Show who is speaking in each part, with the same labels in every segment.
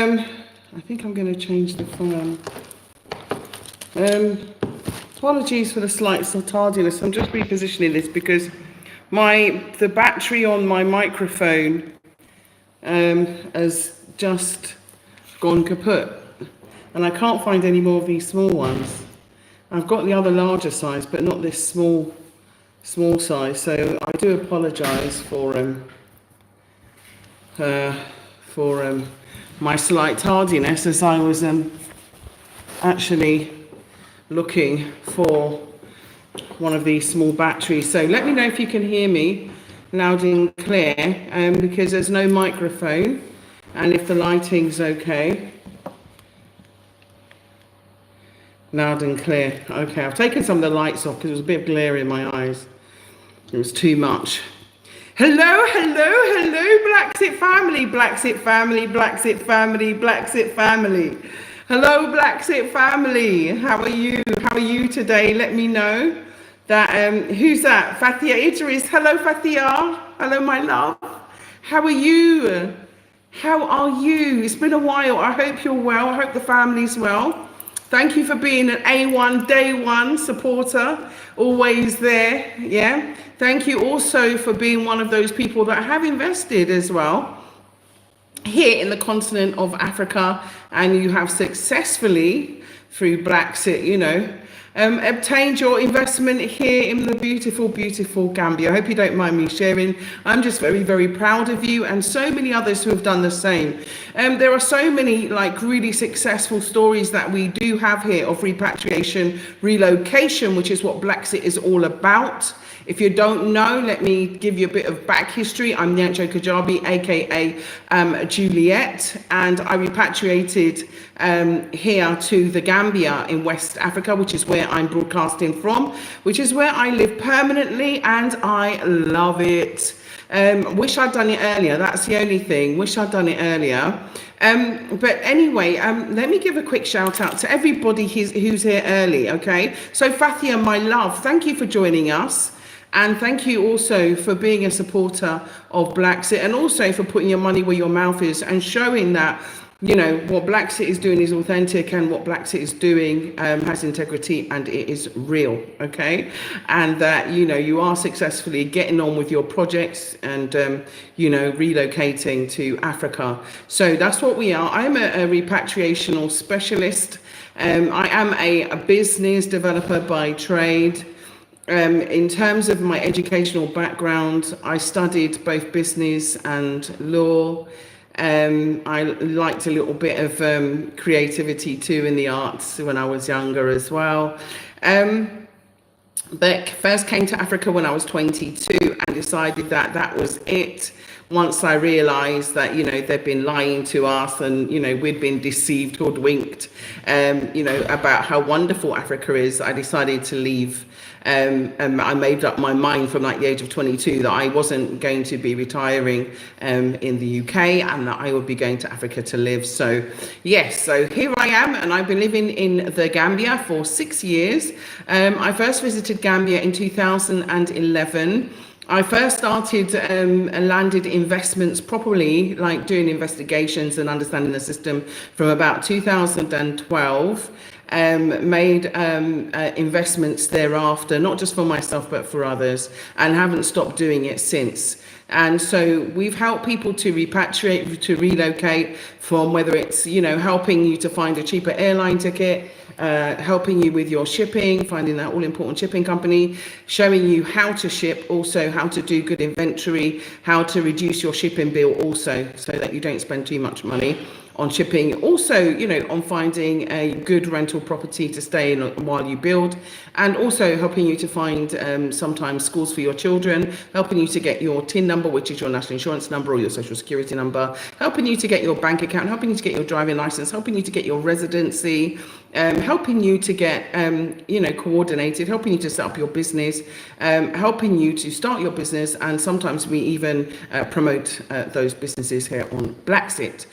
Speaker 1: I think I'm going to change the phone. Apologies for the slight tardiness. I'm just repositioning this because the battery on my microphone has just gone kaput, and I can't find any more of these small ones. I've got the other larger size, but not this small size. So I do apologise for my slight tardiness as I was actually looking for one of these small batteries. So let me know if you can hear me loud and clear, because there's no microphone, and if the lighting's okay. Loud and clear. Okay, I've taken some of the lights off because it was a bit glare in my eyes. It was too much. Hello, BlaXit family, BlaXit family, BlaXit family, BlaXit family. Hello, BlaXit family. How are you? How are you today? Let me know. That who's that? Fathia Idris. Hello, Fathia. Hello, my love. How are you? How are you? It's been a while. I hope you're well. I hope the family's well. Thank you for being an A1 day one supporter, always there. Yeah. Thank you also for being one of those people that have invested as well here in the continent of Africa, and you have successfully, through BlaXit, obtained your investment here in the beautiful, beautiful Gambia. I hope you don't mind me sharing. I'm just very, very proud of you, and so many others who have done the same. There are so many really successful stories that we do have here of repatriation, relocation, which is what BlaXit is all about. If you don't know, let me give you a bit of back history. I'm Nyancho Kajabi, aka Juliet, and I repatriated here to the Gambia in West Africa, which is where I'm broadcasting from, which is where I live permanently, and I love it. Wish I'd done it earlier. That's the only thing. Wish I'd done it earlier. But anyway, let me give a quick shout out to everybody who's here early. Okay, so Fathia, my love, thank you for joining us. And thank you also for being a supporter of BlaXit, and also for putting your money where your mouth is and showing that, what BlaXit is doing is authentic, and what BlaXit is doing has integrity, and it is real, okay? And that, you are successfully getting on with your projects and, relocating to Africa. So that's what we are. I'm a repatriational specialist. I am a business developer by trade. In terms of my educational background, I studied both business and law. I liked a little bit of creativity too in the arts when I was younger as well. But first came to Africa when I was 22 and decided that that was it. Once I realized that, they'd been lying to us, and, we'd been deceived, hoodwinked, about how wonderful Africa is, I decided to leave. I made up my mind from the age of 22 that I wasn't going to be retiring in the UK, and that I would be going to Africa to live. So yes, so here I am, and I've been living in the Gambia for 6 years. I first visited Gambia in 2011. I first started and landed investments properly, like doing investigations and understanding the system, from about 2012. Made investments thereafter, not just for myself, but for others, and haven't stopped doing it since. And so we've helped people to repatriate, to relocate, from whether it's, helping you to find a cheaper airline ticket, helping you with your shipping, finding that all-important shipping company, showing you how to ship, also how to do good inventory, how to reduce your shipping bill also, so that you don't spend too much money on shipping. Also, on finding a good rental property to stay in while you build, and also helping you to find sometimes schools for your children, helping you to get your TIN number, which is your national insurance number or your social security number, helping you to get your bank account, helping you to get your driving license, helping you to get your residency, helping you to get, coordinated, helping you to set up your business, helping you to start your business, and sometimes we even promote those businesses here on BlaXit.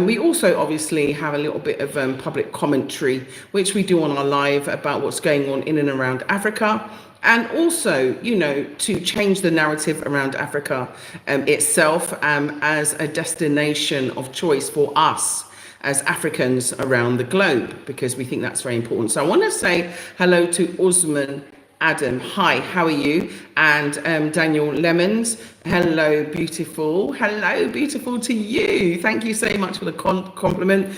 Speaker 1: We also obviously have a little bit of public commentary, which we do on our live, about what's going on in and around Africa. And also, to change the narrative around Africa itself as a destination of choice for us as Africans around the globe, because we think that's very important. So I want to say hello to Usman Adam. Hi, how are you? And Daniel Lemons. Hello, beautiful. Hello, beautiful to you. Thank you so much for the compliment.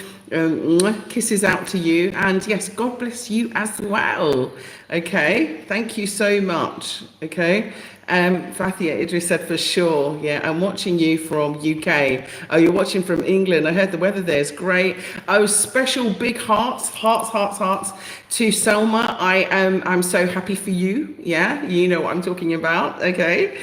Speaker 1: Kisses out to you. And yes, God bless you as well. Okay, thank you so much. Okay. Fathia Idris said for sure. Yeah, I'm watching you from UK. Oh, you're watching from England. I heard the weather there is great. Oh, special big hearts to Selma. I'm so happy for you. Yeah, you know what I'm talking about. Okay.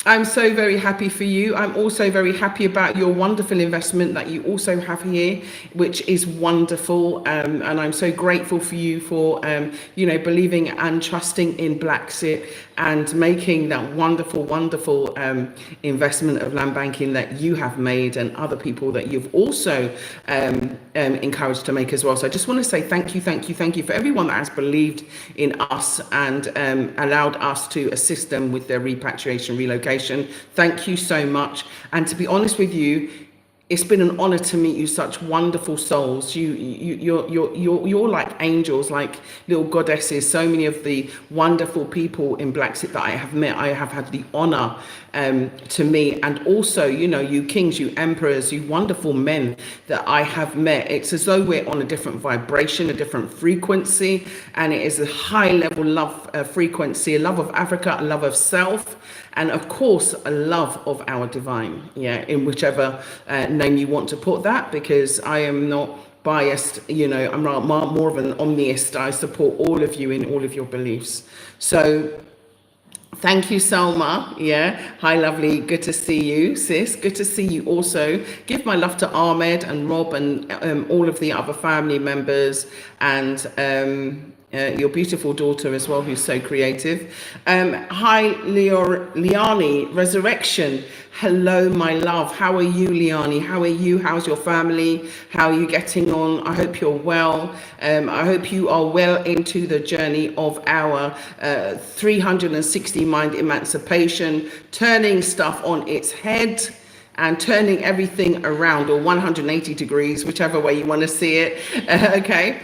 Speaker 1: I'm so very happy for you. I'm also very happy about your wonderful investment that you also have here, which is wonderful. And I'm so grateful for you for, believing and trusting in BlaXit and making that wonderful, wonderful investment of land banking that you have made, and other people that you've also encouraged to make as well. So I just want to say thank you for everyone that has believed in us and allowed us to assist them with their repatriation, relocation. Thank you so much. And to be honest with you, it's been an honor to meet you, such wonderful souls. You're like angels, like little goddesses. So many of the wonderful people in BlaXit that I have met, I have had the honor to meet. And also, you kings, you emperors, you wonderful men that I have met. It's as though we're on a different vibration, a different frequency. And it is a high level love frequency, a love of Africa, a love of self. And of course, a love of our divine, in whichever name you want to put that, because I am not biased, I'm more of an omniist. I support all of you in all of your beliefs. So thank you, Salma. Hi, lovely. Good to see you, sis. Good to see you also. Give my love to Ahmed and Rob and all of the other family members, and your beautiful daughter as well, who's so creative. Hi, Liani, Resurrection. Hello, my love. How are you, Liani? How are you? How's your family? How are you getting on? I hope you're well. I hope you are well into the journey of our 360 mind emancipation, turning stuff on its head and turning everything around, or 180 degrees, whichever way you want to see it. Okay.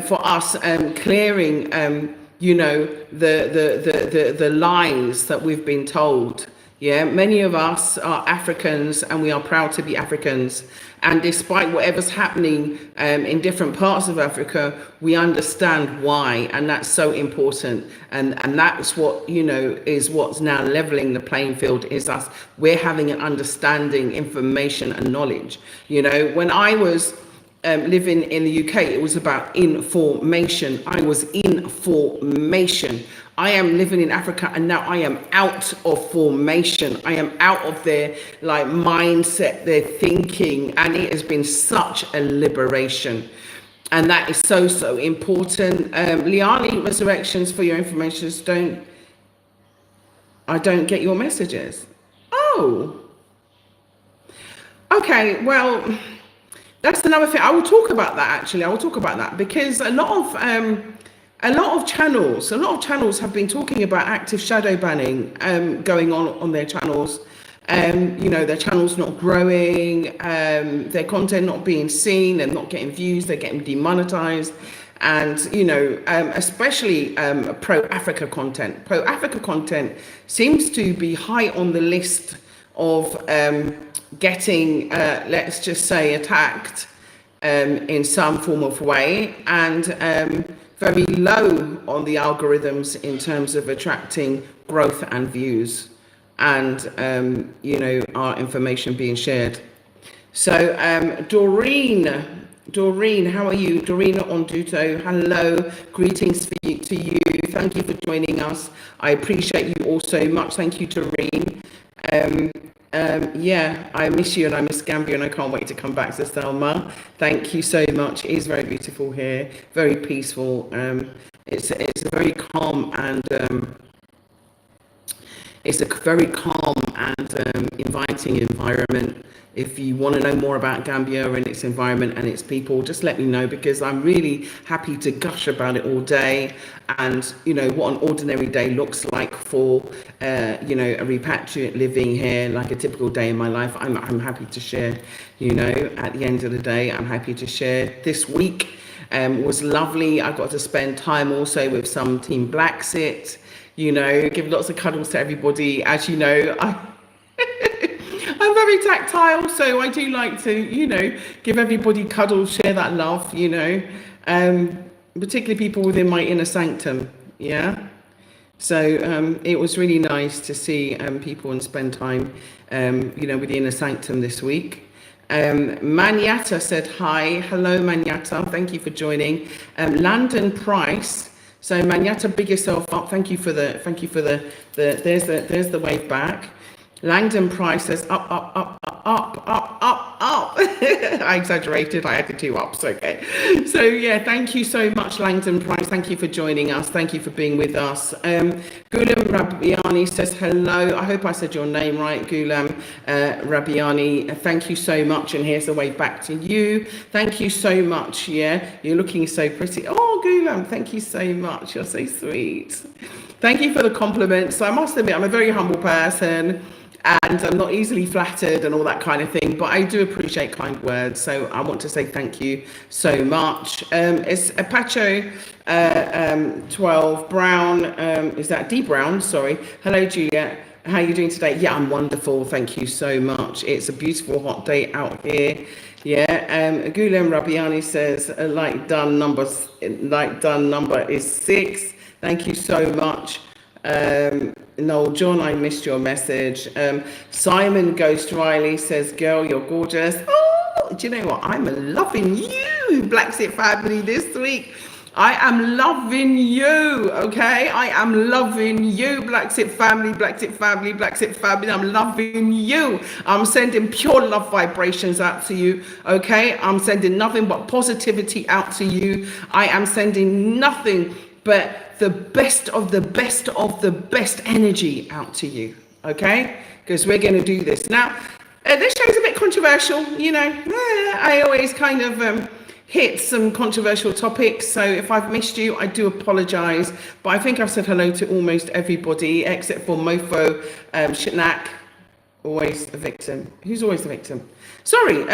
Speaker 1: For us, clearing, the lies that we've been told. Many of us are Africans, and we are proud to be Africans. And despite whatever's happening in different parts of Africa, we understand why, and that's so important. And that's what, is what's now leveling the playing field, is us. We're having an understanding, information, and knowledge. When I was living in the UK, it was about information. I was in formation. I am living in Africa, and now I am out of formation. I am out of their mindset, their thinking, and it has been such a liberation. And that is so, so important. Liani, Resurrections, for your information, I don't get your messages. Oh. Okay, well, that's another thing. I will talk about that, actually. I will talk about that, because a lot of channels have been talking about active shadow banning going on their channels. Their channels not growing, their content not being seen, they're not getting views, they're getting demonetized. And, especially pro-Africa content. Pro-Africa content seems to be high on the list of getting, let's just say, attacked in some form of way, and very low on the algorithms in terms of attracting growth and views, and our information being shared. So Doreen, how are you? Doreen Onduto, hello, greetings to you. Thank you for joining us. I appreciate you all so much. Thank you, Doreen. I miss you, and I miss Gambia, and I can't wait to come back to Selma. Thank you so much. It is very beautiful here, very peaceful. It's a very calm and It's a very calm and inviting environment. If you want to know more about Gambia and its environment and its people, just let me know, because I'm really happy to gush about it all day. And, you know, what an ordinary day looks like for, you know, a repatriate living here, like a typical day in my life. I'm happy to share, you know, at the end of the day, I'm happy to share. This week was lovely. I got to spend time also with some Team BlaXit, you know, give lots of cuddles to everybody. As you know, I'm very tactile, so I do like to, you know, give everybody cuddles, share that love, you know, particularly people within my inner sanctum, yeah. So it was really nice to see people and spend time, you know, with the inner sanctum this week. Manyata said hi. Hello, Manyata. Thank you for joining. Landon Price. So Manyata, big yourself up. Thank you for the there's the wave back. Langdon Price says up, up, up, up, up, up, up, up. I exaggerated. I had the 2 ups. Okay. So yeah, thank you so much, Langdon Price. Thank you for joining us. Thank you for being with us. Gulam Rabiani says hello. I hope I said your name right, Gulam Rabiani. Thank you so much. And here's the way back to you. Thank you so much. Yeah, you're looking so pretty. Oh, Gulam, thank you so much. You're so sweet. Thank you for the compliments. I must admit, I'm a very humble person, and I'm not easily flattered and all that kind of thing, but I do appreciate kind words. So I want to say thank you so much. It's Apache 12 Brown. Is that D Brown? Sorry. Hello, Juliet. How are you doing today? Yeah, I'm wonderful. Thank you so much. It's a beautiful hot day out here. Yeah. Gulam Rabiani says like done number is 6. Thank you so much. No, John, I missed your message. Simon Ghost Riley says, girl, you're gorgeous. Oh, do you know what? I'm loving you, BlaXit family, this week. I am loving you, okay? I am loving you, BlaXit family, BlaXit family, BlaXit family. I'm loving you. I'm sending pure love vibrations out to you, okay? I'm sending nothing but positivity out to you. I am sending nothing but the best of the best of the best energy out to you, okay? Because we're going to do this. Now, this show's a bit controversial, you know. I always kind of hit some controversial topics, so if I've missed you, I do apologize. But I think I've said hello to almost everybody, except for Mofo Shitnak, always a victim. Who's always the victim? Sorry,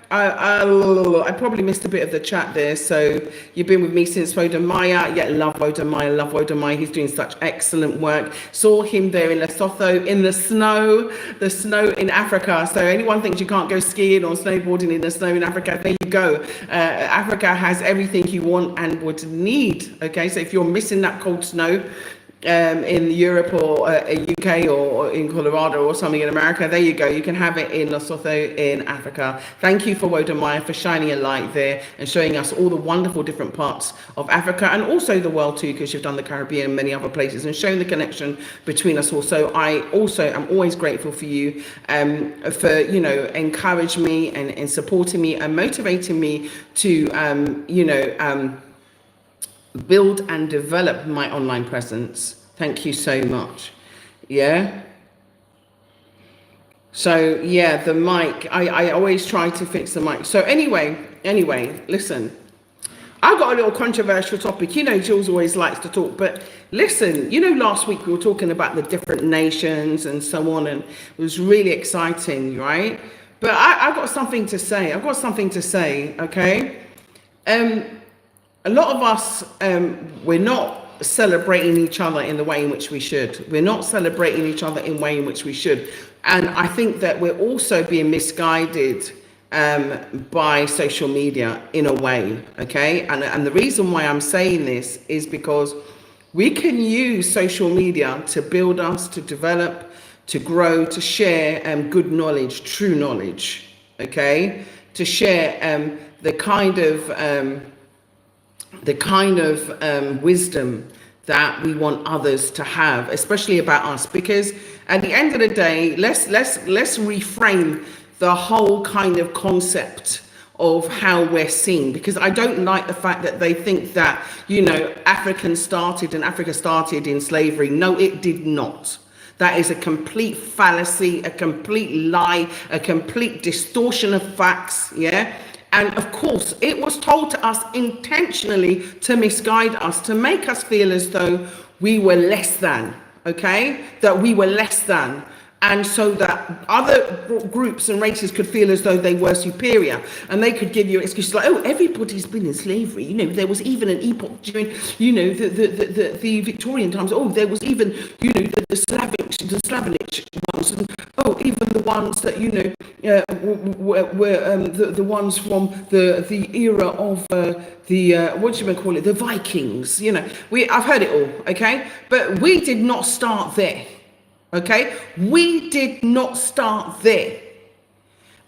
Speaker 1: I probably missed a bit of the chat there. So you've been with me since Wodamaya. Yeah, love Wodamaya, love Wodamaya. He's doing such excellent work. Saw him there in Lesotho in the snow in Africa. So anyone thinks you can't go skiing or snowboarding in the snow in Africa, there you go. Africa has everything you want and would need. Okay, so if you're missing that cold snow, in Europe or UK or in Colorado or something in America, there you go. You can have it in Lesotho in Africa. Thank you for Wodamaya for shining a light there and showing us all the wonderful different parts of Africa and also the world too, because you've done the Caribbean and many other places and shown the connection between us all. So I also am always grateful for you for, you know, encouraging me and supporting me and motivating me to, you know, build and develop my online presence. Thank you so much. Yeah. So yeah, the mic, I always try to fix the mic. So anyway, listen, I've got a little controversial topic. You know, Jules always likes to talk, but listen, you know, last week we were talking about the different nations and so on, and it was really exciting, right? But I've got something to say. Okay? A lot of us, we're not celebrating each other in the way in which we should. We're not celebrating each other in the way in which we should. And I think that we're also being misguided by social media in a way, okay? And the reason why I'm saying this is because we can use social media to build us, to develop, to grow, to share good knowledge, true knowledge, okay? To share the kind of wisdom that we want others to have, especially about us. Because at the end of the day, let's reframe the whole kind of concept of how we're seen, because I don't like the fact that they think that, you know, Africa started in slavery. No, it did not. That is a complete fallacy, a complete lie, a complete distortion of facts, yeah? And of course, it was told to us intentionally to misguide us, to make us feel as though we were less than, okay? That we were less than. And so that other groups and races could feel as though they were superior, and they could give you excuses like, oh, everybody's been in slavery. You know, there was even an epoch during, you know, the Victorian times. Oh, there was even, you know, the Slavic ones, and oh, even the ones that, you know, were the ones from the era of what do you call it, the Vikings. You know, I've heard it all, okay, but we did not start there. Okay, we did not start there.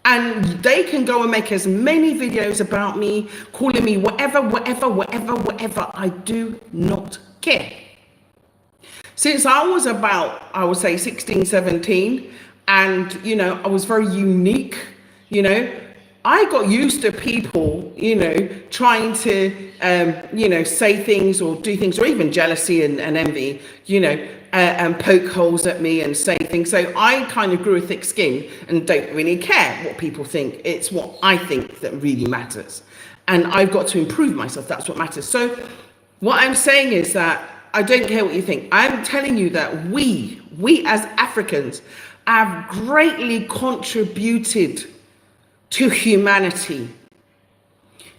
Speaker 1: And they can go and make as many videos about me, calling me whatever. I do not care. Since I was about, I would say 16, 17, and, you know, I was very unique, you know, I got used to people, you know, trying to, you know, say things or do things, or even jealousy and envy, you know, and poke holes at me and say things. So I kind of grew a thick skin and don't really care what people think. It's what I think that really matters. And I've got to improve myself. That's what matters. So what I'm saying is that I don't care what you think. I'm telling you that we as Africans have greatly contributed to humanity.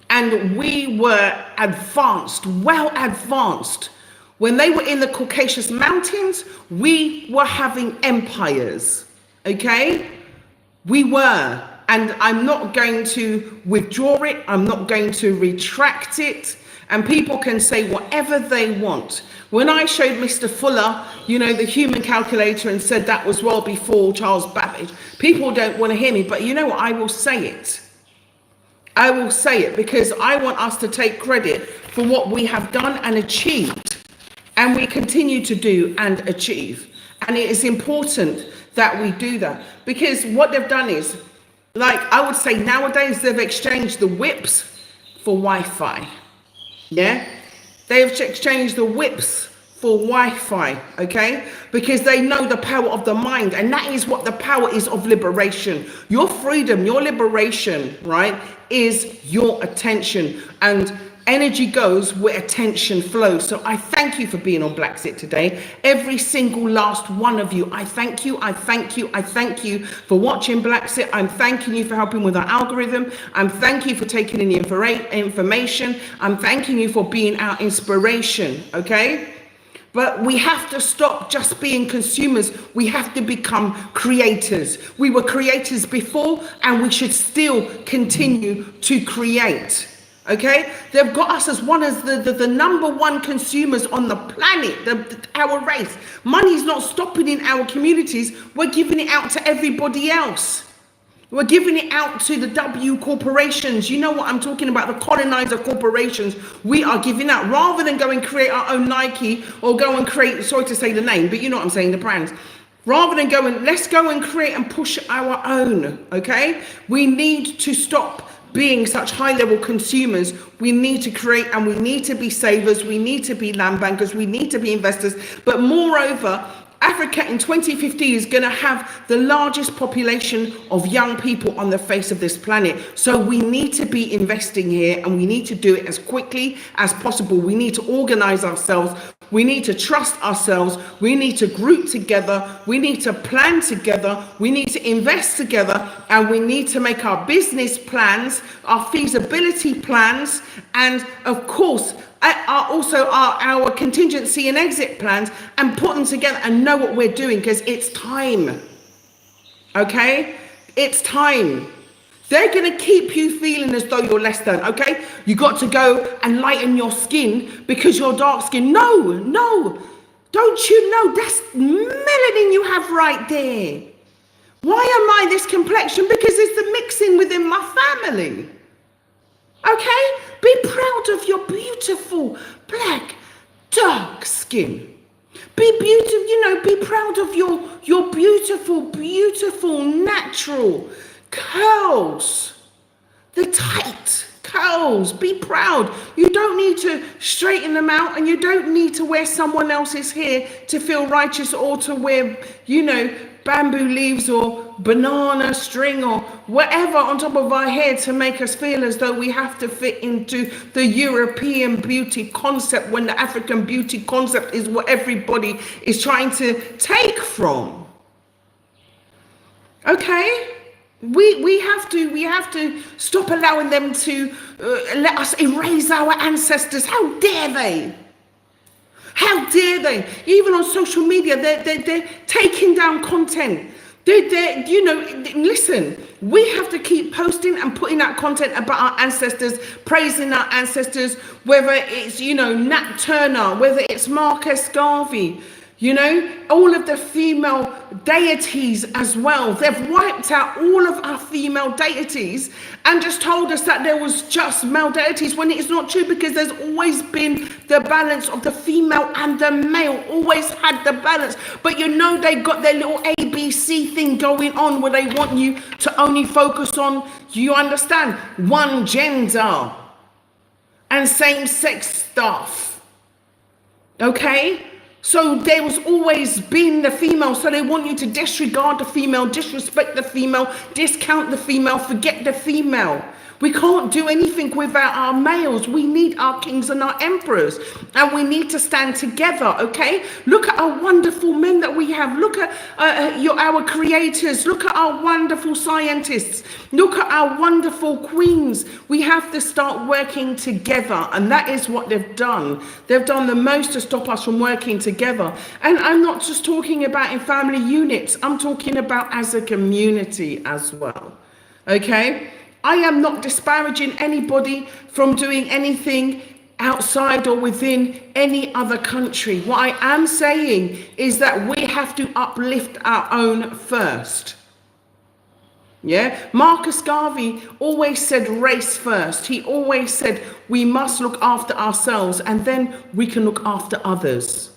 Speaker 1: And we were advanced, well advanced. When they were in the Caucasus Mountains, we were having empires, okay? We were, and I'm not going to withdraw it. I'm not going to retract it. And people can say whatever they want. When I showed Mr. Fuller, you know, the human calculator, and said that was well before Charles Babbage, people don't want to hear me, but you know what? I will say it. I will say it because I want us to take credit for what we have done and achieved. And we continue to do and achieve. And it is important that we do that, because what they've done is, like I would say nowadays, they've exchanged the whips for Wi-Fi. Yeah, they have exchanged the whips for Wi-Fi, okay? Because they know the power of the mind, and that is what the power is of liberation. Your freedom, your liberation, right, is your attention. And energy goes where attention flows. So I thank you for being on BlaXit today. Every single last one of you. I thank you. I thank you. I thank you for watching BlaXit. I'm thanking you for helping with our algorithm. I'm thanking you for taking in the information. I'm thanking you for being our inspiration. Okay? But we have to stop just being consumers. We have to become creators. We were creators before, and we should still continue to create. Okay, they've got us as one of the number one consumers on the planet, our race. Money's not stopping in our communities. We're giving it out to everybody else. We're giving it out to the W corporations. You know what I'm talking about, the colonizer corporations. We are giving out, rather than go and create our own Nike, or go and create, sorry to say the name, but you know what I'm saying, the brands. Rather than let's go and create and push our own, okay? We need to stop being such high-level consumers. We need to create, and we need to be savers. We need to be land bankers. We need to be investors. But moreover, Africa in 2050 is going to have the largest population of young people on the face of this planet. So we need to be investing here, and we need to do it as quickly as possible. We need to organize ourselves. We need to trust ourselves. We need to group together. We need to plan together. We need to invest together. And we need to make our business plans, our feasibility plans, and of course, our contingency and exit plans, and put them together and know what we're doing, because it's time. Okay? It's time. They're going to keep you feeling as though you're less than, okay? You got to go and lighten your skin because you're dark skin. No. Don't you know that's melanin you have right there? Why am I this complexion? Because it's the mixing within my family. Okay? Be proud of your beautiful black, dark skin. Be beautiful, be proud of your beautiful, natural curls. The tight curls. girls. Be proud. You don't need to straighten them out, and you don't need to wear someone else's hair to feel righteous, or to wear, bamboo leaves or banana string or whatever on top of our hair to make us feel as though we have to fit into the European beauty concept, when the African beauty concept is what everybody is trying to take from. Okay? We have to stop allowing them to let us erase our ancestors. How dare they? How dare they? Even on social media, they're taking down content. Listen, we have to keep posting and putting out content about our ancestors, praising our ancestors, whether it's, Nat Turner, whether it's Marcus Garvey, all of the female deities as well. They've wiped out all of our female deities and just told us that there was just male deities, when it is not true, because there's always been the balance of the female and the male, always had the balance. But they got their little ABC thing going on, where they want you to only focus on, you understand, one gender and same-sex stuff. Okay? So there was always been the female, so they want you to disregard the female, disrespect the female, discount the female, forget the female. We can't do anything without our males. We need our kings and our emperors, and we need to stand together, okay? Look at our wonderful men that we have. Look at our creators. Look at our wonderful scientists. Look at our wonderful queens. We have to start working together, and that is what they've done. They've done the most to stop us from working together. And I'm not just talking about in family units. I'm talking about as a community as well, okay? I am not disparaging anybody from doing anything outside or within any other country. What I am saying is that we have to uplift our own first. Yeah, Marcus Garvey always said race first. He always said we must look after ourselves, and then we can look after others.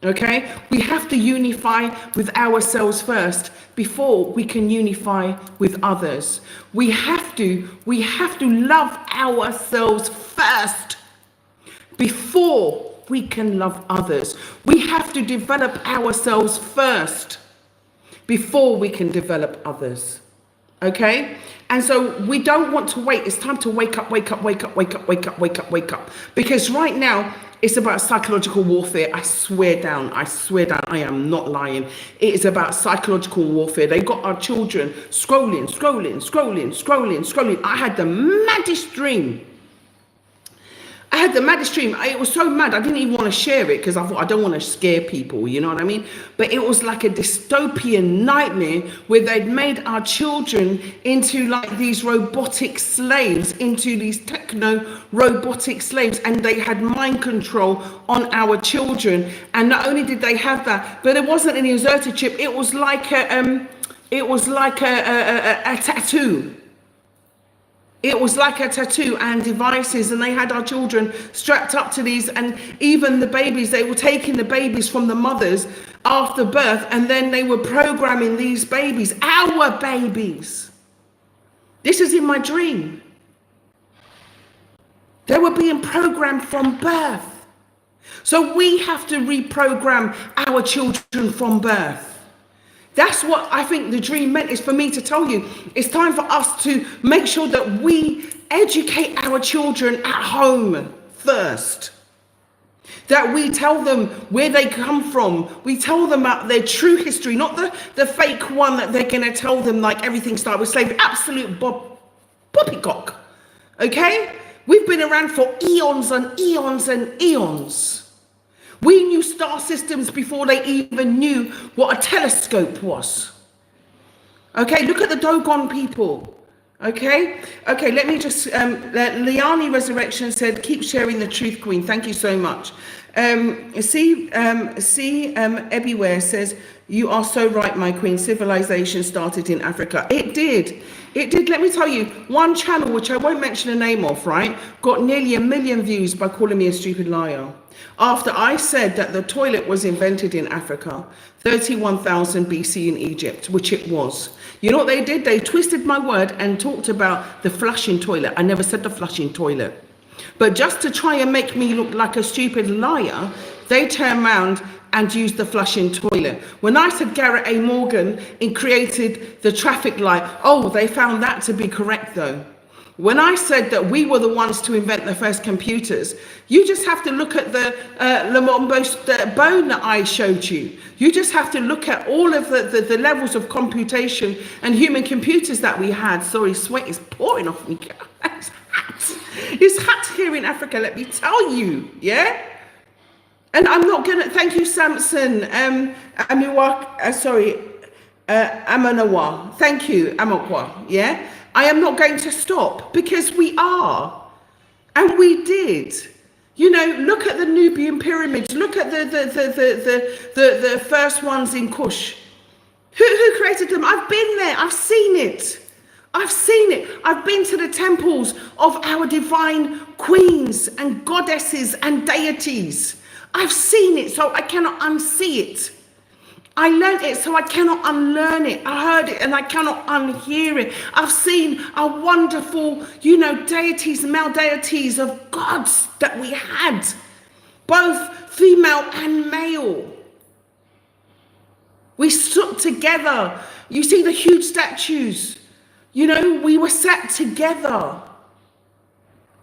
Speaker 1: Okay, we have to unify with ourselves first before we can unify with others. We have to love ourselves first before we can love others. We have to develop ourselves first before we can develop others. Okay? And so we don't want to wait. It's time to wake up. Because right now, it's about psychological warfare. I swear down, I am not lying. It is about psychological warfare. They got our children scrolling. I had the maddest dream. It was so mad, I didn't even want to share it, because I thought I don't want to scare people, you know what I mean? But it was like a dystopian nightmare, where they'd made our children into like these robotic slaves, into these techno-robotic slaves, and they had mind control on our children. And not only did they have that, but it wasn't an inserted chip, it was like a tattoo. It was like a tattoo and devices, and they had our children strapped up to these, and even the babies, they were taking the babies from the mothers after birth, and then they were programming these babies, our babies. This is in my dream. They were being programmed from birth. So we have to reprogram our children from birth. That's what I think the dream meant, is for me to tell you. It's time for us to make sure that we educate our children at home first. That we tell them where they come from. We tell them about their true history, not the fake one that they're going to tell them like everything started with slavery. Absolute poppycock. Okay? We've been around for eons and eons and eons. We knew star systems before they even knew what a telescope was. Okay, look at the Dogon people. Okay, let me just, Liani Resurrection said, keep sharing the truth, Queen. Thank you so much. Everywhere says, you are so right, my Queen. Civilization started in Africa. It did. It did. Let me tell you, one channel, which I won't mention the name of, right, got nearly 1 million views by calling me a stupid liar. After I said that the toilet was invented in Africa, 31,000 BC in Egypt, which it was. You know what they did? They twisted my word and talked about the flushing toilet. I never said the flushing toilet. But just to try and make me look like a stupid liar, they turned around and used the flushing toilet. When I said Garrett A. Morgan created the traffic light, oh, they found that to be correct though. When I said that we were the ones to invent the first computers, you just have to look at the the bone that I showed you. You just have to look at all of the levels of computation and human computers that we had. Sorry, sweat is pouring off me. It's hot. It's hot here in Africa, let me tell you, yeah? And I'm not gonna, thank you, Samson, Amanawa, thank you, Amakwa, yeah? I am not going to stop because we are, and we did. You know, look at the Nubian pyramids, look at the first ones in Kush. Who created them? I've been there, I've seen it. I've seen it. I've been to the temples of our divine queens and goddesses and deities. I've seen it, so I cannot unsee it. I learned it, so I cannot unlearn it. I heard it, and I cannot unhear it. I've seen a wonderful, you know, deities, male deities of gods that we had, both female and male. We stood together. You see the huge statues. You know, we were sat together.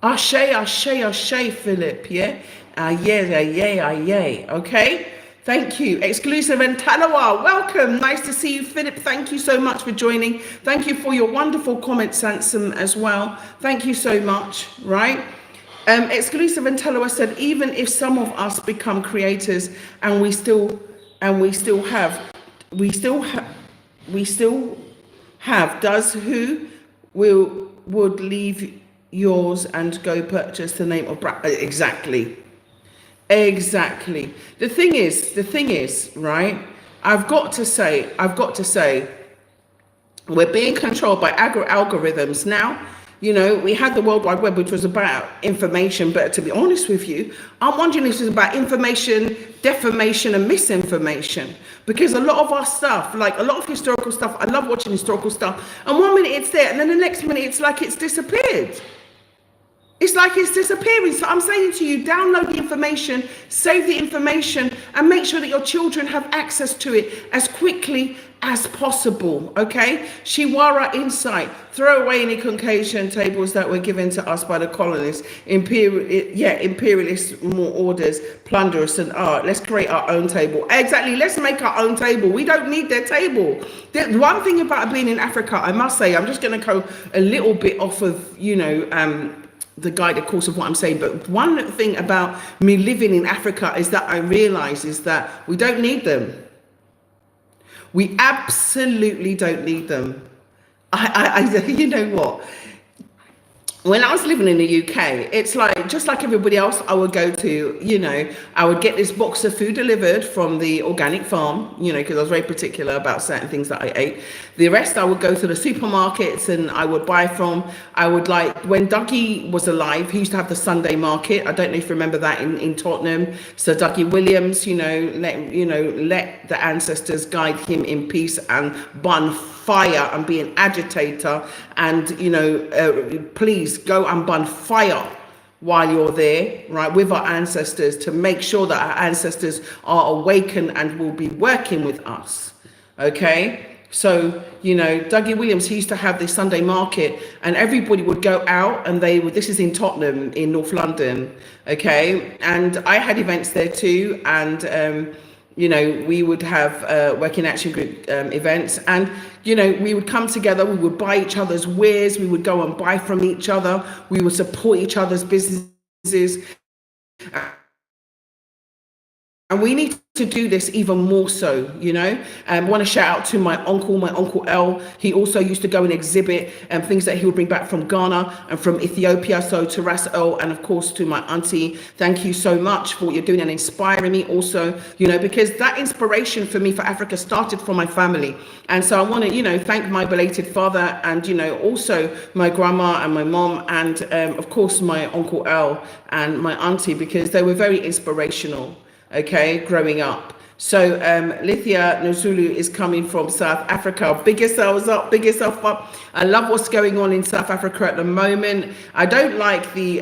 Speaker 1: Ashe, ashe, ashe, Philip, yeah? Yeah, okay? Thank you. Exclusive and Talawa, welcome. Nice to see you, Philip. Thank you so much for joining. Thank you for your wonderful comments, Sansom, as well. Thank you so much, right? Exclusive and Talawa said, even if some of us become creators and we still have, does who would leave yours and go purchase the name of exactly. The thing is, right? I've got to say, we're being controlled by algorithms now. You know, we had the World Wide Web, which was about information, but to be honest with you, I'm wondering if it's about information, defamation, and misinformation. Because a lot of our stuff, like a lot of historical stuff, I love watching historical stuff, and 1 minute it's there, and then the next minute it's like it's disappeared. It's like it's disappearing. So I'm saying to you, download the information, save the information, and make sure that your children have access to it as quickly as possible, okay? Shiwara insight, throw away any Caucasian tables that were given to us by the colonists, imperialist more orders, plunder us and art. Let's create our own table. Exactly, let's make our own table. We don't need their table. The one thing about being in Africa, I must say, I'm just gonna go a little bit off of, you know, the guided course of what I'm saying, but one thing about me living in Africa is that I realize is that we don't need them. We absolutely don't need them. You know what? When I was living in the UK, it's like, just like everybody else, I would go to, you know, I would get this box of food delivered from the organic farm, you know, because I was very particular about certain things that I ate. The rest, I would go to the supermarkets and I would buy from. I would, like, when Dougie was alive, he used to have the Sunday market. I don't know if you remember that in Tottenham. So Dougie Williams, let the ancestors guide him in peace and bun fire and be an agitator, and please go and burn fire while you're there, right, with our ancestors, to make sure that our ancestors are awakened and will be working with us. Okay, so Dougie Williams, he used to have this Sunday market, and everybody would go out, and this is in Tottenham in North London, okay, and I had events there too, and we would have working action group events, and we would come together, we would buy each other's wares, we would go and buy from each other, we would support each other's businesses, and we need to do this even more so, you know. I want to shout out to my uncle L. He also used to go and exhibit things that he would bring back from Ghana and from Ethiopia. So to Ras L, and of course to my auntie, thank you so much for what you're doing and inspiring me also, you know, because that inspiration for me for Africa started from my family. And so I want to, you know, thank my belated father, and, you know, also my grandma and my mom, and of course my uncle L and my auntie, because they were very inspirational, okay, growing up. So Lithia Nzulu is coming from South Africa. Big yourselves up, big yourself up. I love what's going on in South Africa at the moment. I don't like the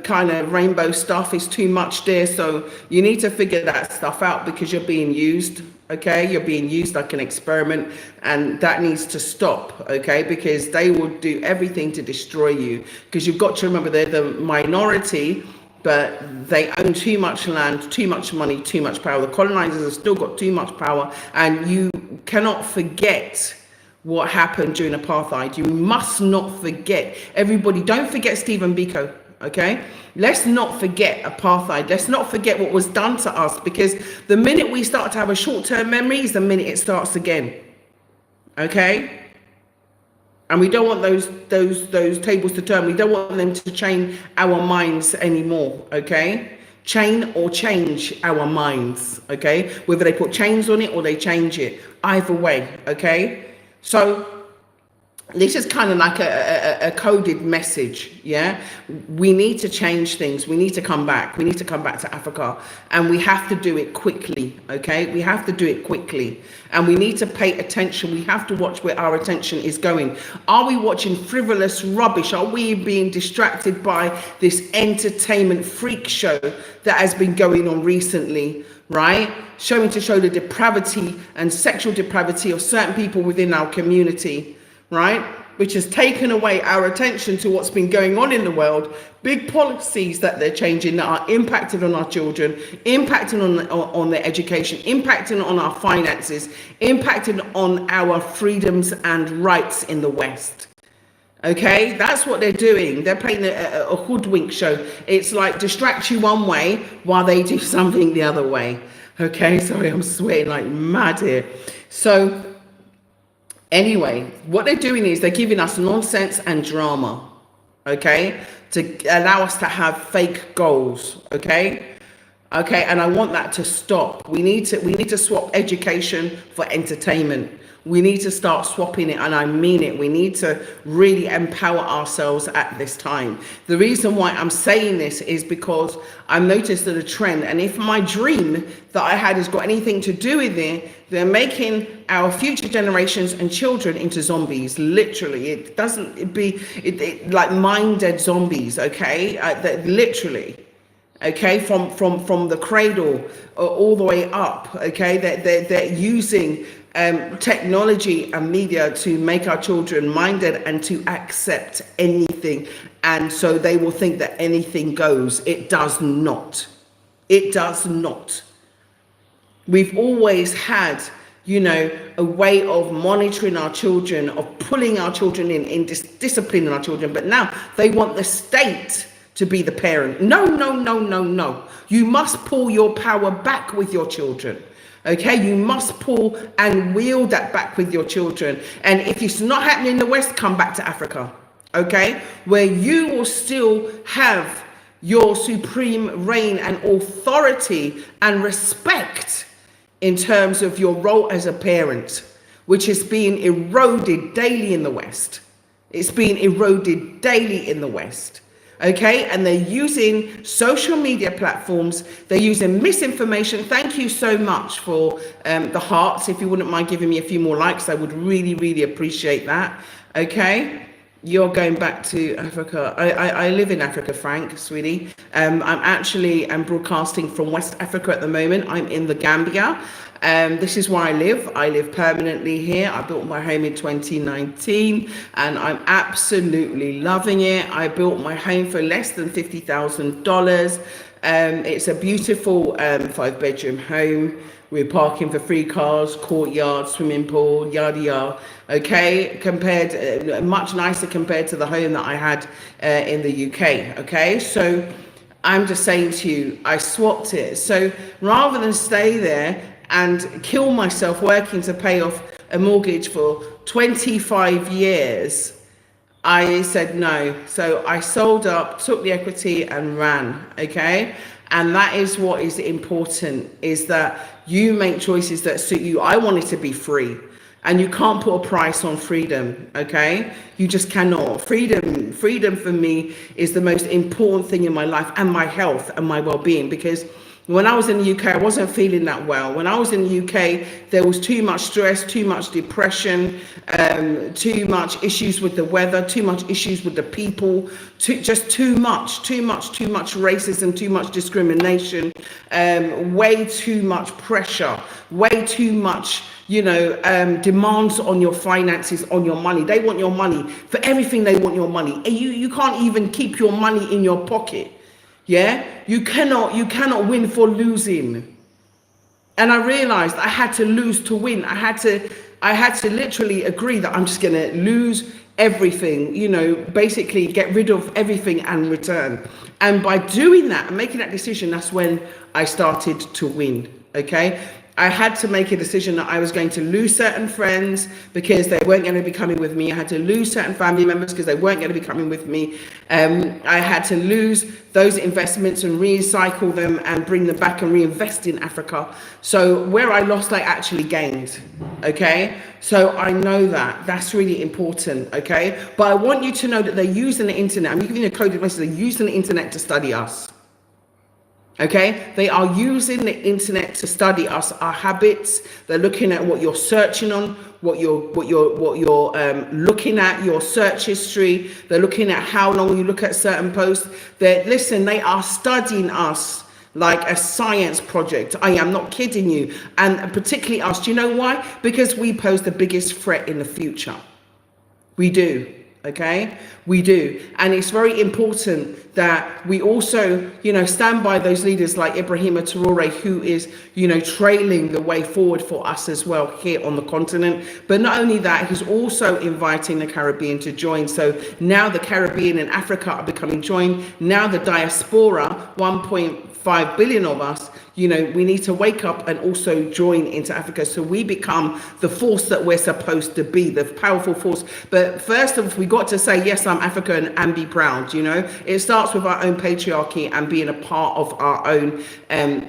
Speaker 1: kind of rainbow stuff. It's too much there. So you need to figure that stuff out, because you're being used, okay? You're being used like an experiment, and that needs to stop, okay? Because they will do everything to destroy you, because you've got to remember they're the minority, but they own too much land, too much money, too much power. The colonizers have still got too much power, and you cannot forget what happened during apartheid. You must not forget. Everybody, don't forget Stephen Biko, okay? Let's not forget apartheid. Let's not forget what was done to us, because the minute we start to have a short-term memory is the minute it starts again, okay? And we don't want those tables to turn. We don't want them to chain our minds anymore, okay? Chain or change our minds, okay? Whether they put chains on it or they change it. Either way, okay? So this is kind of like a coded message, yeah? We need to change things. We need to come back. We need to come back to Africa. And we have to do it quickly, okay? We have to do it quickly. And we need to pay attention. We have to watch where our attention is going. Are we watching frivolous rubbish? Are we being distracted by this entertainment freak show that has been going on recently, right? Showing to show the depravity and sexual depravity of certain people within our community, right? Which has taken away our attention to what's been going on in the world. Big policies that they're changing that are impacting on our children, impacting on their education, impacting on our finances, impacting on our freedoms and rights in the West. Okay, that's what they're doing. They're playing a hoodwink show. It's like distract you one way while they do something the other way. Okay, sorry, I'm sweating like mad here. So anyway, what they're doing is they're giving us nonsense and drama, okay, to allow us to have fake goals, okay? Okay, and I want that to stop. We need to swap education for entertainment. We need to start swapping it, and I mean it. We need to really empower ourselves at this time. The reason why I'm saying this is because I've noticed that a trend, and if my dream that I had has got anything to do with it, they're making our future generations and children into zombies. Literally, it doesn't be like mind-dead zombies, okay? Literally. Okay, from the cradle all the way up. Okay, they're using technology and media to make our children minded and to accept anything, and so they will think that anything goes. It does not. It does not. We've always had, you know, a way of monitoring our children, of pulling our children in disciplining our children, but now they want the state to be the parent. No, no, no, no, no. You must pull your power back with your children. Okay, you must pull and wield that back with your children. And if it's not happening in the West, come back to Africa. Okay, where you will still have your supreme reign and authority and respect in terms of your role as a parent, which is being eroded daily in the West. It's being eroded daily in the West. Okay, and they're using social media platforms. They're using misinformation. Thank you so much for the hearts. If you wouldn't mind giving me a few more likes, I would really, really appreciate that. Okay, you're going back to Africa. I live in Africa, Frank, sweetie. I'm broadcasting from West Africa at the moment. I'm in the Gambia. This is where I live. I live permanently here. I built my home in 2019 and I'm absolutely loving it. I built my home for less than $50,000. It's a beautiful 5-bedroom home. We're parking for 3 cars, courtyard, swimming pool, yada yada. Okay, much nicer compared to the home that I had in the UK. Okay, so I'm just saying to you, I swapped it. So rather than stay there and kill myself working to pay off a mortgage for 25 years, I said no. So I sold up, took the equity and ran, okay? And that is what is important, is that you make choices that suit you. I wanted to be free. And you can't put a price on freedom, okay? You just cannot. Freedom for me is the most important thing in my life, and my health and my well-being, because when I was in the UK, I wasn't feeling that well. When I was in the UK, there was too much stress, too much depression, too much issues with the weather, too much issues with the people, too much racism, too much discrimination, way too much pressure, way too much, demands on your finances, on your money. They want your money for everything. They want your money, and you can't even keep your money in your pocket. Yeah, you cannot win for losing. And I realized I had to lose to win. I had to literally agree that I'm just gonna lose everything, basically get rid of everything and return. And by doing that and making that decision, that's when I started to win. Okay. I had to make a decision that I was going to lose certain friends because they weren't going to be coming with me. I had to lose certain family members because they weren't going to be coming with me. I had to lose those investments and recycle them and bring them back and reinvest in Africa. So where I lost, I actually gained. Okay. So I know that that's really important. Okay. But I want you to know that they're using the internet. I'm giving you a coded message. They're using the internet to study us. Okay, they are using the internet to study us, our habits. They're looking at what you're searching on, what you're looking at, your search history. They're looking at how long you look at certain posts. They are studying us like a science project. I am not kidding you. And particularly us. Do you know why? Because we pose the biggest threat in the future. We do. Okay, we do. And it's very important that we also, stand by those leaders like Ibrahima Traore, who is, trailing the way forward for us as well here on the continent. But not only that, he's also inviting the Caribbean to join. So now the Caribbean and Africa are becoming joined. Now the diaspora, 1.5 billion of us, we need to wake up and also join into Africa, so we become the force that we're supposed to be, the powerful force. But first of all, we got to say, yes, I'm African, and be proud. It starts with our own patriarchy and being a part of our own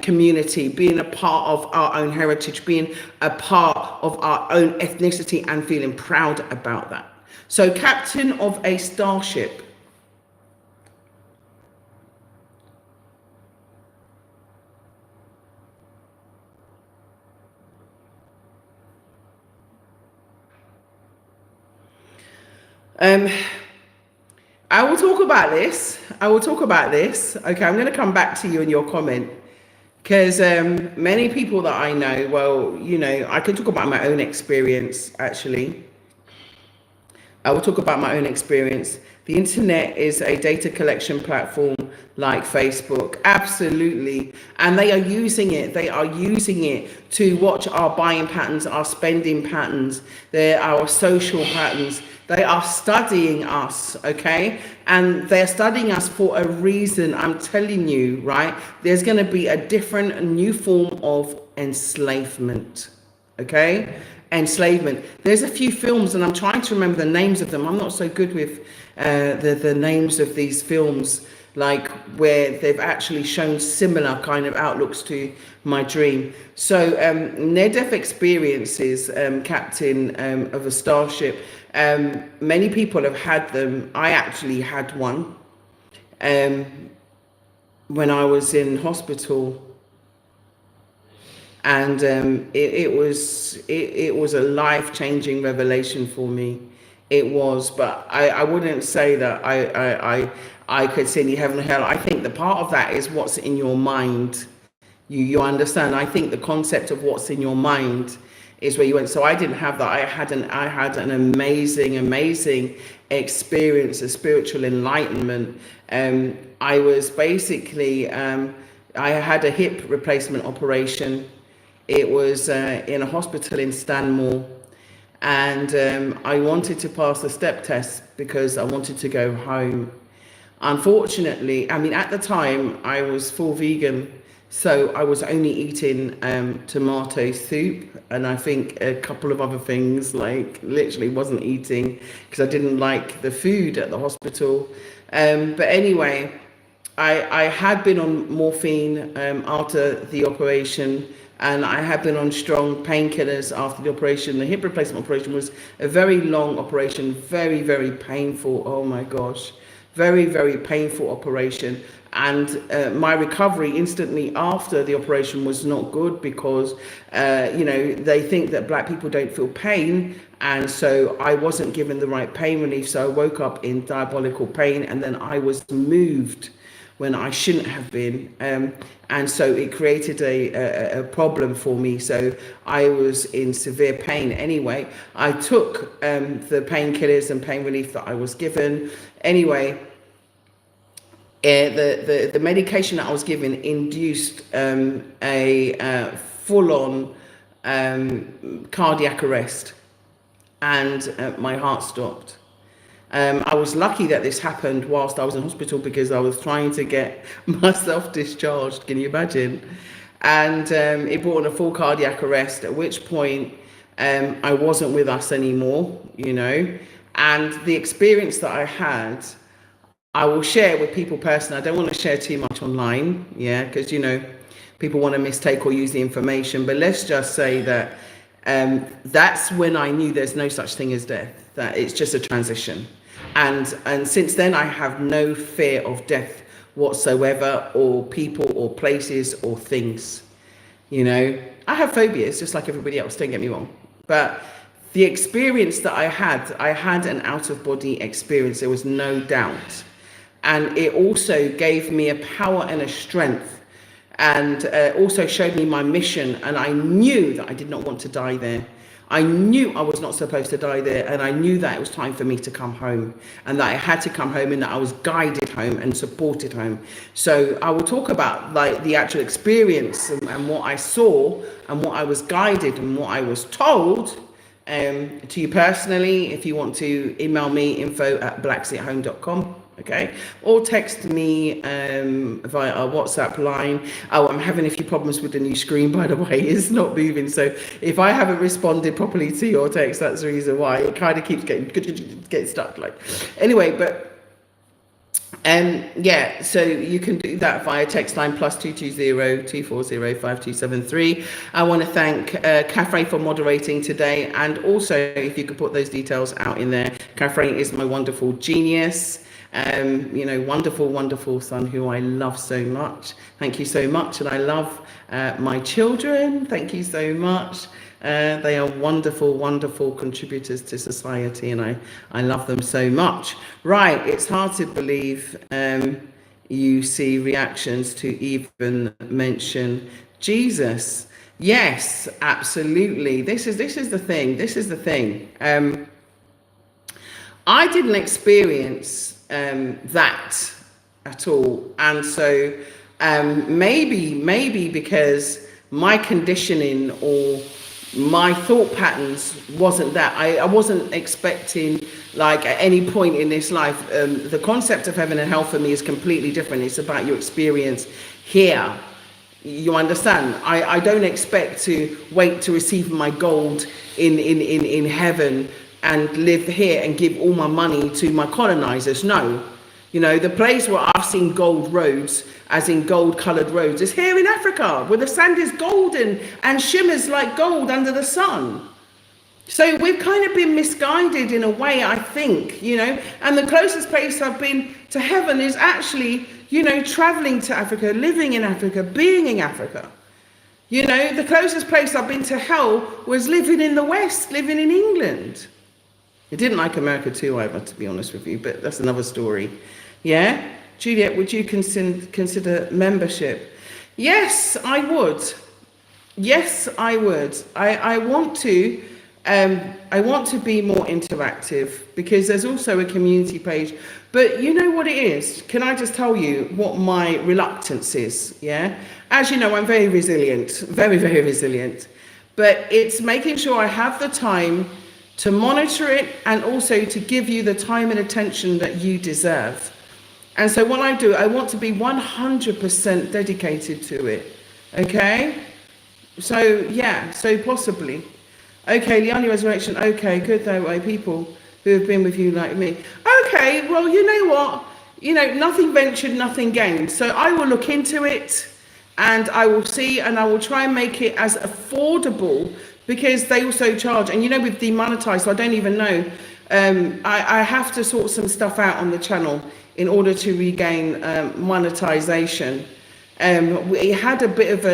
Speaker 1: community, being a part of our own heritage, being a part of our own ethnicity, and feeling proud about that. So, captain of a starship. I will talk about this. Okay, I'm going to come back to you in your comment, because many people that I know, I can talk about my own experience, actually. I will talk about my own experience. The internet is a data collection platform like Facebook, absolutely. And they are using it. They are using it to watch our buying patterns, our spending patterns, our social patterns. They are studying us, okay? And they're studying us for a reason. I'm telling you, right? There's going to be a different, new form of enslavement, okay? Enslavement. There's a few films, and I'm trying to remember the names of them. I'm not so good with the names of these films, like where they've actually shown similar kind of outlooks to my dream. So near-death experiences, captain of a starship. Many people have had them. I actually had one when I was in hospital. And it was a life-changing revelation for me. It was, but I wouldn't say that I could see any heaven or hell. I think the part of that is what's in your mind. You understand? I think the concept of what's in your mind is where you went. So I didn't have that. I had an amazing experience of spiritual enlightenment. I was basically I had a hip replacement operation. It was in a hospital in Stanmore, and I wanted to pass the step test because I wanted to go home. Unfortunately, I mean, at the time I was full vegan, so I was only eating tomato soup, and I think a couple of other things, like literally wasn't eating because I didn't like the food at the hospital. But anyway, I had been on morphine after the operation, and I had been on strong painkillers after the operation. The hip replacement operation was a very long operation, very, very painful. Oh my gosh, very, very painful operation. And my recovery instantly after the operation was not good because, they think that black people don't feel pain. And so I wasn't given the right pain relief. So I woke up in diabolical pain, and then I was moved when I shouldn't have been. And so it created a problem for me. So I was in severe pain anyway. I took the painkillers and pain relief that I was given. Anyway, the medication that I was given induced a full-on cardiac arrest, and my heart stopped. I was lucky that this happened whilst I was in hospital because I was trying to get myself discharged. Can you imagine? And it brought on a full cardiac arrest, at which point I wasn't with us anymore, And the experience that I had, I will share with people personally. I don't want to share too much online, because, people want to mistake or use the information. But let's just say that that's when I knew there's no such thing as death, that it's just a transition. And since then, I have no fear of death whatsoever, or people or places or things. I have phobias just like everybody else, don't get me wrong. But the experience that I had an out-of-body experience, there was no doubt. And it also gave me a power and a strength, and also showed me my mission. And I knew that I did not want to die there. I knew I was not supposed to die there, and I knew that it was time for me to come home, and that I had to come home, and that I was guided home and supported home. So I will talk about like the actual experience and what I saw and what I was guided and what I was told to you personally. If you want to email me, info@blaxithome.com. Okay, or text me via our WhatsApp line. Oh, I'm having a few problems with the new screen, by the way. It's not moving, so if I haven't responded properly to your text, that's the reason why. It kind of keeps getting stuck. Like, anyway, but so you can do that via text line +220 240 5273. I want to thank Cafe for moderating today, and also if you could put those details out in there. Cafe is my wonderful genius. Wonderful, wonderful son who I love so much. Thank you so much. And I love my children. Thank you so much. They are wonderful, wonderful contributors to society, and I love them so much. Right, it's hard to believe you see reactions to even mention Jesus. Yes, absolutely. This is the thing. This is the thing. I didn't experience that at all, and so maybe because my conditioning or my thought patterns wasn't that. I wasn't expecting, like, at any point in this life, the concept of heaven and hell for me is completely different. It's about your experience here. You understand? I don't expect to wait to receive my gold in heaven and live here and give all my money to my colonizers. No. The place where I've seen gold roads, as in gold colored roads, is here in Africa, where the sand is golden and shimmers like gold under the sun. So we've kind of been misguided in a way, I think, and the closest place I've been to heaven is actually, traveling to Africa, living in Africa, being in Africa. The closest place I've been to hell was living in the West, living in England. I didn't like America too either, to be honest with you, but that's another story. Yeah? Juliet, would you consider membership? Yes, I would. Yes, I would. I want to be more interactive, because there's also a community page. But you know what it is? Can I just tell you what my reluctance is? Yeah? As you know, I'm very resilient, very, very resilient. But it's making sure I have the time to monitor it, and also to give you the time and attention that you deserve. And so what I do, I want to be 100% dedicated to it. Okay? So, yeah, so possibly. Okay, Liani Resurrection. Okay, good though, people who have been with you like me. Okay, well, you know what? Nothing ventured, nothing gained. So I will look into it and I will see, and I will try and make it as affordable, because they also charge. And we've demonetized, so I don't even know. I have to sort some stuff out on the channel in order to regain monetization. We had a bit of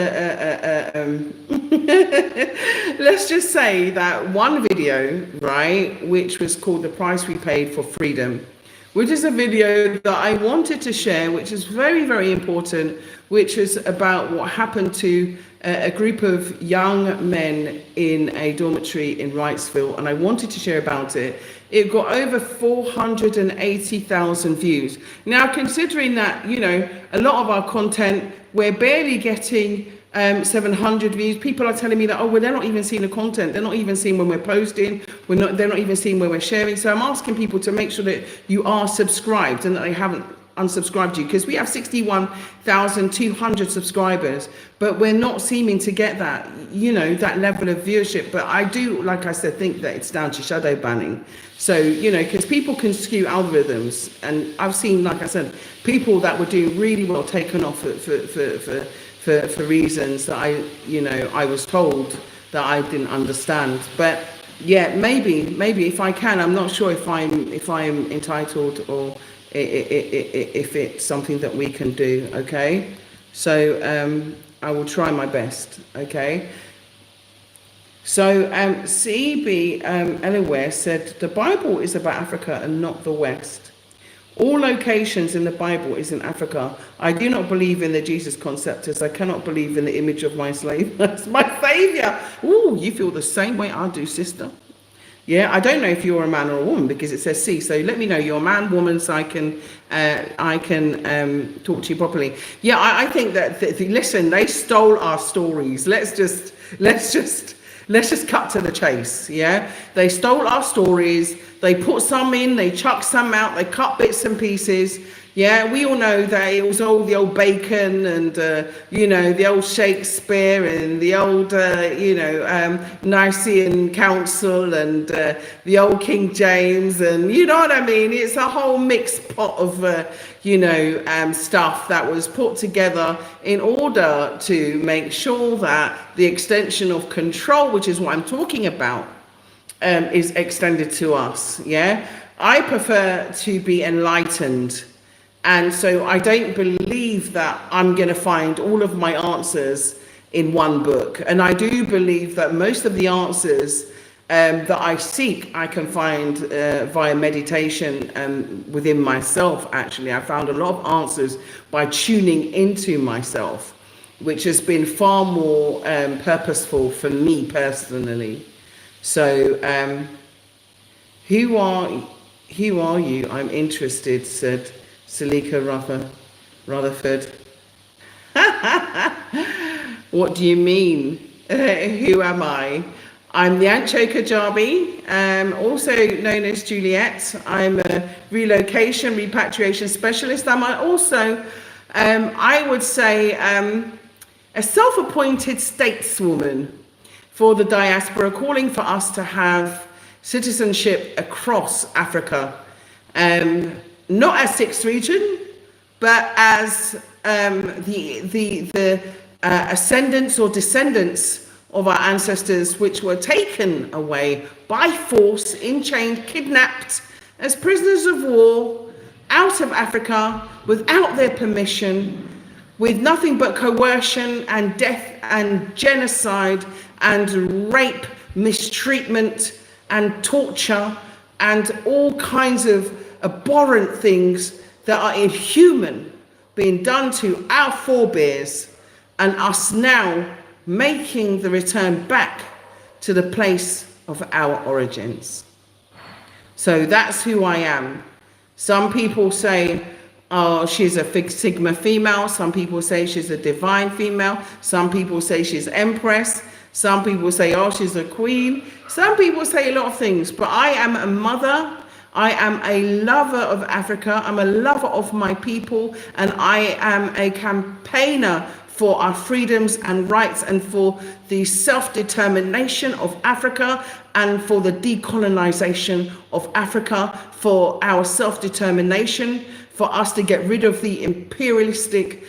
Speaker 1: let's just say that one video, right, which was called The Price We Paid for Freedom, which is a video that I wanted to share, which is very, very important, which is about what happened to a group of young men in a dormitory in Wrightsville, and I wanted to share about it. It got over 480,000 views. Now, considering that, a lot of our content, we're barely getting 700 views. People are telling me that, well, they're not even seeing the content. They're not even seeing when we're posting. They're not even seeing where we're sharing. So I'm asking people to make sure that you are subscribed and that they haven't unsubscribed you, because we have 61,200 subscribers, but we're not seeming to get that, that level of viewership. But I do, like I said, think that it's down to shadow banning. So, because people can skew algorithms, and I've seen, like I said, people that were doing really well taken off for reasons that I was told that I didn't understand. But yeah, maybe if I can, I'm not sure if I'm entitled, or if it's something that we can do. Okay, so I will try my best. Okay. So CB Elaware said the Bible is about Africa and not the West. All locations in the Bible is in Africa. I do not believe in the Jesus concept, as I cannot believe in the image of my slave. That's my savior. Ooh, you feel the same way I do, sister. Yeah, I don't know if you're a man or a woman, because it says C. So let me know you're a man, woman, so I can talk to you properly. Yeah, I think that listen, they stole our stories. Let's just cut to the chase. Yeah, they stole our stories. They put some in, they chucked some out, they cut bits and pieces. Yeah, we all know that it was all the old Bacon and, the old Shakespeare and the old, Nicene Council and the old King James, and you know what I mean? It's a whole mixed pot of, stuff that was put together in order to make sure that the extension of control, which is what I'm talking about, is extended to us. Yeah, I prefer to be enlightened. And so I don't believe that I'm going to find all of my answers in one book. And I do believe that most of the answers that I seek, I can find via meditation within myself. Actually, I found a lot of answers by tuning into myself, which has been far more purposeful for me personally. So who are you? I'm interested, said Salika Rutherford. What do you mean? Who am I? I'm the Ancho Kajabi, also known as Juliet. I'm a relocation, repatriation specialist. I'm also, I would say, a self-appointed stateswoman for the diaspora, calling for us to have citizenship across Africa. Not as sixth region, but as the ascendants or descendants of our ancestors, which were taken away by force, enchained, kidnapped as prisoners of war out of Africa without their permission, with nothing but coercion and death and genocide and rape, mistreatment and torture and all kinds of abhorrent things that are inhuman being done to our forebears, and us now making the return back to the place of our origins. So that's who I am. Some people say, oh, she's a Fig Sigma female. Some people say she's a divine female. Some people say she's empress. Some people say, oh, she's a queen. Some people say a lot of things, but I am a mother. I am a lover of Africa. I'm a lover of my people, and I am a campaigner for our freedoms and rights and for the self-determination of Africa and for the decolonization of Africa, for our self-determination, for us to get rid of the imperialistic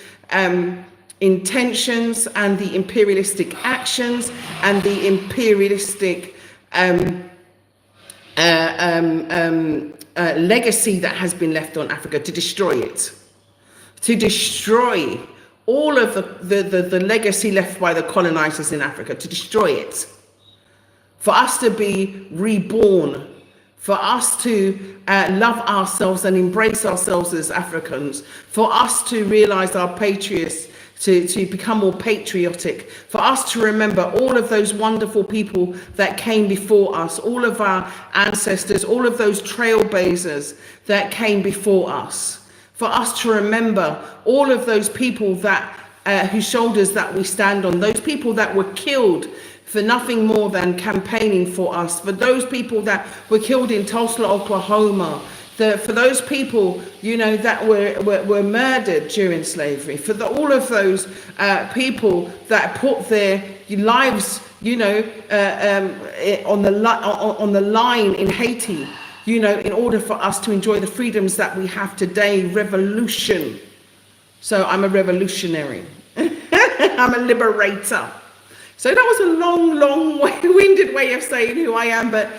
Speaker 1: intentions and the imperialistic actions and the imperialistic legacy that has been left on Africa, to destroy it, to destroy all of the legacy left by the colonizers in Africa, to destroy it, for us to be reborn, for us to love ourselves and embrace ourselves as Africans, for us to realize our patriots, to become more patriotic, for us to remember all of those wonderful people that came before us, all of our ancestors, all of those trailblazers that came before us, for us to remember all of those people that whose shoulders that we stand on, those people that were killed for nothing more than campaigning for us, for those people that were killed in Tulsa, Oklahoma, for those people, you know, that were murdered during slavery, for all of those people that put their lives, you know, on the line in Haiti, you know, in order for us to enjoy the freedoms that we have today. Revolution. So I'm a revolutionary. I'm a liberator. So that was a long-winded way of saying who I am, but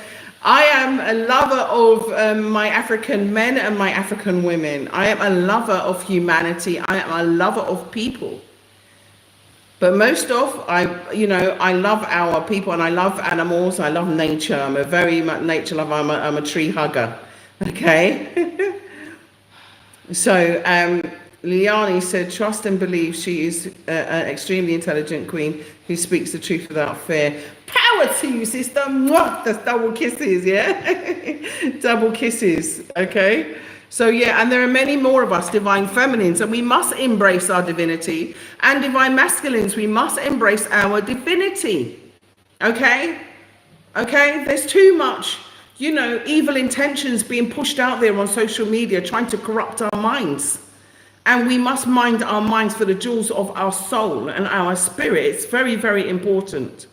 Speaker 1: I am a lover of my African men and my African women. I am a lover of humanity. I am a lover of people. But most of, I love our people, and I love animals. I love nature. I'm a very much nature lover. I'm a tree hugger. Okay. So Liani said, trust and believe she is an extremely intelligent queen who speaks the truth without fear. Power to you, sister. Mwah! That's double kisses, yeah? Double kisses, okay? So, yeah, and there are many more of us divine feminines, and we must embrace our divinity. And divine masculines, we must embrace our divinity, okay? Okay? There's too much, you know, evil intentions being pushed out there on social media trying to corrupt our minds. And we must mind our minds for the jewels of our soul and our spirit. It's very, very important.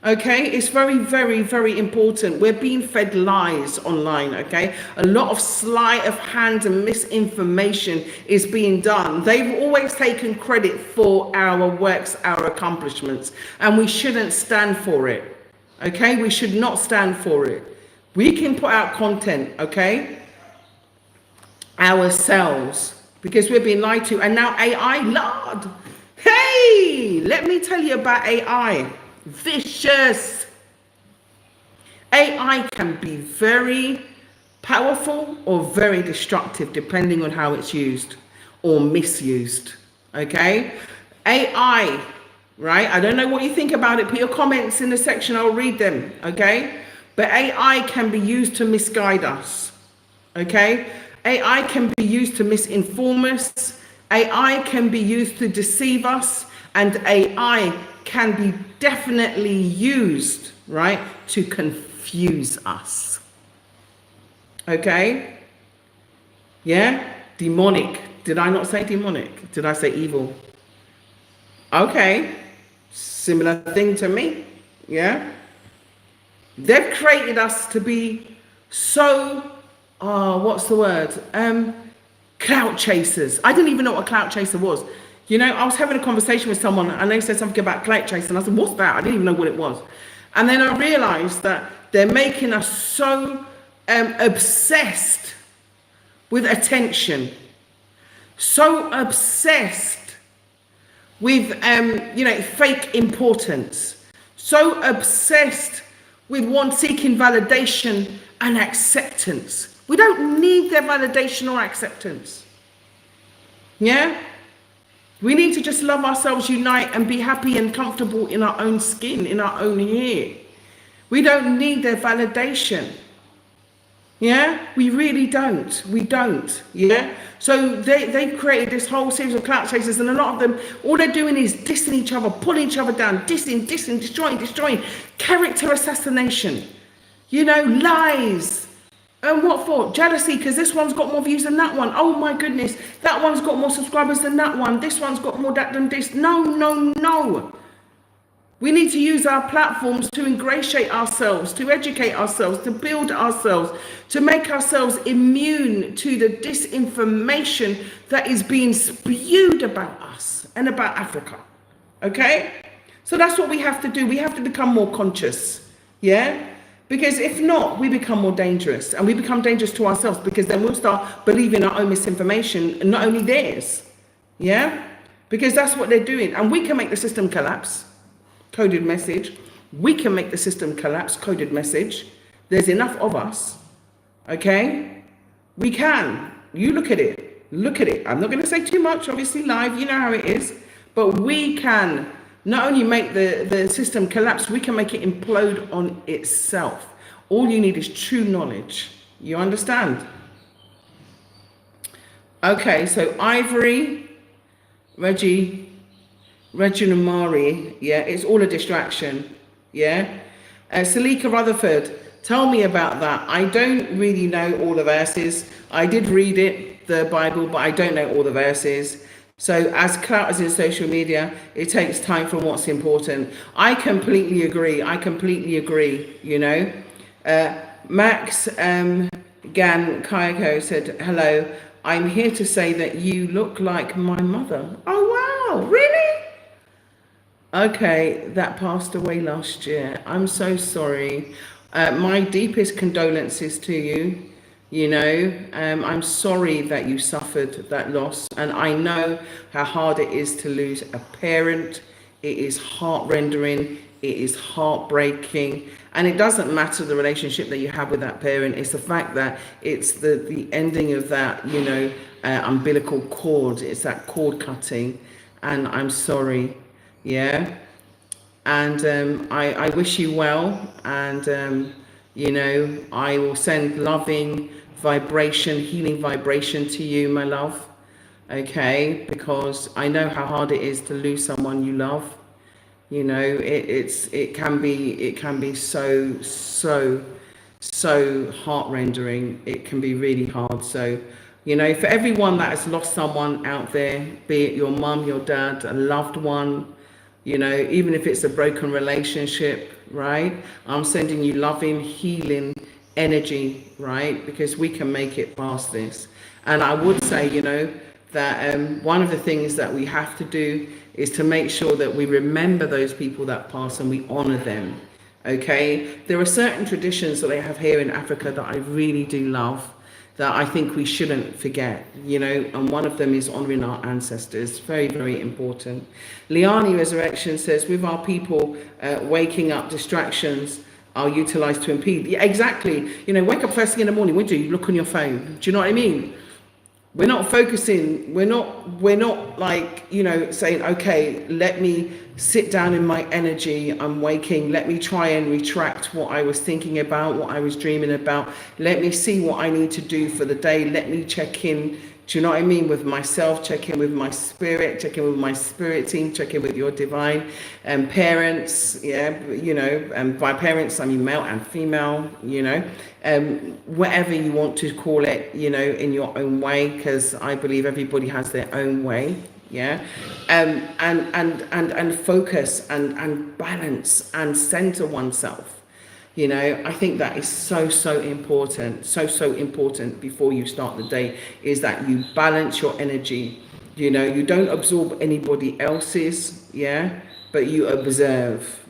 Speaker 1: Okay, it's very, very, very important. We're being fed lies online, okay? A lot of sleight of hand and misinformation is being done. They've always taken credit for our works, our accomplishments, and we shouldn't stand for it, okay? We should not stand for it. We can put out content, okay? Ourselves. Because we're being lied to. And now AI, Lord. Hey, let me tell you about AI. Vicious. AI can be very powerful or very destructive, depending on how it's used or misused. Okay? AI, right? I don't know what you think about it. Put your comments in the section. I'll read them. Okay? But AI can be used to misguide us. Okay? AI can be used to misinform us. AI can be used to deceive us. And AI can be definitely used, right, to confuse us. Okay? Yeah? Demonic. Did I not say demonic? Did I say evil? Okay. Similar thing to me. Yeah? They've created us to be so... what's the word? Clout chasers. I didn't even know what a clout chaser was. You know, I was having a conversation with someone and they said something about clout chasing. And I said, what's that? I didn't even know what it was. And then I realized that they're making us so obsessed with attention, so obsessed with, fake importance, so obsessed with one seeking validation and acceptance. We don't need their validation or acceptance. Yeah? We need to just love ourselves, unite, and be happy and comfortable in our own skin, in our own hair. We don't need their validation. Yeah? We really don't. We don't. Yeah? So they've created this whole series of clout chasers, and a lot of them, all they're doing is dissing each other, pulling each other down, dissing, destroying. Character assassination. You know, lies. And what for? Jealousy, because this one's got more views than that one. Oh my goodness, that one's got more subscribers than that one. This one's got more that than this. No, no, no. We need to use our platforms to ingratiate ourselves, to educate ourselves, to build ourselves, to make ourselves immune to the disinformation that is being spewed about us and about Africa. Okay? So that's what we have to do. We have to become more conscious. Yeah? Because if not, we become more dangerous, and we become dangerous to ourselves, because then we'll start believing our own misinformation and not only theirs. Yeah? Because that's what they're doing. And we can make the system collapse. Coded message. We can make the system collapse. Coded message. There's enough of us. Okay? We can. You look at it. Look at it. I'm not going to say too much, obviously live. You know how it is. But we can not only make the system collapse, we can make it implode on itself. All you need is true knowledge. You understand? Okay, so Ivory, Reginald Mari, yeah, it's all a distraction, yeah. Salika Rutherford, tell me about that. I don't really know all the verses. I did read it, the Bible, but I don't know all the verses. So as clout as in social media, it takes time for what's important. I completely agree. You know. Max Gan Kayako said, hello, I'm here to say that you look like my mother. Oh, wow, really? Okay, that passed away last year. I'm so sorry. My deepest condolences to you. You know, I'm sorry that you suffered that loss. And I know how hard it is to lose a parent. It is heart-rending. It is heartbreaking. And it doesn't matter the relationship that you have with that parent. It's the fact that it's the ending of that, you know, umbilical cord. It's that cord cutting. And I'm sorry. Yeah. And I wish you well. And, you know, I will send loving vibration, healing vibration to you, my love. Okay, because I know how hard it is to lose someone you love. You know, it can be so heart-rending. It can be really hard. So, you know, for everyone that has lost someone out there, be it your mum, your dad, a loved one, you know, even if it's a broken relationship, right? I'm sending you loving, healing energy, right? Because we can make it past this. And I would say, you know, that one of the things that we have to do is to make sure that we remember those people that pass and we honor them. Okay? There are certain traditions that they have here in Africa that I really do love, that I think we shouldn't forget, you know, and one of them is honoring our ancestors. Very, very important. Liani Resurrection says, with our people waking up, distractions are utilized to impede. Yeah, exactly. You know, wake up first thing in the morning, what do you look on your phone? Do you know what I mean? We're not focusing, we're not like, you know, saying, okay, let me sit down in my energy, I'm waking, let me try and retract what I was thinking about, what I was dreaming about, let me see what I need to do for the day, let me check in, do you know what I mean, with myself, check in with my spirit, check in with my spirit team, check in with your divine parents, yeah, you know, and by parents, I mean male and female, you know, whatever you want to call it, you know, in your own way, because I believe everybody has their own way, yeah, and focus and balance and center oneself. You know, I think that is so important, so important before you start the day, is that you balance your energy. You know, you don't absorb anybody else's, yeah, but you observe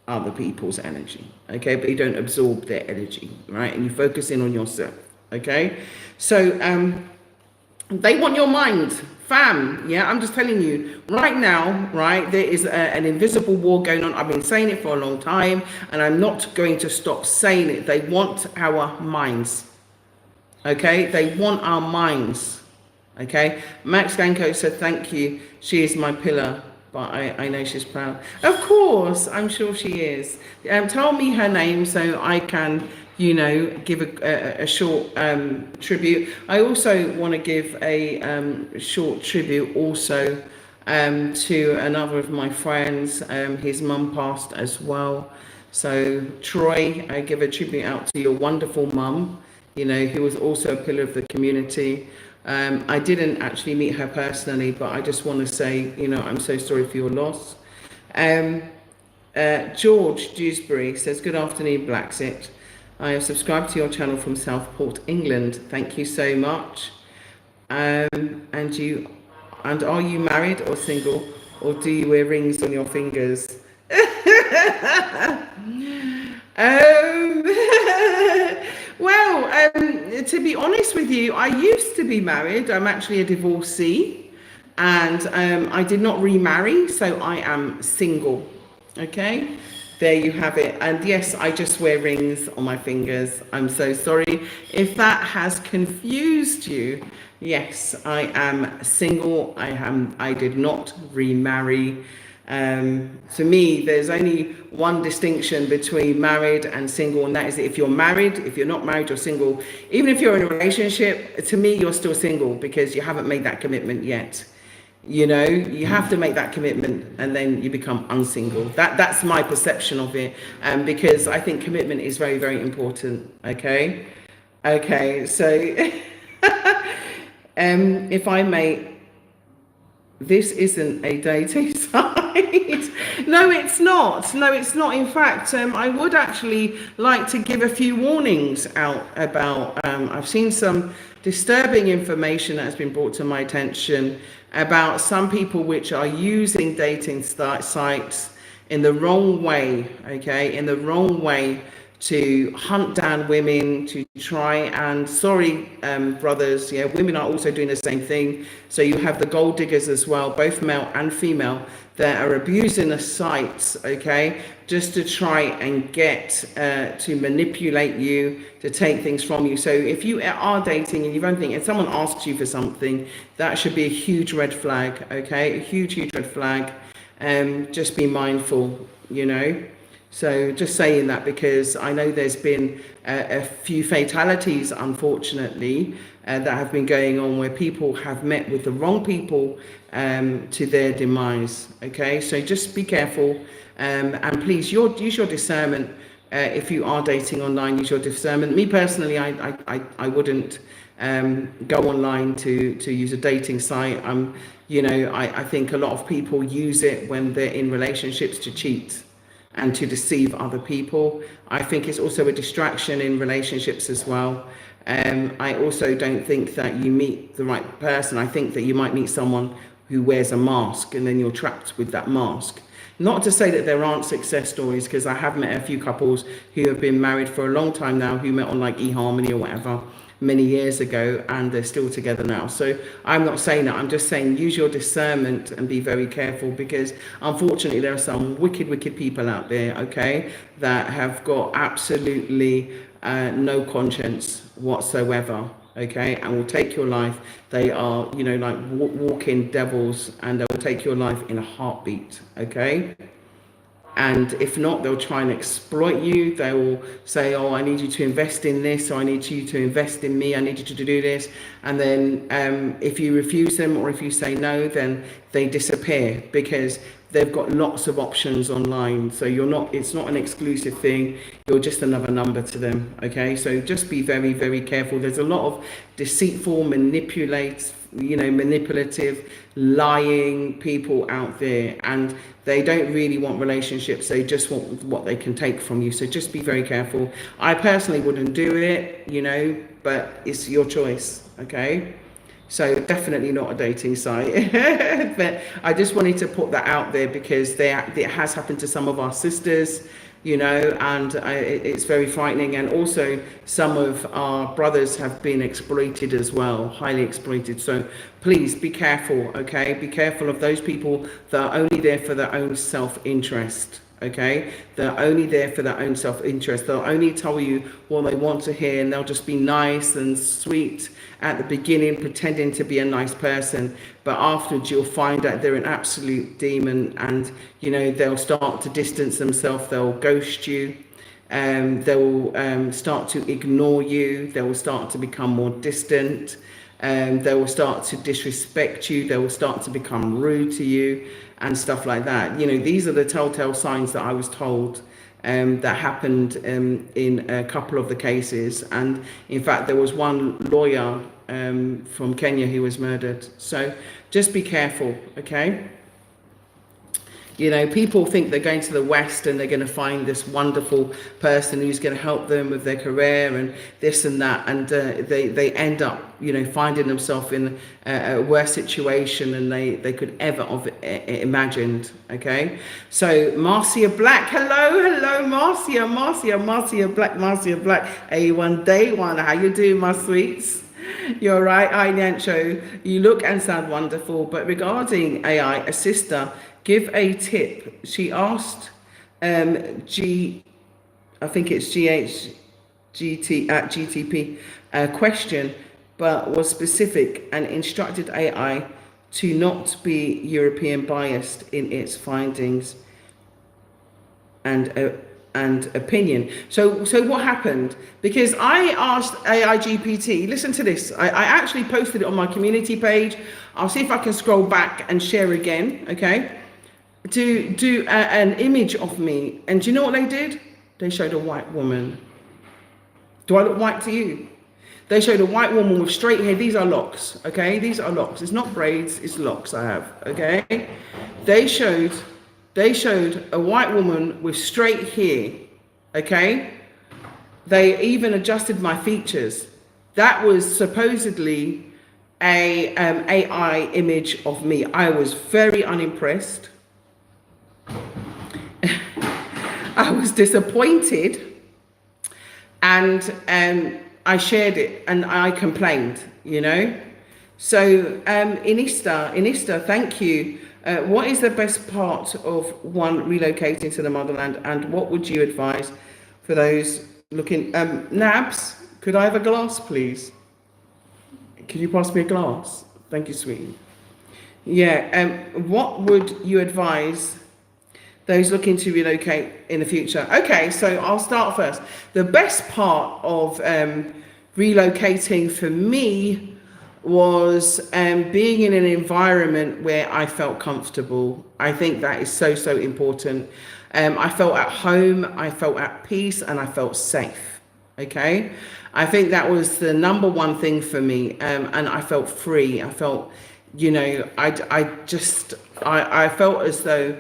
Speaker 1: other people's energy, okay, but you don't absorb their energy, right, and you focus in on yourself, okay. So they want your mind, fam, yeah, I'm just telling you right now, right, there is an invisible war going on. I've been saying it for a long time and I'm not going to stop saying it. They want our minds, okay, they want our minds, okay. Max Ganko said thank you, she is my pillar, but I know she's proud. Of course, I'm sure she is. Tell me her name so I can, you know, give a short tribute. I also want to give a short tribute also to another of my friends. His mum passed as well. So Troy, I give a tribute out to your wonderful mum. who was also a pillar of the community. I didn't actually meet her personally, but I just want to say, I'm so sorry for your loss. George Dewsbury says, good afternoon, BlaXit. I have subscribed to your channel from Southport, England. Thank you so much. And are you married or single, or do you wear rings on your fingers? Well, to be honest with you, I used to be married. I'm actually a divorcee, and I did not remarry, so I am single. Okay, there you have it. And yes, I just wear rings on my fingers. I'm so sorry if that has confused you. Yes, I am single. I did not remarry. To me, there's only one distinction between married and single, and that is that if you're married, if you're not married, you're single. Even if you're in a relationship, to me, you're still single because you haven't made that commitment yet. You have to make that commitment and then you become unsingle. That's my perception of it, because I think commitment is very, very important. Okay, so if I may, this isn't a dating site. No, it's not. In fact, I would actually like to give a few warnings out about, I've seen some disturbing information that has been brought to my attention about some people which are using dating sites in the wrong way, in the wrong way, to hunt down women, to try and, brothers, women are also doing the same thing. So you have the gold diggers as well, both male and female, that are abusing the sites, just to try and get to manipulate you, to take things from you. So if you are dating and you don't think, if someone asks you for something, that should be a huge red flag, a huge red flag. Just be mindful, So just saying that, because I know there's been a few fatalities, unfortunately, that have been going on where people have met with the wrong people to their demise. So just be careful, and please use your discernment. If you are dating online, use your discernment. Me personally, I wouldn't go online to use a dating site. I think a lot of people use it when they're in relationships to cheat and to deceive other people. I think it's also a distraction in relationships as well. I also don't think that you meet the right person. I think that you might meet someone who wears a mask, and then you're trapped with that mask. Not to say that there aren't success stories, because I have met a few couples who have been married for a long time now, who met on like eHarmony or whatever many years ago, and they're still together now. So I'm not saying that. I'm just saying use your discernment and be very careful, because unfortunately there are some wicked people out there, that have got absolutely no conscience whatsoever, and will take your life. They are, like walking devils, and they will take your life in a heartbeat, And if not, they'll try and exploit you. They will say, oh, I need you to invest in this, or I need you to invest in me, I need you to do this. And then if you refuse them, or if you say no, then they disappear, because they've got lots of options online. So it's not an exclusive thing. You're just another number to them, So just be very, very careful. There's a lot of deceitful, manipulative, lying people out there, and they don't really want relationships. They just want what they can take from you. So just be very careful. I personally wouldn't do it, but it's your choice, So definitely not a dating site. But I just wanted to put that out there, because it has happened to some of our sisters, and it's very frightening. And also some of our brothers have been exploited as well, highly exploited. So please be careful, Be careful of those people that are only there for their own self-interest. They're only there for their own self-interest. They'll only tell you what they want to hear, and they'll just be nice and sweet at the beginning, pretending to be a nice person, but afterwards you'll find out they're an absolute demon, and they'll start to distance themselves. They'll ghost you, they will start to ignore you. They will start to become more distant. They will start to disrespect you. They will start to become rude to you and stuff like that. These are the telltale signs that I was told that happened in a couple of the cases. And in fact, there was one lawyer from Kenya who was murdered. So just be careful, okay? You know, people think they're going to the West and they're going to find this wonderful person who's going to help them with their career and this and that. And they end up, you know, finding themselves in a worse situation than they could ever have imagined. Okay. So Marcia Black. Hello, Marcia Black. A1 day one. How you doing, my sweets? You're right. Hi, Nyancho. You look and sound wonderful. But regarding AI, a sister, give a tip. She asked I think it's GHGT at GTP question, but was specific and instructed AI to not be European biased in its findings and opinion. So what happened? Because I asked AI GPT, listen to this. I actually posted it on my community page. I'll see if I can scroll back and share again, okay? To do an image of me. And do you know what they did? They showed a white woman. Do I look white to you? They showed a white woman with straight hair. These are locks, okay? These are locks. It's not braids, it's locks I have, okay? They showed a white woman with straight hair, okay? They even adjusted my features. That was supposedly a AI image of me. I was very unimpressed. I was disappointed, and I shared it and I complained, you know. So Inista, thank you. What is the best part of one relocating to the motherland, and what would you advise for those looking? Nabs, could I have a glass, please? Could you pass me a glass? Thank you, sweetie. Yeah. What would you advise those looking to relocate in the future? Okay, so I'll start first. The best part of relocating for me was being in an environment where I felt comfortable. I think that is so important. I felt at home, I felt at peace, and I felt safe. Okay, I think that was the number one thing for me, and I felt free. I felt, you know, I felt as though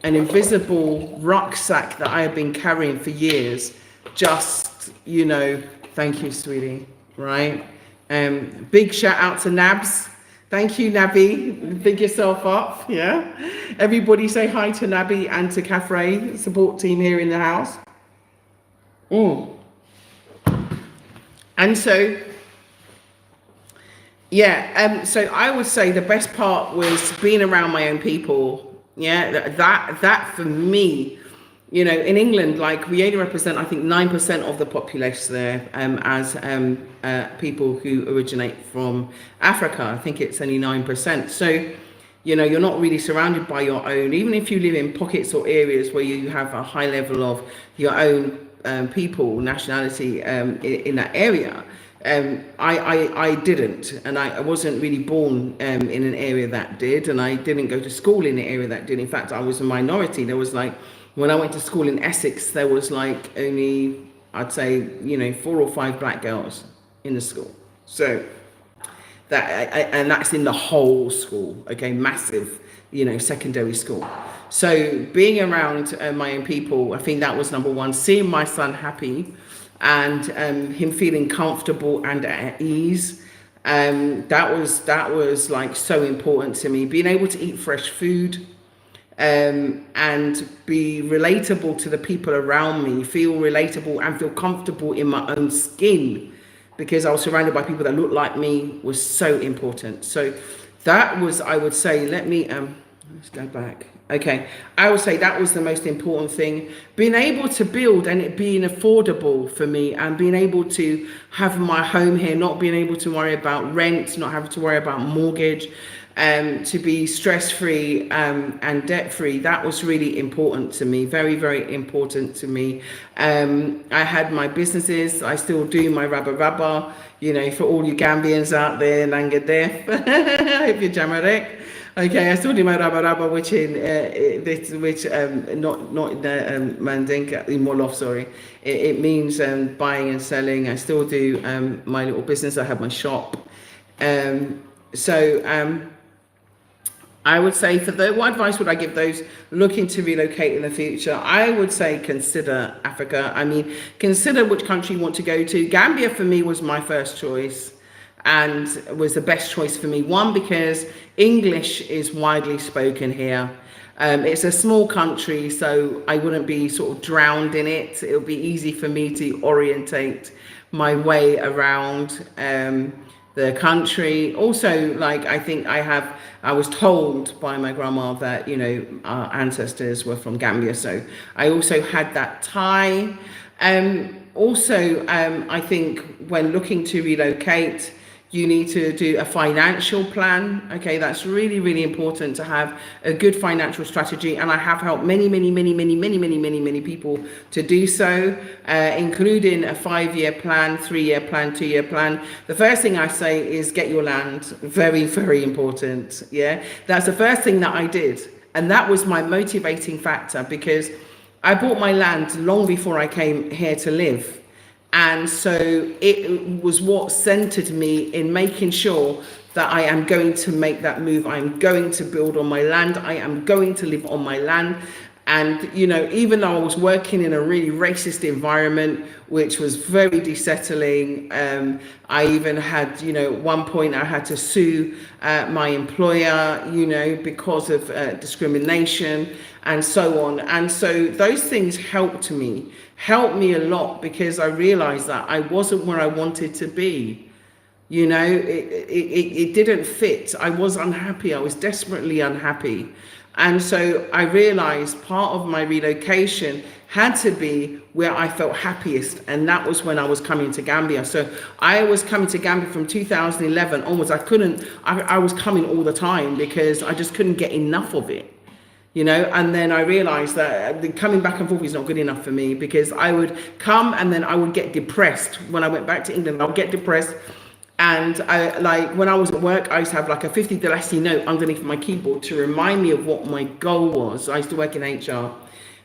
Speaker 1: an invisible rucksack that I had been carrying for years, just, you know, thank you, sweetie, right? Big shout out to Nabs. Thank you, Nabi. Big yourself up, yeah? Everybody say hi to Nabi and to Caffrey, support team here in the house. And so, yeah, so I would say the best part was being around my own people. Yeah, that for me, you know, in England, like, we only represent, I think, 9% of the population there as people who originate from Africa. I think it's only 9%. So, you know, you're not really surrounded by your own, even if you live in pockets or areas where you have a high level of your own people, nationality in that area. I didn't, and I wasn't really born in an area that did, and I didn't go to school in an area that did. In fact, I was a minority. There was, like, when I went to school in Essex, there was like only, I'd say, you know, 4 or 5 black girls in the school. So and that's in the whole school, okay, massive, you know, secondary school. So being around my own people, I think that was number one. Seeing my son happy and him feeling comfortable and at ease, that was like so important to me. Being able to eat fresh food and be relatable to the people around me, feel relatable and feel comfortable in my own skin, because I was surrounded by people that looked like me, was so important. So that was, I would say, let's go back. Okay, I would say that was the most important thing. Being able to build and it being affordable for me, and being able to have my home here, not being able to worry about rent, not having to worry about mortgage, to be stress-free and debt-free. That was really important to me, very, very important to me. I had my businesses. I still do my rubber, you know, for all you Gambians out there, Langadef. I hope you're Jamarek. Okay, I still do my raba raba, which in this, which not in the Mandinka in Wolof, sorry. It means buying and selling. I still do my little business. I have my shop. So I would say what advice would I give those looking to relocate in the future? I would say consider Africa. I mean, consider which country you want to go to. Gambia for me was my first choice and was the best choice for me. One, because English is widely spoken here. It's a small country, so I wouldn't be sort of drowned in it. It'll be easy for me to orientate my way around the country. Also, like, I was told by my grandma that, you know, our ancestors were from Gambia, so I also had that tie. I think when looking to relocate, you need to do a financial plan. Okay, that's really, really important to have a good financial strategy. And I have helped many people to do so, including a 5-year plan, 3-year plan, 2-year plan. The first thing I say is get your land. Very, very important. Yeah, that's the first thing that I did. And that was my motivating factor, because I bought my land long before I came here to live. And so it was what centered me in making sure that I am going to make that move. I'm going to build on my land. I am going to live on my land. And, you know, even though I was working in a really racist environment, which was very desettling, I even had, you know, at one point I had to sue my employer, you know, because of discrimination and so on. And so those things helped me a lot, because I realized that I wasn't where I wanted to be. You know, it didn't fit. I was unhappy. I was desperately unhappy. And so I realized part of my relocation had to be where I felt happiest. And that was when I was coming to Gambia. So I was coming to Gambia from 2011 onwards. I was coming all the time because I just couldn't get enough of it. You know, and then I realized that the coming back and forth is not good enough for me, because I would come and then I would get depressed. When I went back to England, I would get depressed. And I, like, when I was at work, I used to have like a 50 Dalasi note underneath my keyboard to remind me of what my goal was. I used to work in HR,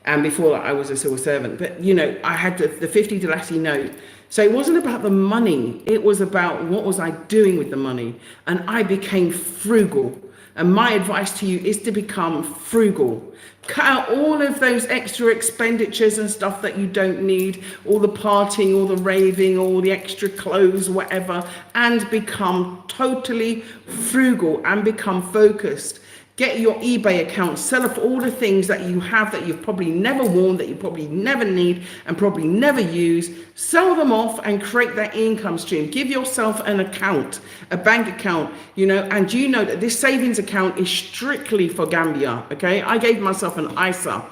Speaker 1: and before that I was a civil servant. But, you know, I had the 50 Dalasi note. So it wasn't about the money. It was about what was I doing with the money. And I became frugal. And my advice to you is to become frugal. Cut out all of those extra expenditures and stuff that you don't need, all the partying, all the raving, all the extra clothes, whatever, and become totally frugal and become focused. Get your eBay account, sell off all the things that you have that you've probably never worn, that you probably never need and probably never use. Sell them off and create that income stream. Give yourself an account, a bank account, you know, and you know that this savings account is strictly for Gambia, okay? I gave myself an ISA.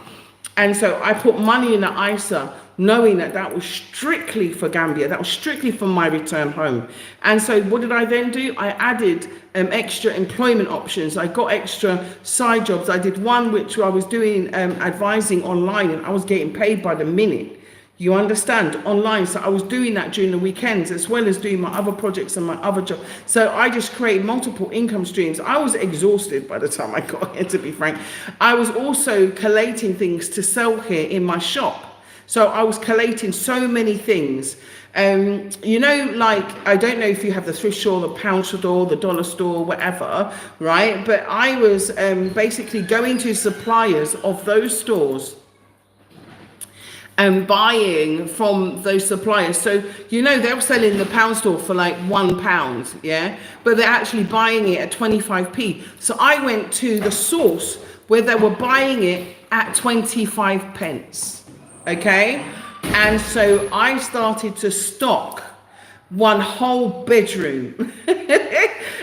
Speaker 1: And so I put money in the ISA, knowing that that was strictly for Gambia. That was strictly for my return home. And so what did I then do? I added extra employment options. I got extra side jobs. I did one which I was doing advising online, and I was getting paid by the minute. You understand? Online. So I was doing that during the weekends, as well as doing my other projects and my other job. So I just created multiple income streams. I was exhausted by the time I got here, to be frank. I was also collating things to sell here in my shop. So I was collating so many things. You know, like, I don't know if you have the thrift store, the pound store, the dollar store, whatever, right? But I was basically going to suppliers of those stores and buying from those suppliers. So, you know, they're selling the pound store for like £1, yeah? But they're actually buying it at 25p. So I went to the source where they were buying it at 25 pence. Okay, and so I started to stock one whole bedroom,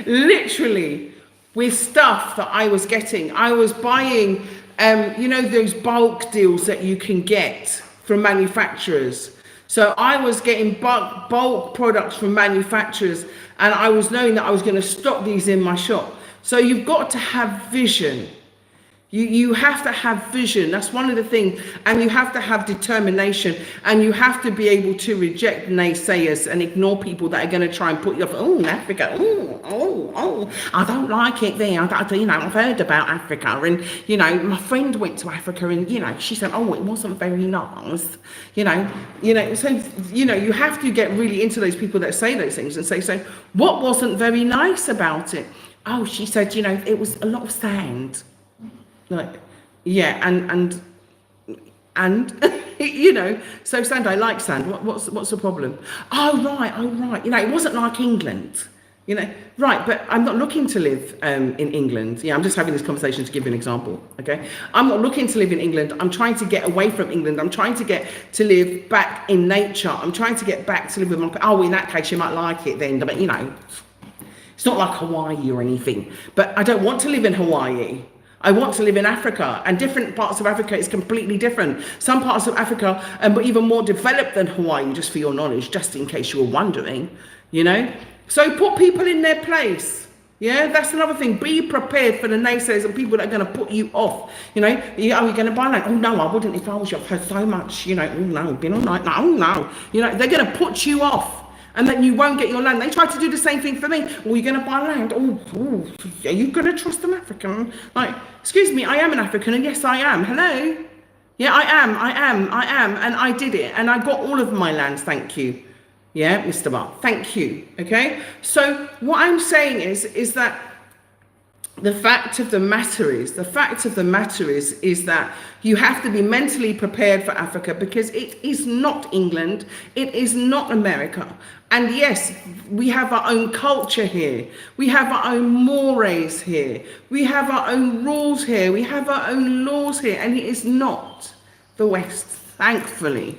Speaker 1: literally, with stuff that I was getting. I was buying, you know, those bulk deals that you can get from manufacturers. So I was getting bulk products from manufacturers, and I was knowing that I was going to stock these in my shop. So you've got to have vision. You have to have vision. That's one of the things. And you have to have determination. And you have to be able to reject naysayers and ignore people that are going to try and put you off. Oh, Africa. Oh, I don't like it there. I've heard about Africa. And, my friend went to Africa and, she said, oh, it wasn't very nice. So, you have to get really into those people that say those things and say, so what wasn't very nice about it? Oh, she said, it was a lot of sand. Like, yeah, and so sand, I like sand. What's the problem? Oh right. It wasn't like England, right? But I'm not looking to live in England. Yeah, I'm just having this conversation to give you an example. Okay, I'm not looking to live in England. I'm trying to get away from England. I'm trying to get to live back in nature. I'm trying to get back to live with my. Oh, in that case, you might like it then, but it's not like Hawaii or anything. But I don't want to live in Hawaii. I want to live in Africa, and different parts of Africa is completely different. Some parts of Africa are even more developed than Hawaii, just for your knowledge, just in case you were wondering, So put people in their place. Yeah, that's another thing. Be prepared for the naysayers and people that are going to put you off. Are you going to buy land? Oh, no, I wouldn't if I was you. I've heard so much, oh, no, been all night. No, no. They're going to put you off. And then you won't get your land. They try to do the same thing for me. Well, you're going to buy land. Oh, are you going to trust an African? Like, excuse me, I am an African, and yes, I am. Hello? Yeah, I am. And I did it. And I got all of my lands, thank you. Yeah, Mr. Bar, thank you. Okay? So what I'm saying is that the fact of the matter is that you have to be mentally prepared for Africa, because it is not England, it is not America. And yes, we have our own culture here, we have our own mores here, we have our own rules here, we have our own laws here, and it is not the West, thankfully.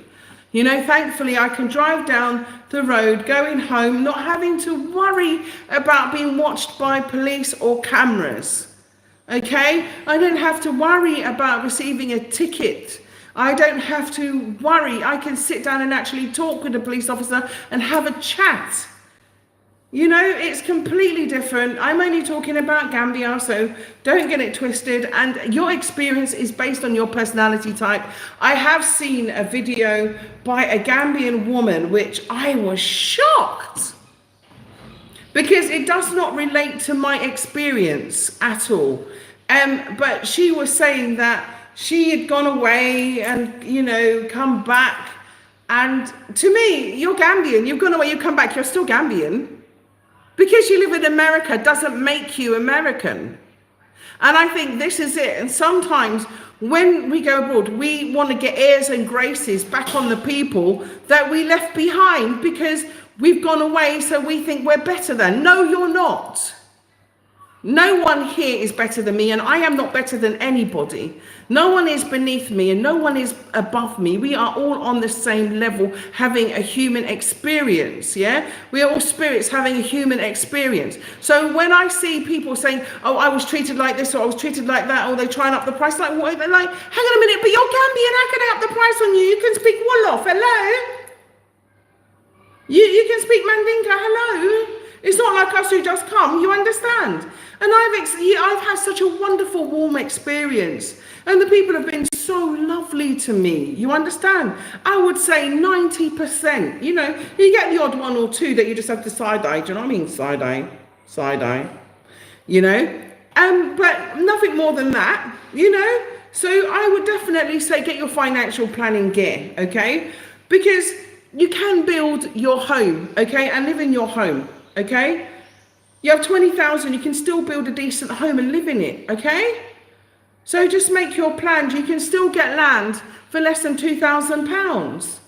Speaker 1: Thankfully, I can drive down the road going home, not having to worry about being watched by police or cameras. Okay? I don't have to worry about receiving a ticket. I don't have to worry. I can sit down and actually talk with a police officer and have a chat. It's completely different. I'm only talking about Gambia, so don't get it twisted. And your experience is based on your personality type. I have seen a video by a Gambian woman, which I was shocked, because it does not relate to my experience at all. But she was saying that she had gone away and, come back. And to me, you're Gambian. You've gone away, you come back, you're still Gambian. Because you live in America doesn't make you American. And I think this is it. And sometimes when we go abroad, we want to get airs and graces back on the people that we left behind because we've gone away, so we think we're better than. No, you're not. No one here is better than me, and I am not better than anybody. No one is beneath me, and no one is above me. We are all on the same level, having a human experience, yeah? We are all spirits having a human experience. So when I see people saying, oh, I was treated like this, or I was treated like that, or they try and up the price, like, what? They're like, hang on a minute, but you're Gambian, how can I up the price on you? You can speak Wolof, hello? You can speak Mandinka, hello? It's not like us who just come, you understand? And I've had such a wonderful, warm experience. And the people have been so lovely to me, you understand? I would say 90%, you get the odd one or two that you just have to side-eye, do you know what I mean? Side-eye, but nothing more than that, So I would definitely say get your financial planning gear, okay? Because you can build your home, okay, and live in your home, okay? You have 20,000, you can still build a decent home and live in it, okay? So just make your plans. You can still get land for less than £2,000,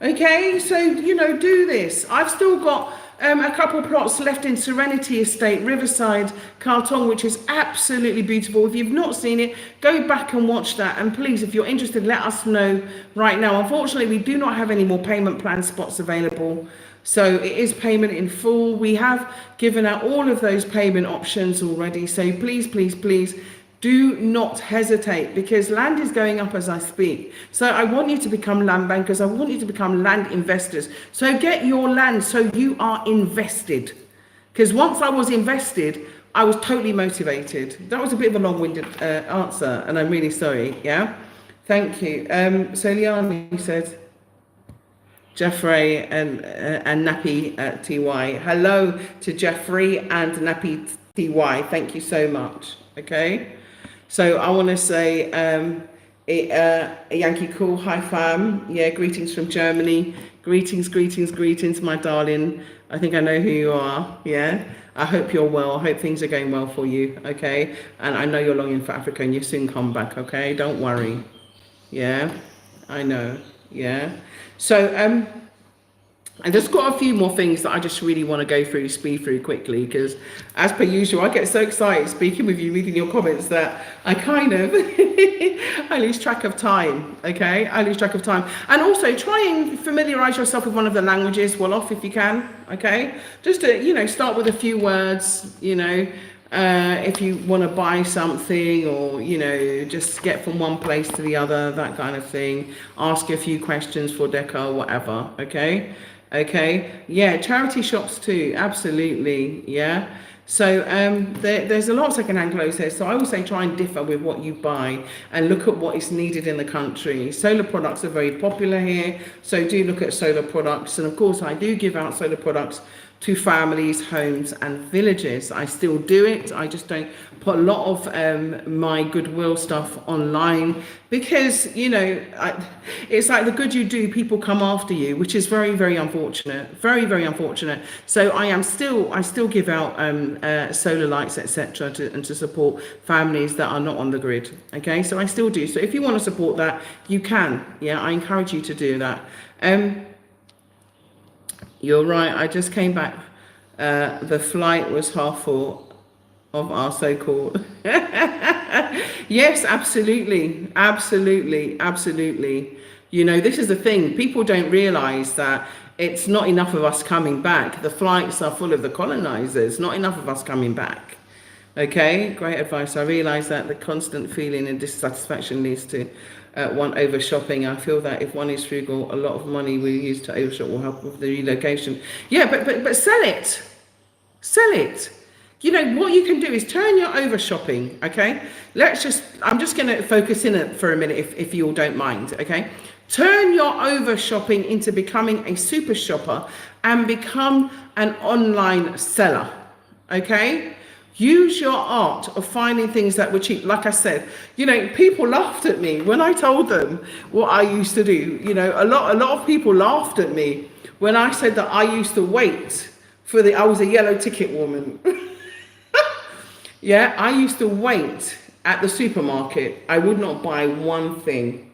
Speaker 1: okay? So, do this. I've still got a couple plots left in Serenity Estate, Riverside, Carlton, which is absolutely beautiful. If you've not seen it, go back and watch that. And please, if you're interested, let us know right now. Unfortunately, we do not have any more payment plan spots available. So it is payment in full. We have given out all of those payment options already. So please, please, please do not hesitate, because land is going up as I speak. So I want you to become land bankers. I want you to become land investors. So get your land so you are invested. Because once I was invested, I was totally motivated. That was a bit of a long-winded answer, and I'm really sorry. Yeah, thank you. So Liani said, Jeffrey and Nappy TY. Hello to Jeffrey and Nappy TY. Thank you so much. Okay, so I want to say a Yankee Cool. Hi fam. Yeah, greetings from Germany. Greetings, my darling. I think I know who you are. Yeah. I hope you're well. I hope things are going well for you. Okay. And I know you're longing for Africa and you'll soon come back. Okay. Don't worry. Yeah. I know. Yeah. So, I just got a few more things that I just really want to go through, speed through quickly, because as per usual, I get so excited speaking with you, reading your comments, that I kind of, I lose track of time, okay? I lose track of time. And also try and familiarize yourself with one of the languages, Wolof, if you can, okay? Just to, you know, start with a few words, you know, if you want to buy something, or, you know, just get from one place to the other, that kind of thing. Ask a few questions for deco, whatever, okay? Okay, yeah, charity shops too, absolutely, yeah. So there's a lot of second-hand clothes here, so I would say try and differ with what you buy and look at what is needed in the country. Solar products are very popular here, so do look at solar products. And of course, I do give out solar products to families, homes and villages. I still do it. I just don't put a lot of my goodwill stuff online, because, you know, it's like the good you do, people come after you, which is very, very unfortunate. Very, very unfortunate. So I still give out solar lights, etc., to support families that are not on the grid. Okay, so I still do. So if you want to support that, you can. Yeah, I encourage you to do that. You're right, I just came back. The flight was half full of our so-called. Yes, absolutely. You know, this is the thing. People don't realize that it's not enough of us coming back. The flights are full of the colonizers, not enough of us coming back. Okay, great advice. I realize that the constant feeling and dissatisfaction leads to one over shopping. I feel that if one is frugal, a lot of money we use to overshop will help with the relocation. Yeah, but sell it. You know what you can do is turn your over shopping. Okay, I'm just going to focus in it for a minute, if you all don't mind. Okay, turn your over shopping into becoming a super shopper and become an online seller. Okay. Use your art of finding things that were cheap. Like I said, you know, people laughed at me when I told them what I used to do. You know, a lot of people laughed at me when I said that I used to wait for I was a yellow ticket woman. Yeah, I used to wait at the supermarket. I would not buy one thing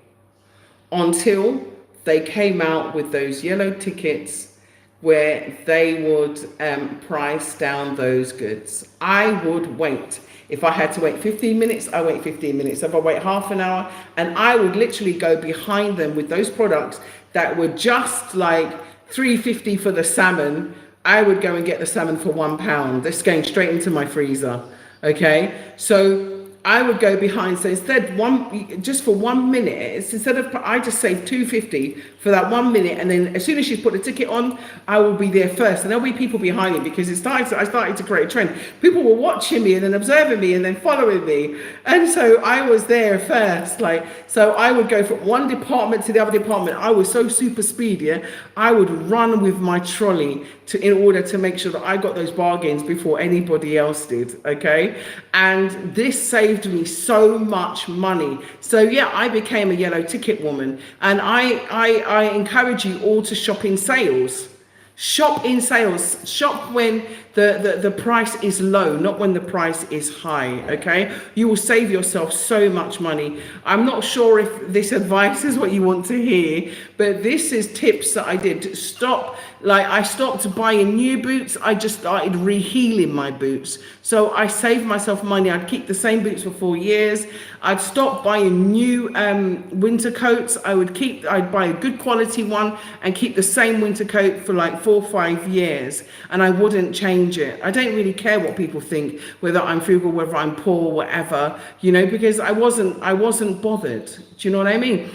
Speaker 1: until they came out with those yellow tickets where they would price down those goods. I would wait. If I had to wait 15 minutes, I wait 15 minutes. If I wait half an hour, and I would literally go behind them with those products that were just like $3.50 for the salmon. I would go and get the salmon for £1. This is going straight into my freezer. Okay, so I would go behind. So instead, just for 1 minute, instead of, I just saved $2.50 for that 1 minute, and then as soon as she put the ticket on, I will be there first, and there'll be people behind me, because I started to create a trend. People were watching me and then observing me and then following me, and so I was there first. So I would go from one department to the other department. I was so super speedy. Yeah? I would run with my trolley in order to make sure that I got those bargains before anybody else did. Okay, and this saved me so much money. So yeah, I became a yellow ticket woman, and I encourage you all to shop in sales. Shop in sales. Shop when the price is low, not when the price is high. Okay, you will save yourself so much money. I'm not sure if this advice is what you want to hear, but this is tips that I did. I stopped buying new boots. I just started rehealing my boots. So I saved myself money. I'd keep the same boots for 4 years. I'd stop buying new winter coats. I'd buy a good quality one and keep the same winter coat for like 4 or 5 years, and I wouldn't change it. I don't really care what people think, whether I'm frugal, whether I'm poor, whatever, you know, because I wasn't bothered. Do you know what I mean?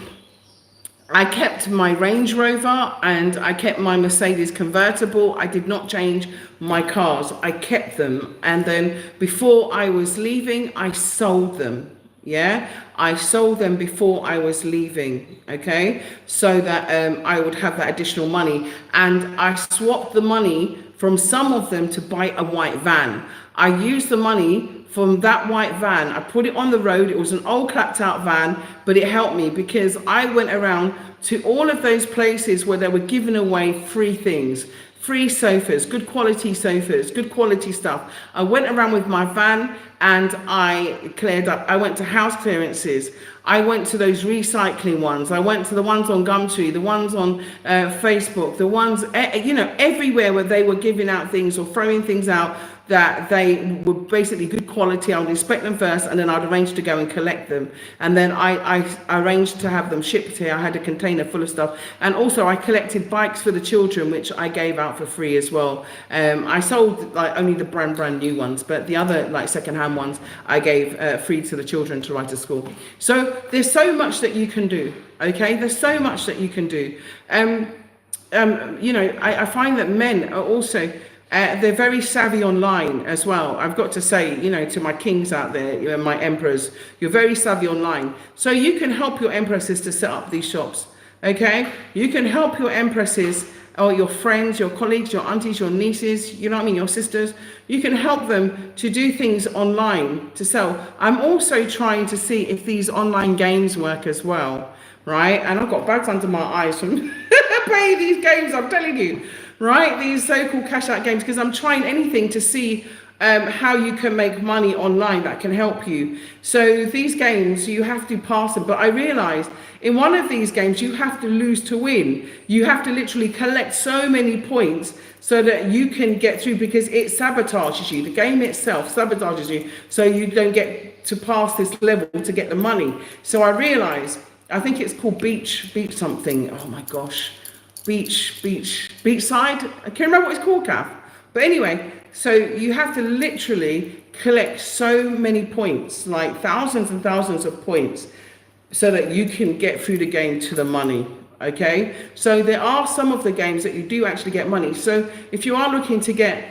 Speaker 1: I kept my Range Rover and I kept my Mercedes convertible. I did not change my cars. I kept them. And then before I was leaving, I sold them. Yeah, I sold them before I was leaving. Okay, so that I would have that additional money. And I swapped the money from some of them to buy a white van. I used the money from that white van. I put it on the road. It was an old clapped out van, but it helped me because I went around to all of those places where they were giving away free things, free sofas, good quality stuff. I went around with my van and I cleared up. I went to house clearances. I went to those recycling ones. I went to the ones on Gumtree, the ones on Facebook, the ones, everywhere where they were giving out things or throwing things out that they were basically good quality. I would inspect them first and then I'd arrange to go and collect them. And then I arranged to have them shipped here. I had a container full of stuff. And also I collected bikes for the children, which I gave out for free as well. I sold like only the brand new ones, but the other like secondhand ones I gave free to the children to ride to school. So there's so much that you can do. Okay, there's so much that you can do. I find that men are also they're very savvy online as well. I've got to say, to my kings out there, my emperors, you're very savvy online. So you can help your empresses to set up these shops, okay? You can help your empresses or your friends, your colleagues, your aunties, your nieces, your sisters. You can help them to do things online to sell. I'm also trying to see if these online games work as well, right? And I've got bags under my eyes from playing these games, I'm telling you. Right, these so-called cash out games, because I'm trying anything to see how you can make money online that can help you. So these games, you have to pass them. But I realized in one of these games, you have to lose to win. You have to literally collect so many points so that you can get through, because it sabotages you. The game itself sabotages you, so you don't get to pass this level to get the money. So I realized, I think it's called beach something. Oh my gosh. Beachside. I can't remember what it's called, Kath. But anyway, so you have to literally collect so many points, like thousands and thousands of points, so that you can get through the game to the money. Okay, so there are some of the games that you do actually get money. So if you are looking to get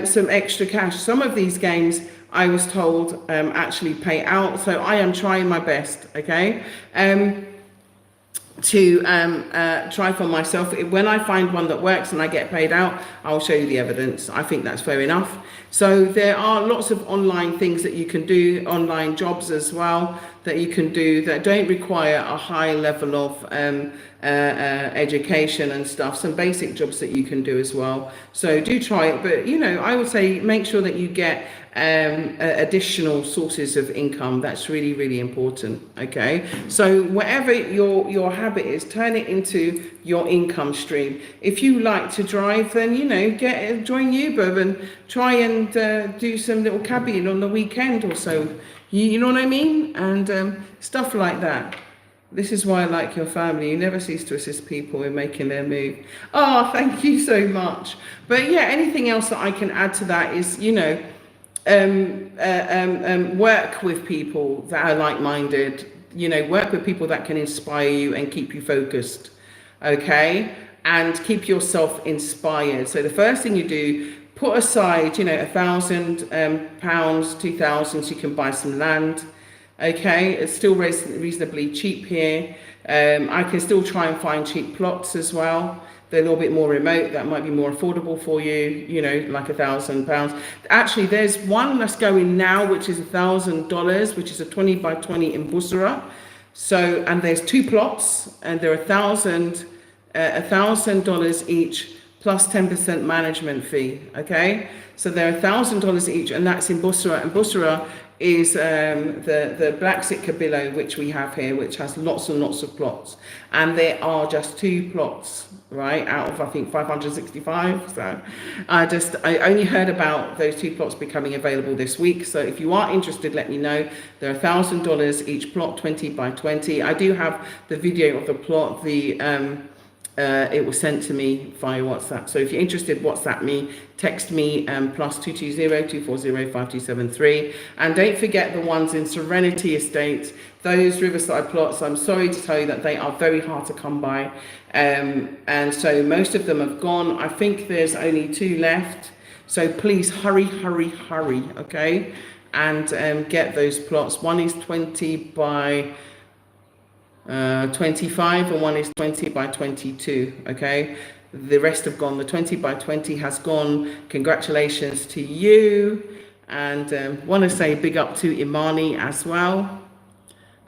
Speaker 1: some extra cash, some of these games I was told actually pay out. So I am trying my best. Okay. To try for myself. When I find one that works and I get paid out, I'll show you the evidence. I think that's fair enough. So there are lots of online things that you can do, online jobs as well, that you can do that don't require a high level of education and stuff. Some basic jobs that you can do as well. So do try it, but I would say make sure that you get additional sources of income. That's really, really important. Okay, so whatever your habit is, turn it into your income stream. If you like to drive, then join Uber and try and do some little cabbying on the weekend or so. You know what I mean? And stuff like that. This is why I like your family. You never cease to assist people in making their move. Oh, thank you so much. But yeah, anything else that I can add to that is, work with people that are like-minded. Work with people that can inspire you and keep you focused. Okay? And keep yourself inspired. So the first thing you do, put aside, £1,000, 2,000, so you can buy some land. Okay, it's still reasonably cheap here. I can still try and find cheap plots as well. They're a little bit more remote. That might be more affordable for you, like £1,000. Actually, there's one that's going now, which is $1,000, which is a 20 by 20 in Bussorah. So, and there's two plots, and they're $1,000 each, plus 10% management fee. Okay, so they're $1,000 each, and that's in Bussorah. And Bussorah is the BlaXit Kabilo, which we have here, which has lots and lots of plots, and there are just two plots, right, out of I think 565. So I only heard about those two plots becoming available this week. So if you are interested, let me know. They're $1,000 each plot, 20 by 20. I do have the video of the plot, the it was sent to me via WhatsApp. So if you're interested, WhatsApp me, text me plus 220-240-5273. And don't forget the ones in Serenity Estates, those riverside plots. I'm sorry to tell you that they are very hard to come by. And so most of them have gone. I think there's only 2 left. So please hurry, hurry, hurry, okay? And get those plots. One is 20 by 25 and one is 20 by 22, okay? The rest have gone. The 20 by 20 has gone. Congratulations to you. And want to say big up to Imani as well.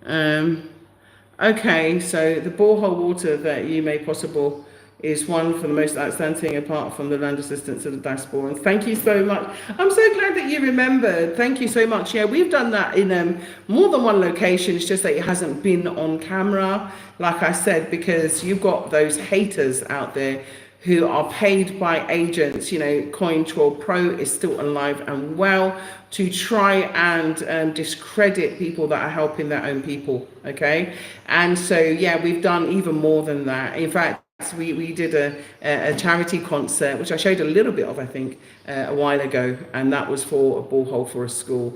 Speaker 1: Okay, so the borehole water that you made possible is one for the most outstanding apart from the land assistance of the diaspora. And thank you so much. I'm so glad that you remembered. Thank you so much. Yeah, we've done that in more than one location. It's just that it hasn't been on camera, like I said, because you've got those haters out there who are paid by agents. You know, CoinTroll Pro is still alive and well to try and discredit people that are helping their own people, okay? And so, yeah, we've done even more than that. In fact, we did a charity concert, which I showed a little bit of, I think, a while ago, and that was for a borehole for a school.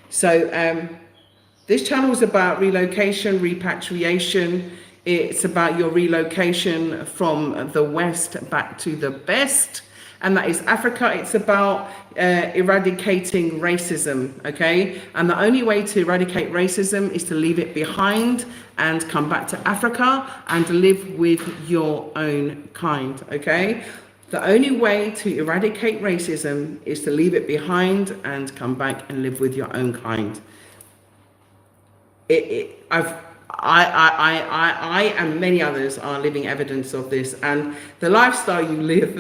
Speaker 1: So this channel is about relocation, repatriation. It's about your relocation from the West back to the best, and that is Africa. It's about eradicating racism, okay? And the only way to eradicate racism is to leave it behind and come back to Africa and live with your own kind, okay? The only way to eradicate racism is to leave it behind and come back and live with your own kind. I and many others are living evidence of this, and the lifestyle you live,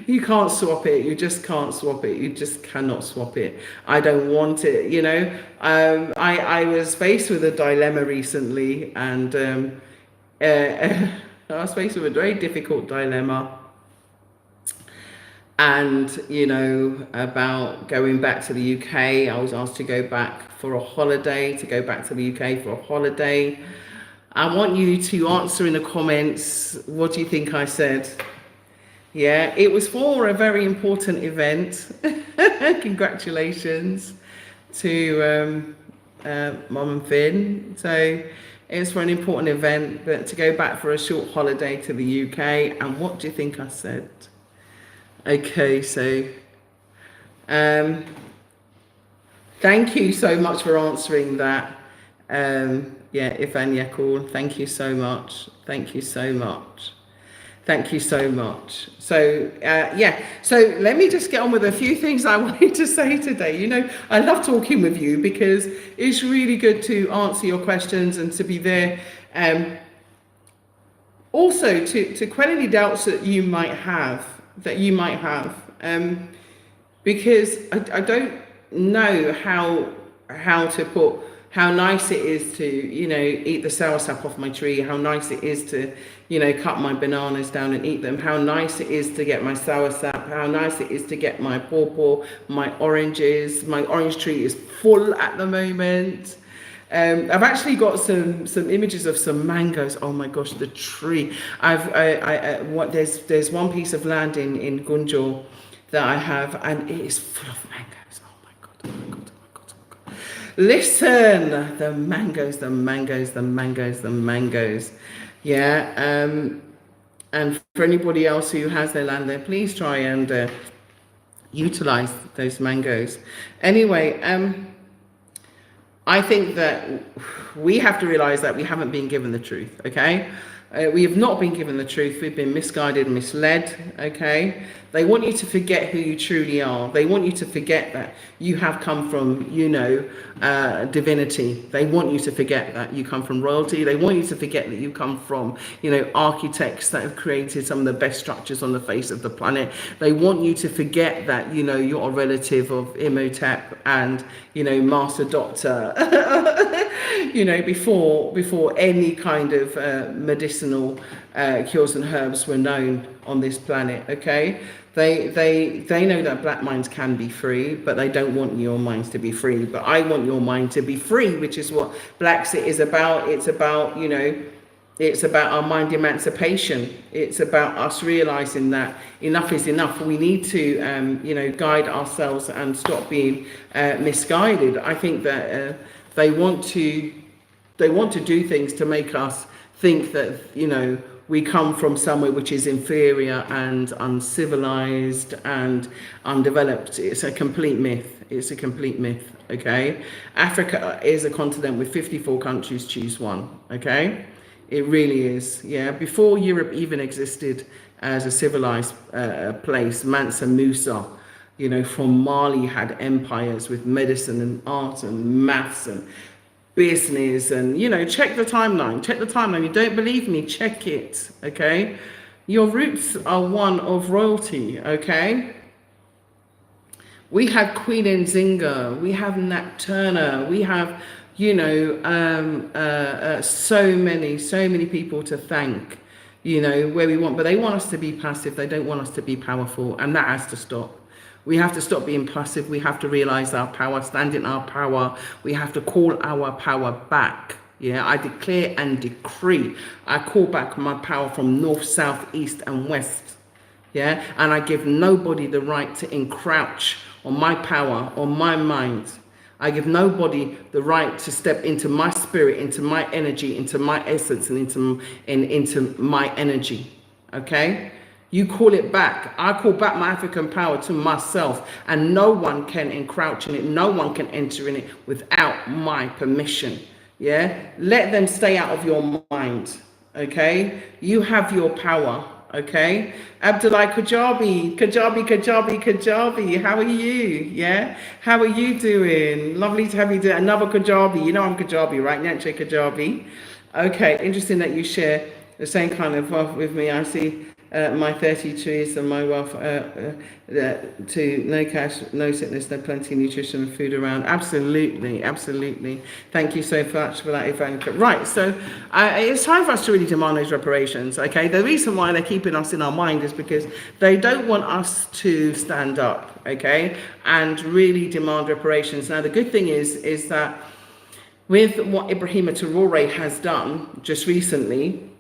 Speaker 1: you can't swap it. You just can't swap it. You just cannot swap it. I don't want it, you know. I was faced with a dilemma recently, and I was faced with a very difficult dilemma. And, you know, about going back to the UK. I was asked to go back for a holiday, to go back to the UK for a holiday. I want you to answer in the comments, what do you think I said? Yeah, it was for a very important event. Congratulations to Mum and Finn. So it's for an important event, but to go back for a short holiday to the UK. And what do you think I said? Okay, so thank you so much for answering that. Yeah, Ivan Yakul, thank you so much. Thank you so much. Thank you so much. So, yeah, so let me just get on with a few things I wanted to say today. You know, I love talking with you because it's really good to answer your questions and to be there. Also, to quell any doubts that you might have. Because I don't know how to put how nice it is to, you know, eat the soursop off my tree, how nice it is to, you know, cut my bananas down and eat them, how nice it is to get my soursop, how nice it is to get my pawpaw, my oranges. My orange tree is full at the moment. I've actually got some images of some mangoes. Oh my gosh, the tree! There's one piece of land in Gunjur that I have, and it is full of mangoes. Oh my god! Oh my god! Oh my god! Oh my god! Listen, the mangoes, the mangoes, the mangoes, the mangoes. Yeah. And for anybody else who has their land there, please try and utilize those mangoes. Anyway. I think that we have to realize that we haven't been given the truth, okay? We have not been given the truth. We've been misguided, misled, okay? They want you to forget who you truly are. They want you to forget that you have come from, you know, divinity. They want you to forget that you come from royalty. They want you to forget that you come from, you know, architects that have created some of the best structures on the face of the planet. They want you to forget that, you know, you're a relative of Imhotep and, you know, Master Doctor, you know, before any kind of medicinal cures and herbs were known on this planet, okay? They know that black minds can be free, but they don't want your minds to be free. But I want your mind to be free, which is what BlaXit is about. It's about, you know, It's about our mind emancipation. It's about us realizing that enough is enough. We need to, guide ourselves and stop being misguided. I think that they want to do things to make us think that, we come from somewhere which is inferior and uncivilized and undeveloped. It's a complete myth. It's a complete myth. Okay. Africa is a continent with 54 countries. Choose one. Okay. It really is, yeah. Before Europe even existed as a civilized place, Mansa Musa, from Mali had empires with medicine and art and maths and business and, check the timeline. Check the timeline. You don't believe me? Check it, okay? Your roots are one of royalty, okay? We have Queen Nzinga. We have Nat Turner. We have so many people to thank, where we want, but they want us to be passive. They don't want us to be powerful, and that has to stop. We have to stop being passive. We have to realize our power, stand in our power. We have to call our power back. Yeah, I declare and decree. I call back my power from north, south, east, and west. Yeah, and I give nobody the right to encroach on my power, on my mind. I give nobody the right to step into my spirit, into my energy, into my essence, and into my energy. Okay? You call it back. I call back my African power to myself, and no one can encroach in it. No one can enter in it without my permission. Yeah? Let them stay out of your mind. Okay? You have your power. Okay, Abdullah Kajabi, how are you? Yeah, how are you doing? Lovely to have you do another Kajabi. I'm Kajabi, right? Nyanche Kajabi. Okay, interesting that you share the same kind of wealth with me. I see my 33s and my wealth to no cash, no sickness, no plenty, nutrition and food around. Absolutely. Thank you so much for that, Ivanka. Right, so it's time for us to really demand those reparations, okay? The reason why they're keeping us in our mind is because they don't want us to stand up, okay, and really demand reparations. Now, the good thing is that with what Ibrahima Traore has done just recently,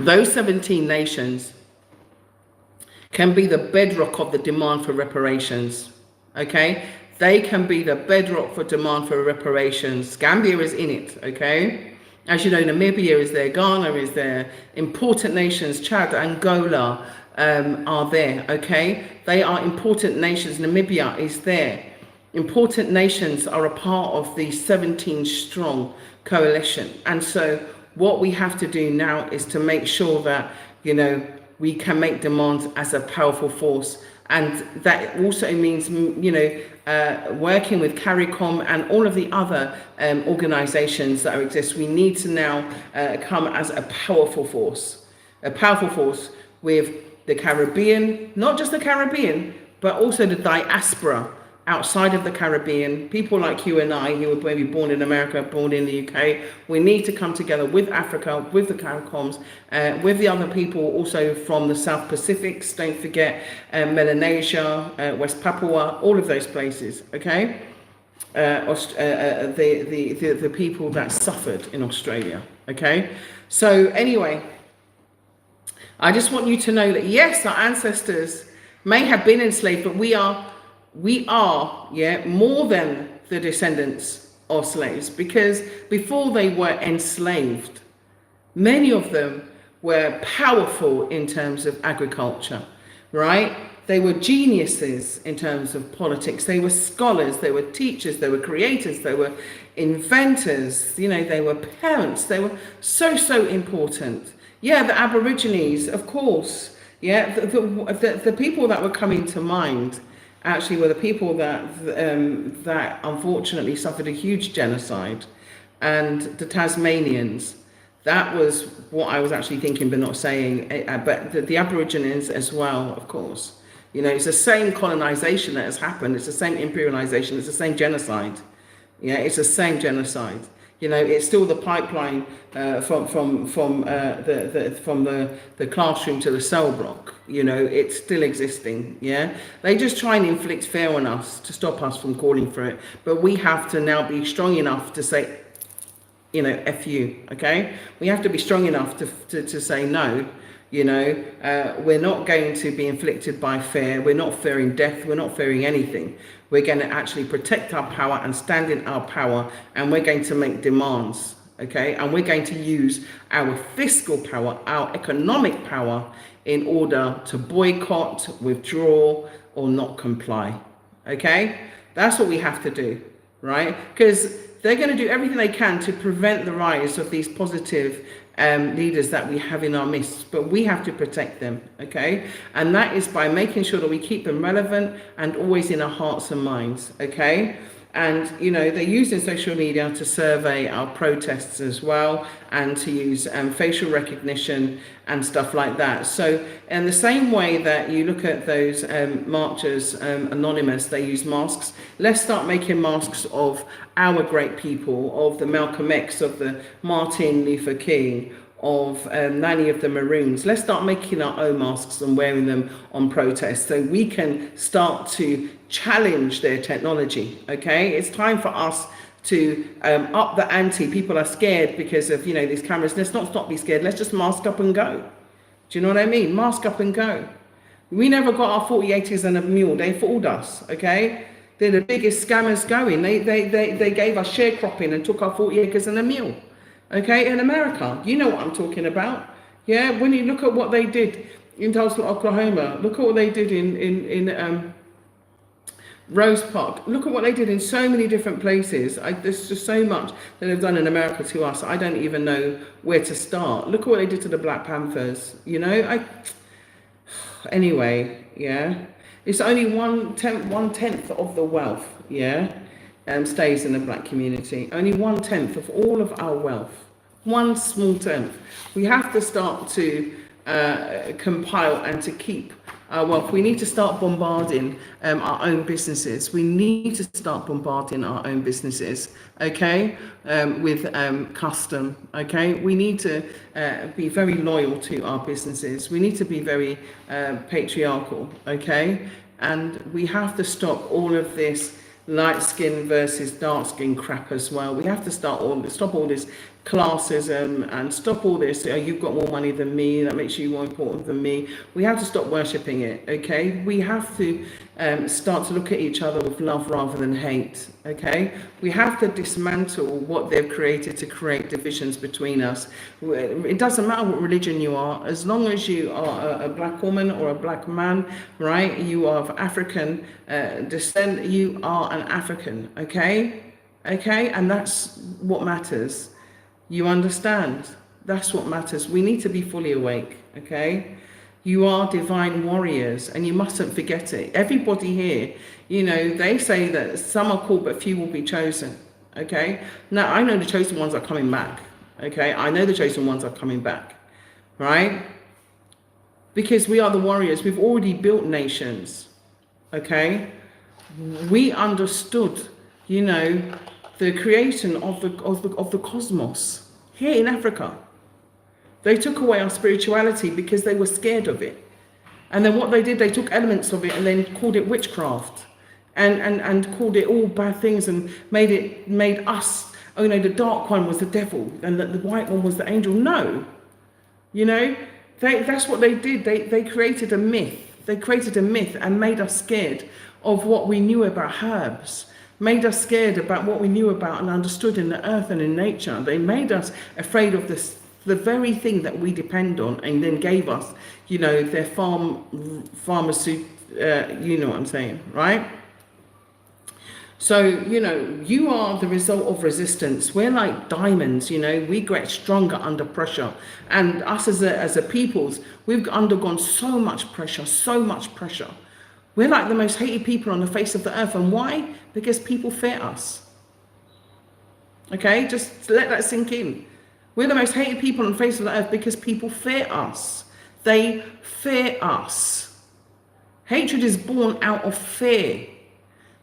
Speaker 1: those 17 nations can be the bedrock of the demand for reparations, okay? They can be the bedrock for demand for reparations. Gambia is in it, okay? As you know, Namibia is there, Ghana is there, important nations, Chad, Angola are there, okay? They are important nations. Namibia is there. Important nations are a part of the 17-strong coalition. And so what we have to do now is to make sure that, we can make demands as a powerful force. And that also means, working with CARICOM and all of the other organizations that exist. We need to now come as a powerful force with the Caribbean, not just the Caribbean, but also the diaspora outside of the Caribbean, people like you and I, who were maybe born in America, born in the UK. We need to come together with Africa, with the CARICOMs, with the other people also from the South Pacifics. Don't forget Melanesia, West Papua, all of those places, okay? The people that suffered in Australia, okay? So anyway, I just want you to know that yes, our ancestors may have been enslaved, but we are more than the descendants of slaves, because before they were enslaved, many of them were powerful in terms of agriculture, right? They were geniuses in terms of politics. They were scholars, they were teachers, they were creators, they were inventors, they were parents. They were so important. Yeah, the Aborigines, of course. Yeah, the people that were coming to mind actually were the people that unfortunately suffered a huge genocide, and the Tasmanians. That was what I was actually thinking but not saying, but the Aborigines as well, of course. It's the same colonization that has happened. It's the same imperialization. It's the same genocide. Yeah, it's the same genocide. It's still the pipeline from the classroom to the cell block. It's still existing. Yeah, they just try and inflict fear on us to stop us from calling for it. But we have to now be strong enough to say, F you, okay? We have to be strong enough to say no. We're not going to be inflicted by fear. We're not fearing death. We're not fearing anything. We're going to actually protect our power and stand in our power, and we're going to make demands, okay? And we're going to use our fiscal power, our economic power, in order to boycott, withdraw, or not comply, okay? That's what we have to do, right? Because they're going to do everything they can to prevent the rise of these positive leaders that we have in our midst, but we have to protect them, okay? And that is by making sure that we keep them relevant and always in our hearts and minds, okay? And they're using social media to survey our protests as well, and to use facial recognition and stuff like that. So in the same way that you look at those marchers, anonymous, they use masks. Let's start making masks of our great people, of the Malcolm X, of the Martin Luther King, of many of the Maroons. Let's start making our own masks and wearing them on protest, so we can start to challenge their technology, okay? It's time for us to up the ante. People are scared because of these cameras. Let's not stop be scared. Let's just mask up and go. Do you know what I mean? Mask up and go. We never got our 40 acres and a mule. They fooled us, okay? They're the biggest scammers going. They gave us sharecropping and took our 40 acres and a mule, okay? In America, you know what I'm talking about. Yeah, when you look at what they did in Tulsa, Oklahoma, look at what they did in Rose Park. Look at what they did in so many different places. There's just so much that they've done in America to us. I don't even know where to start. Look at what they did to the Black Panthers. Anyway, yeah. It's only one tenth of the wealth, yeah, stays in the black community. Only 1/10 of all of our wealth. One small tenth. We have to start to compile and to keep our wealth. We need to start bombarding our own businesses. We need to start bombarding our own businesses, okay, with custom, okay? We need to be very loyal to our businesses. We need to be very patriarchal, okay? And we have to stop all of this light skin versus dark skin crap as well. We have to stop all this classism and stop all this, you've got more money than me, that makes you more important than me. We have to stop worshipping it, okay? We have to start to look at each other with love rather than hate, okay? We have to dismantle what they've created to create divisions between us. It doesn't matter what religion you are, as long as you are a black woman or a black man, right? You are of African descent, you are an African, okay? Okay, and that's what matters. You understand? That's what matters. We need to be fully awake, okay? You are divine warriors, and you mustn't forget it. Everybody here, they say that some are called, but few will be chosen, okay? Now, I know the chosen ones are coming back, okay? I know the chosen ones are coming back, right? Because we are the warriors. We've already built nations, okay? We understood, the creation of the cosmos here in Africa. They took away our spirituality because they were scared of it. And then what they did, they took elements of it and then called it witchcraft and called it all bad things and made us, the dark one was the devil and the white one was the angel. No, that's what they did. They created a myth. They created a myth and made us scared of what we knew about herbs, made us scared about what we knew about and understood in the earth and in nature. They made us afraid of the very thing that we depend on, and then gave us, their pharmaceutical, you know what I'm saying, right? So, you are the result of resistance. We're like diamonds, we get stronger under pressure. And us as a peoples, we've undergone so much pressure, so much pressure. We're like the most hated people on the face of the earth. And why? Because people fear us. Okay, just let that sink in. We're the most hated people on the face of the earth because people fear us. They fear us. Hatred is born out of fear.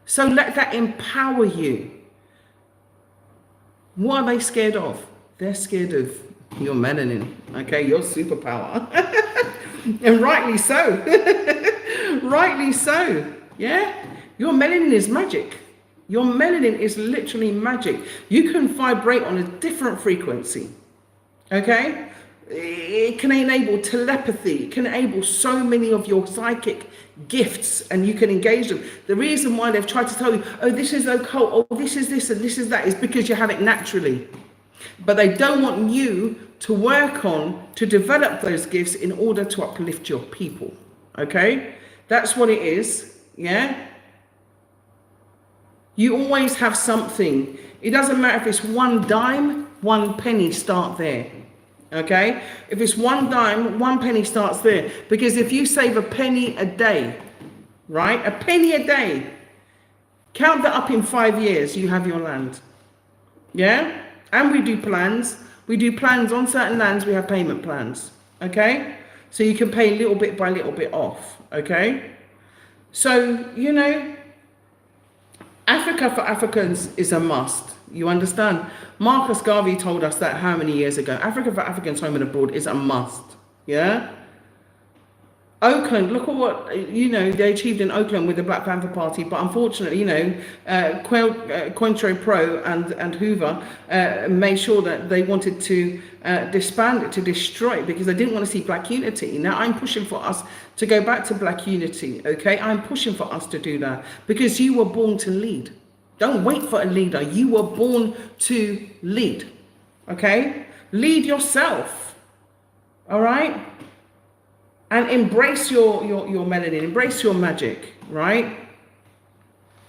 Speaker 1: So let that empower you. What are they scared of? They're scared of your melanin, okay, your superpower. And rightly so. Rightly so, yeah? Your melanin is magic. Your melanin is literally magic. You can vibrate on a different frequency. Okay? It can enable telepathy. It can enable so many of your psychic gifts, and you can engage them. The reason why they've tried to tell you, oh, this is occult, oh, this is this and this is that, is because you have it naturally. But they don't want you to work on, to develop those gifts in order to uplift your people. Okay? That's what it is. Yeah? You always have something. It doesn't matter if it's 1 dime, 1 penny, start there. Okay? If it's 1 dime, 1 penny starts there. Because if you save a penny a day, right? A penny a day, count that up in 5 years, you have your land. Yeah? And we do plans. We do plans on certain lands, we have payment plans. Okay? So you can pay little bit by little bit off. Okay? So, you know, Africa for Africans is a must. You understand? Marcus Garvey told us that how many years ago? Africa for Africans home and abroad is a must. Yeah? Oakland, look at what, you know, they achieved in Oakland with the Black Panther Party, but unfortunately, you know, Quentre Pro and Hoover made sure that they wanted to disband it, to destroy it, because they didn't want to see black unity. Now, I'm pushing for us to go back to black unity, okay? I'm pushing for us to do that, because you were born to lead. Don't wait for a leader. You were born to lead, okay? Lead yourself, all right? And embrace your melanin, embrace your magic, right?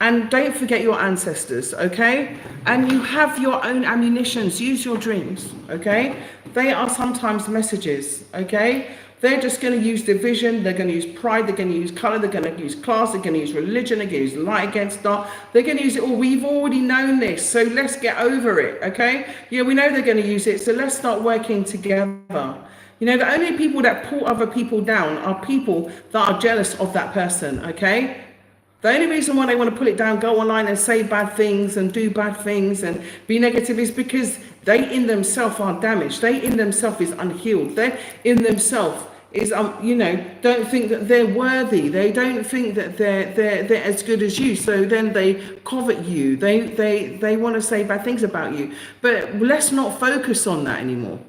Speaker 1: And don't forget your ancestors, okay? And you have your own ammunitions. Use your dreams, okay? They are sometimes messages, okay? They're just going to use division. They're going to use pride. They're going to use color. They're going to use class. They're going to use religion. They're going to use light against dark. They're going to use it all. We've already known this, so let's get over it, okay? Yeah, we know they're going to use it, so let's start working together. You know, the only people that pull other people down are people that are jealous of that person, okay? The only reason why they want to pull it down, go online and say bad things and do bad things and be negative, is because they in themselves are damaged. They in themselves is unhealed. They in themselves is, you know, don't think that they're worthy. They don't think that they're as good as you. So then they covet you. They want to say bad things about you. But let's not focus on that anymore.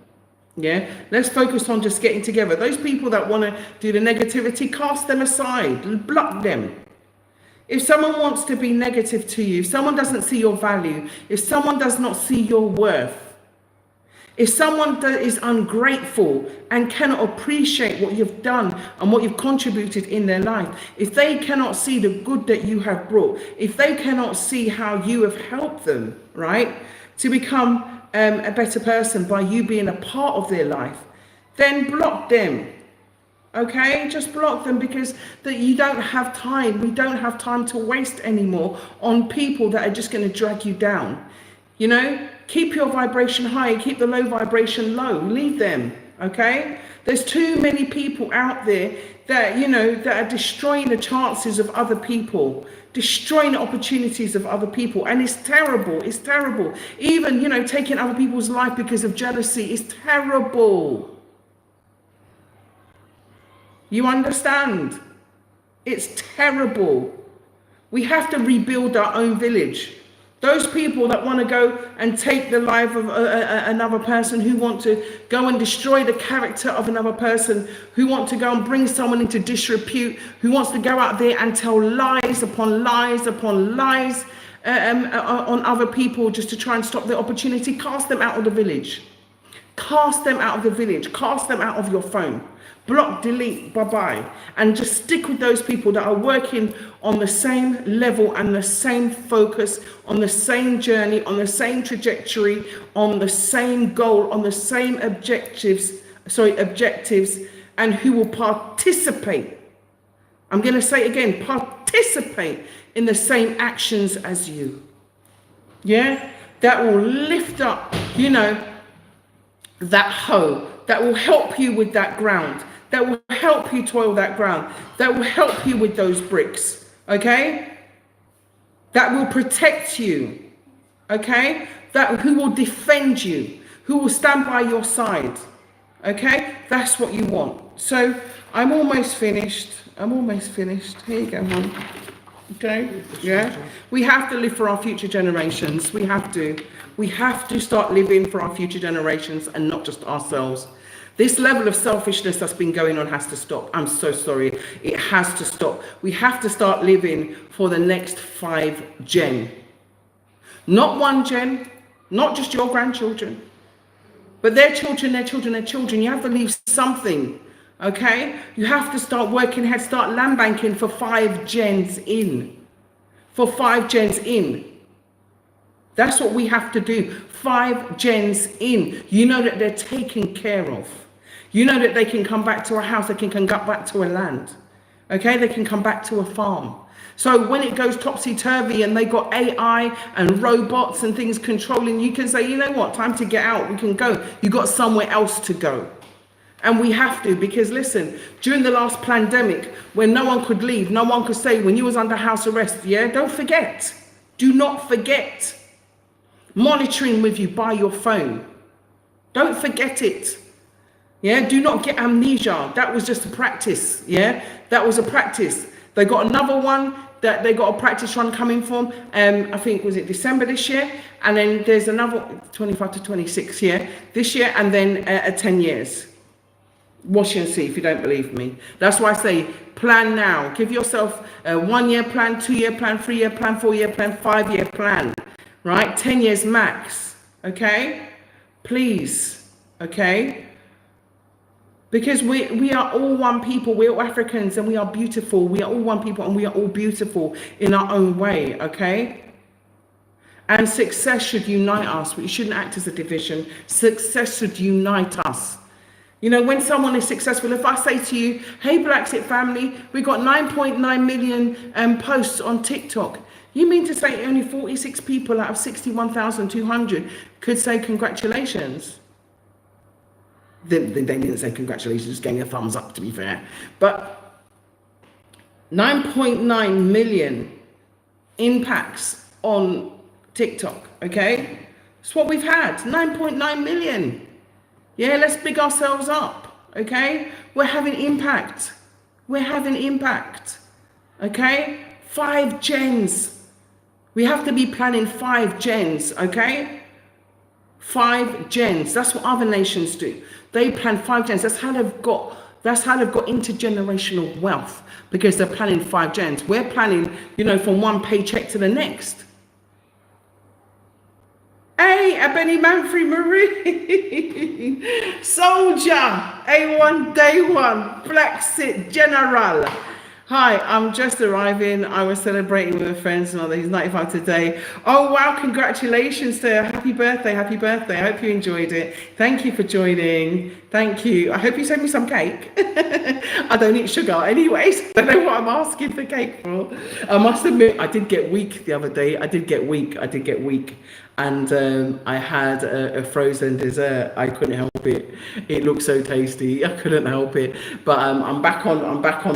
Speaker 1: Yeah, let's focus on just getting together. Those people that want to do the negativity, cast them aside, block them. If someone wants to be negative to you, if someone doesn't see your value, if someone does not see your worth, if someone is ungrateful and cannot appreciate what you've done and what you've contributed in their life, if they cannot see the good that you have brought, if they cannot see how you have helped them, right, to become a better person by you being a part of their life, then block them. Okay, just block them, because that you don't have time. We don't have time to waste anymore on people that are just going to drag you down. You know, keep your vibration high, keep the low vibration low, leave them. Okay, there's too many people out there that, you know, that are destroying the chances of other people, destroying the opportunities of other people, and it's terrible. It's terrible. Even, you know, taking other people's life because of jealousy is terrible. You understand? It's terrible. We have to rebuild our own village. Those people that want to go and take the life of another person, who want to go and destroy the character of another person, who want to go and bring someone into disrepute, who wants to go out there and tell lies upon lies upon lies on other people just to try and stop their opportunity, cast them out of the village. Cast them out of the village. Cast them out of your phone. Block, delete, bye-bye. And just stick with those people that are working on the same level and the same focus, on the same journey, on the same trajectory, on the same goal, on the same objectives, and who will participate. I'm going to say it again, participate in the same actions as you. Yeah? That will lift up, you know, that hoe, that will help you with that ground, that will help you toil that ground, that will help you with those bricks, okay? That will protect you, okay? That who will defend you, who will stand by your side, okay? That's what you want. So I'm almost finished. Here you go, Mum. Okay, yeah. We have to live for our future generations. We have to. We have to start living for our future generations and not just ourselves. This level of selfishness that's been going on has to stop. I'm so sorry. It has to stop. We have to start living for the next 5 gen. Not 1 gen, not just your grandchildren, but their children, their children, their children. You have to leave something, okay? You have to start working ahead, start land banking for 5 gens in. For 5 gens in. That's what we have to do. 5 gens in. You know that they're taken care of. You know that they can come back to a house, they can come back to a land. Okay, they can come back to a farm. So when it goes topsy-turvy and they got AI and robots and things controlling, you can say, you know what, time to get out, we can go. You got somewhere else to go. And we have to, because listen, during the last pandemic, when no one could leave, no one could say, when you was under house arrest, yeah, don't forget, do not forget, monitoring with you by your phone. Don't forget it. Yeah, do not get amnesia. That was just a practice. Yeah, that was a practice. They got another one that they got a practice run coming from. I think was it December this year, and then there's another 25 to 26 here this year, and then 10 years. Watch and see if you don't believe me. That's why I say plan now. Give yourself a 1-year plan, 2-year plan, 3-year plan, 4-year plan, 5-year plan. Right, 10 years max. Okay, please. Okay. Because we are all one people, we're all Africans and we are beautiful. We are all one people and we are all beautiful in our own way, okay? And success should unite us. We shouldn't act as a division. Success should unite us. You know, when someone is successful, if I say to you, hey, BlaXit family, we got 9.9 million posts on TikTok. You mean to say only 46 people out of 61,200 could say congratulations? They didn't say congratulations, just gave me a thumbs up, to be fair. But 9.9 million impacts on TikTok, okay? That's what we've had, 9.9 million. Yeah, let's big ourselves up, okay? We're having impact. We're having impact, okay? 5 gens. We have to be planning 5 gens, okay? 5 gens. That's what other nations do. They plan 5 gens. That's how they've got intergenerational wealth, because they're planning 5 gens. We're planning, you know, from one paycheck to the next. Hey, Ebony Manfrey Marie, Soldier, A1 Day 1, BlaXit General. Hi, I'm just arriving. I was celebrating with friends and all that. He's 95 today. Oh, wow. Congratulations to her. Happy birthday. Happy birthday. I hope you enjoyed it. Thank you for joining. Thank you. I hope you sent me some cake. I don't eat sugar anyways. I don't know what I'm asking for cake for. I must admit, I did get weak the other day. I did get weak. And I had a frozen dessert. I couldn't help it. It looked so tasty. I couldn't help it. But I'm back on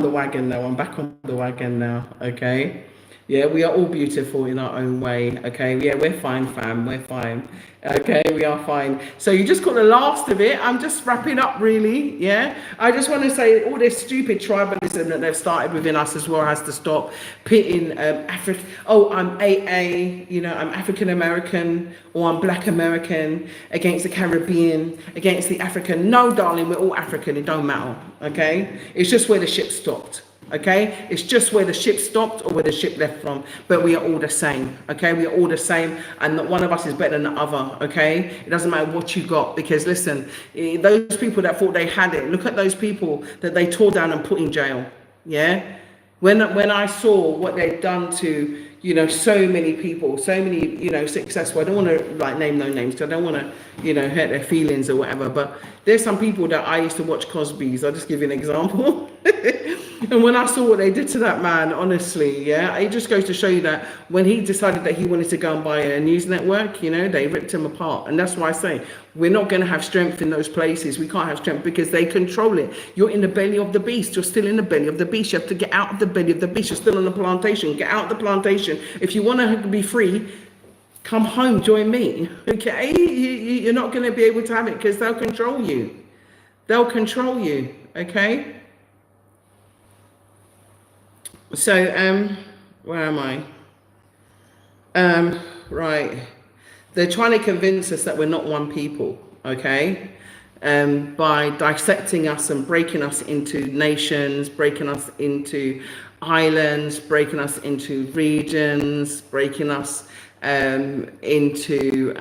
Speaker 1: the wagon now. Okay. Yeah, we are all beautiful in our own way. Okay. Yeah, we're fine, fam. We're fine. Okay, we are fine. So you just got the last of it. I'm just wrapping up, really. Yeah. I just want to say all this stupid tribalism that they've started within us as well has to stop. Pitting Africa. Oh, I'm AA. You know, I'm African American or I'm Black American against the Caribbean, against the African. No, darling, we're all African. It don't matter. Okay. It's just where the ship stopped. Okay, it's just where the ship stopped or where the ship left from, but we are all the same. Okay, we are all the same, and not one of us is better than the other. Okay, it doesn't matter what you got, because listen, those people that thought they had it, look at those people that they tore down and put in jail. Yeah, when I saw what they'd done to, you know, so many people, so many, you know, successful. I don't want to like name no names, because I don't want to, you know, hurt their feelings or whatever. But there's some people that I used to watch Cosby's. I'll just give you an example. And when I saw what they did to that man, honestly, yeah, it just goes to show you that when he decided that he wanted to go and buy a news network, you know, they ripped him apart. And that's why I say we're not going to have strength in those places. We can't have strength because they control it. You're in the belly of the beast. You're still in the belly of the beast. You have to get out of the belly of the beast. You're still on the plantation. Get out of the plantation. If you want to be free, come home, join me. Okay? You're not going to be able to have it because they'll control you. They'll control you. Okay? So, Where am I? Right. They're trying to convince us that we're not one people, okay? By dissecting us and breaking us into nations, breaking us into islands, breaking us into regions, breaking us into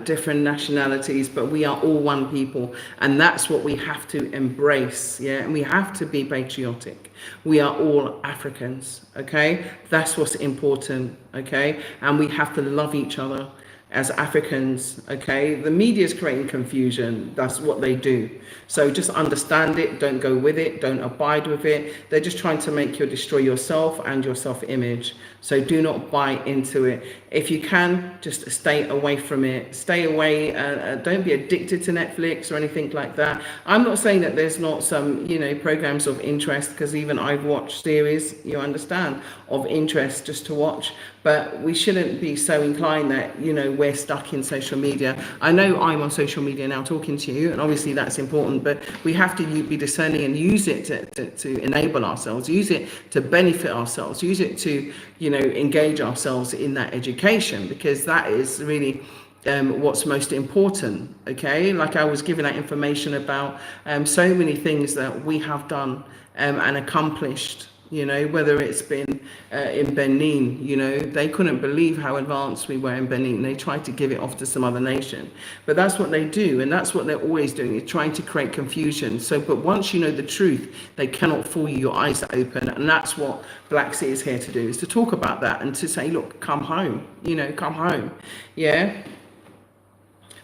Speaker 1: different nationalities, but we are all one people, and that's what we have to embrace. Yeah, and we have to be patriotic. We are all Africans, okay? That's what's important, okay? And we have to love each other as Africans, okay? The media is creating confusion. That's what they do. So just understand it, don't go with it, don't abide with it. They're just trying to make you destroy yourself and your self-image. So do not buy into it. If you can, just stay away from it. Stay away, don't be addicted to Netflix or anything like that. I'm not saying that there's not some, programs of interest, because even I've watched series, you understand, of interest just to watch. But we shouldn't be so inclined that, we're stuck in social media. I know I'm on social media now talking to you, and obviously that's important, but we have to be discerning and use it to enable ourselves, use it to benefit ourselves, use it to, engage ourselves in that education, because that is really what's most important, okay? Like I was giving that information about so many things that we have done and accomplished, whether it's been in Benin, they couldn't believe how advanced we were in Benin. They tried to give it off to some other nation. But that's what they do, and that's what they're always doing, is trying to create confusion. So, but once you know the truth, they cannot fool you, your eyes are open. And that's what BlaXit is here to do, is to talk about that and to say, look, come home, come home, yeah?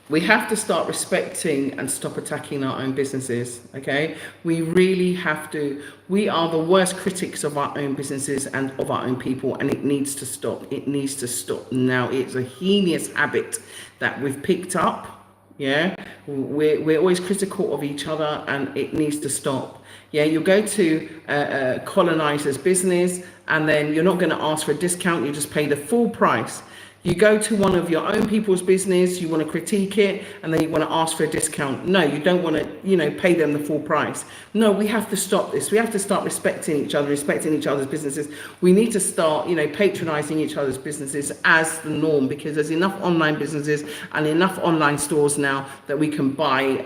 Speaker 1: We have to start respecting and stop attacking our own businesses, okay? We really have to. We are the worst critics of our own businesses and of our own people, and it needs to stop. It needs to stop now. It's a heinous habit that we've picked up, yeah? We're always critical of each other, and it needs to stop. Yeah, you'll go to a colonizer's business, and then you're not going to ask for a discount. You just pay the full price. You go to one of your own people's business, you want to critique it, and then you want to ask for a discount. No, you don't want to, pay them the full price. No, we have to stop this. We have to start respecting each other, respecting each other's businesses. We need to start, patronizing each other's businesses as the norm, because there's enough online businesses and enough online stores now that we can buy,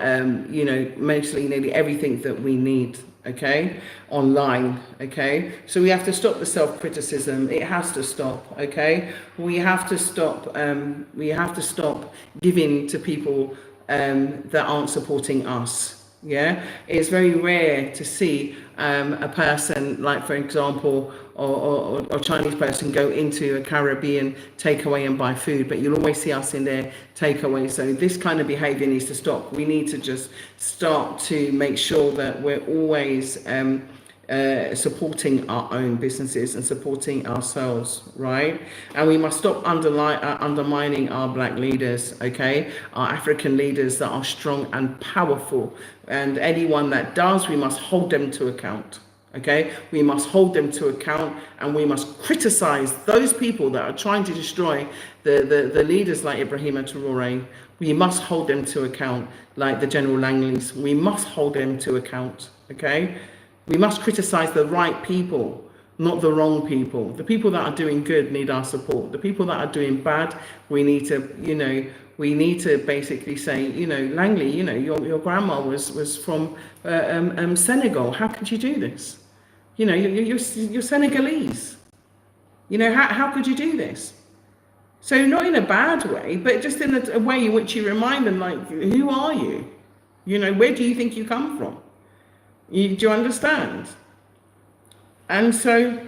Speaker 1: mostly nearly everything that we need. Okay, online. Okay, so we have to stop the self-criticism. It has to stop. Okay, we have to stop. We have to stop giving to people that aren't supporting us. Yeah, it's very rare to see a person, like for example, or Chinese person go into a Caribbean takeaway and buy food, but you'll always see us in their takeaway. So this kind of behavior needs to stop. We need to just start to make sure that we're always supporting our own businesses and supporting ourselves, right? And we must stop undermining our black leaders, okay? Our African leaders that are strong and powerful. And anyone that does, we must hold them to account. Okay, we must hold them to account, and we must criticize those people that are trying to destroy the leaders like Ibrahim Traore. We must hold them to account, like the General Langleys. We must hold them to account. Okay, we must criticize the right people, not the wrong people. The people that are doing good need our support. The people that are doing bad, we need to, we need to basically say, Langley, your grandma was from Senegal. How could you do this? You're Senegalese. How could you do this? So not in a bad way, but just in a way in which you remind them, like, who are you? Where do you think you come from? Do you understand? And so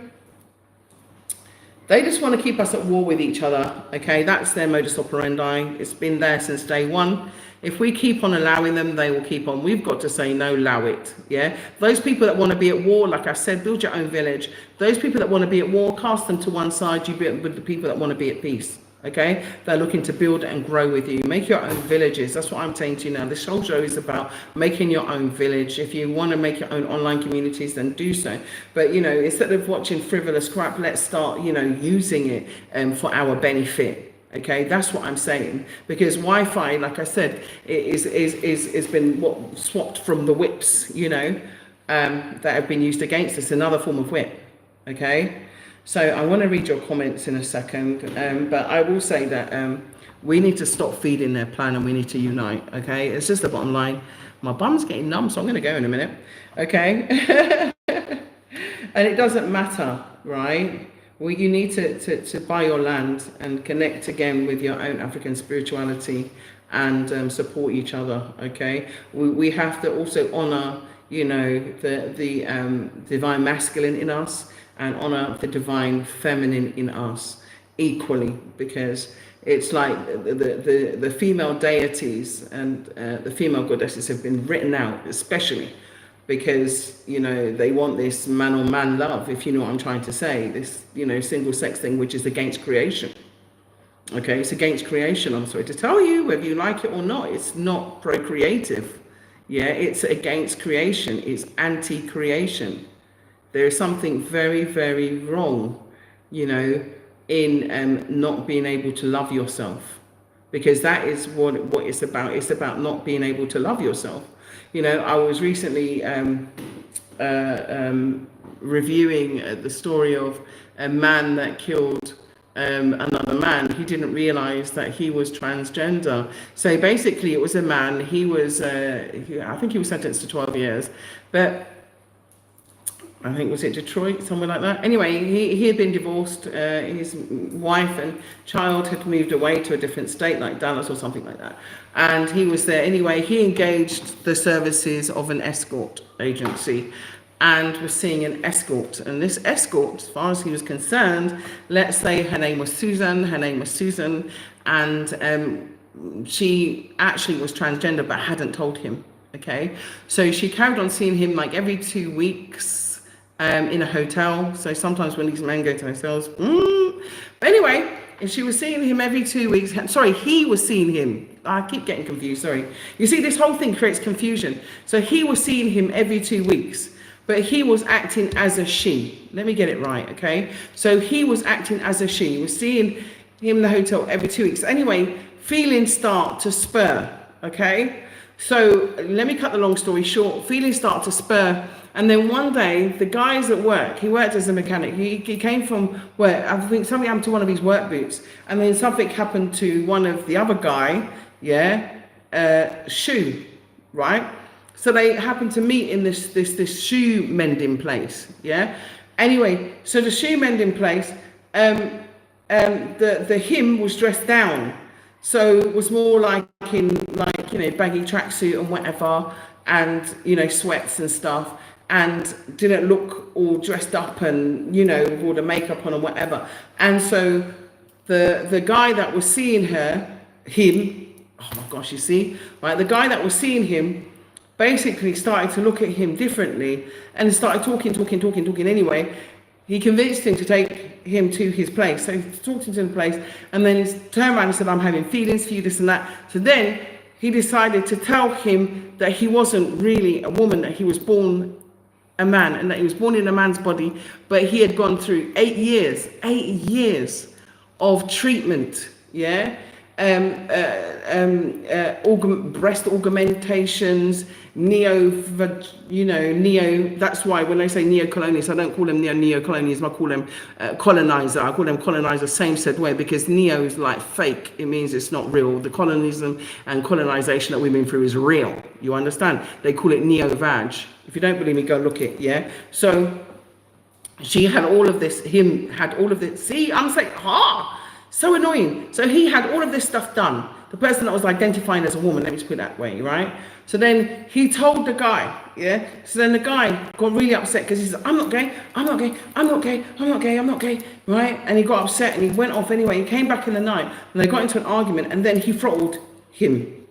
Speaker 1: they just want to keep us at war with each other, okay? That's their modus operandi. It's been there since day one. If we keep on allowing them, they will keep on. We've got to say, no, allow it, yeah? Those people that want to be at war, like I said, build your own village. Those people that want to be at war, cast them to one side. You be with the people that want to be at peace, okay? They're looking to build and grow with you. Make your own villages. That's what I'm saying to you now. This whole show is about making your own village. If you want to make your own online communities, then do so. But, instead of watching frivolous crap, let's start, using it for our benefit. Okay, that's what I'm saying, because Wi-Fi, like I said, is been swapped from the whips, that have been used against us, another form of whip. Okay, So I want to read your comments in a second, but I will say that we need to stop feeding their plan and we need to unite, okay? It's just the bottom line. My bum's getting numb, so I'm going to go in a minute, okay? And it doesn't matter, right? Well, you need to buy your land and connect again with your own African spirituality and support each other, okay? We have to also honor, you know, the divine masculine in us and honor the divine feminine in us equally, because it's like the female deities and the female goddesses have been written out, especially because, you know, they want this man on man love, if you know what I'm trying to say, this, you know, single sex thing, which is against creation. Okay, it's against creation. I'm sorry to tell you, whether you like it or not, it's not procreative. Yeah, it's against creation. It's anti-creation. There is something very, very wrong, you know, in not being able to love yourself, because that is what it's about. It's about not being able to love yourself. You know, I was recently reviewing the story of a man that killed another man. He didn't realize that he was transgender. So basically it was a man. He was I think he was sentenced to 12 years, but I think, was it Detroit, somewhere like that? Anyway, he had been divorced. His wife and child had moved away to a different state, like Dallas or something like that. And he was there. Anyway, he engaged the services of an escort agency and was seeing an escort. And this escort, as far as he was concerned, let's say her name was Susan. And she actually was transgender but hadn't told him, okay? So she carried on seeing him like every 2 weeks, in a hotel. So sometimes when these men go to hotels, but anyway, if she was seeing him every 2 weeks, sorry, he was seeing him. I keep getting confused, sorry. You see, this whole thing creates confusion. So he was seeing him every 2 weeks, but he was acting as a she. Let me get it right, okay? So he was acting as a she. He was seeing him in the hotel every 2 weeks. Anyway, feelings start to spur, okay? So let me cut the long story short. Feelings start to spur. And then one day, the guys at work, he worked as a mechanic. He came from work. I think something happened to one of his work boots. And then something happened to one of the other guy, shoe, right? So they happened to meet in this shoe mending place, yeah? Anyway, so the shoe mending place, the him was dressed down. So it was more like in, like, you know, baggy tracksuit and whatever, and, you know, sweats and stuff, and didn't look all dressed up and, you know, with all the makeup on and whatever. And so the guy that was seeing him, oh my gosh, you see, right? The guy that was seeing him basically started to look at him differently and started talking anyway. He convinced him to take him to his place. So he talked him to the place, and then he turned around and said, I'm having feelings for you, this and that. So then he decided to tell him that he wasn't really a woman, that he was born a man, and that he was born in a man's body, but he had gone through 8 years of treatment, yeah? Breast augmentations, that's why when I say neo-colonialists, I don't call them neo-colonialists, I call them colonizer. I call them colonizer, same said way, because neo is like fake. It means it's not real. The colonialism and colonization that we've been through is real. You understand? They call it neo-vag. If you don't believe me, go look it, yeah? So she had all of this, him had all of this. See, I'm saying, so annoying. So he had all of this stuff done. The person that was identifying as a woman, let me just put it that way, right? So then he told the guy, yeah? So then the guy got really upset because he said, I'm not gay, right? And he got upset and he went off anyway. He came back in the night and they got into an argument, and then he throttled him.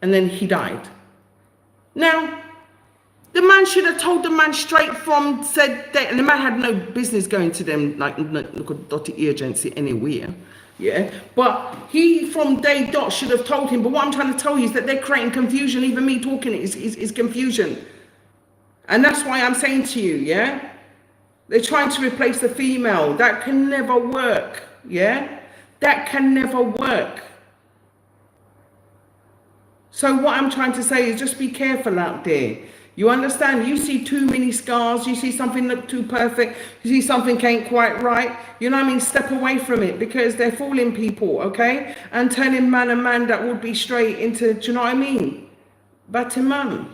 Speaker 1: And then he died. Now, the man should have told the man straight from said day, and the man had no business going to them like look a dotty agency anywhere. Yeah, but he from day dot should have told him. But what I'm trying to tell you is that they're creating confusion. Even me talking is confusion. And that's why I'm saying to you, yeah, they're trying to replace the female. That can never work, yeah? That can never work. So what I'm trying to say is just be careful out there. You understand? You see too many scars. You see something look too perfect. You see something ain't quite right. You know what I mean? Step away from it, because they're fooling people, okay? And turning man and man that would be straight into, do you know what I mean? Batiman.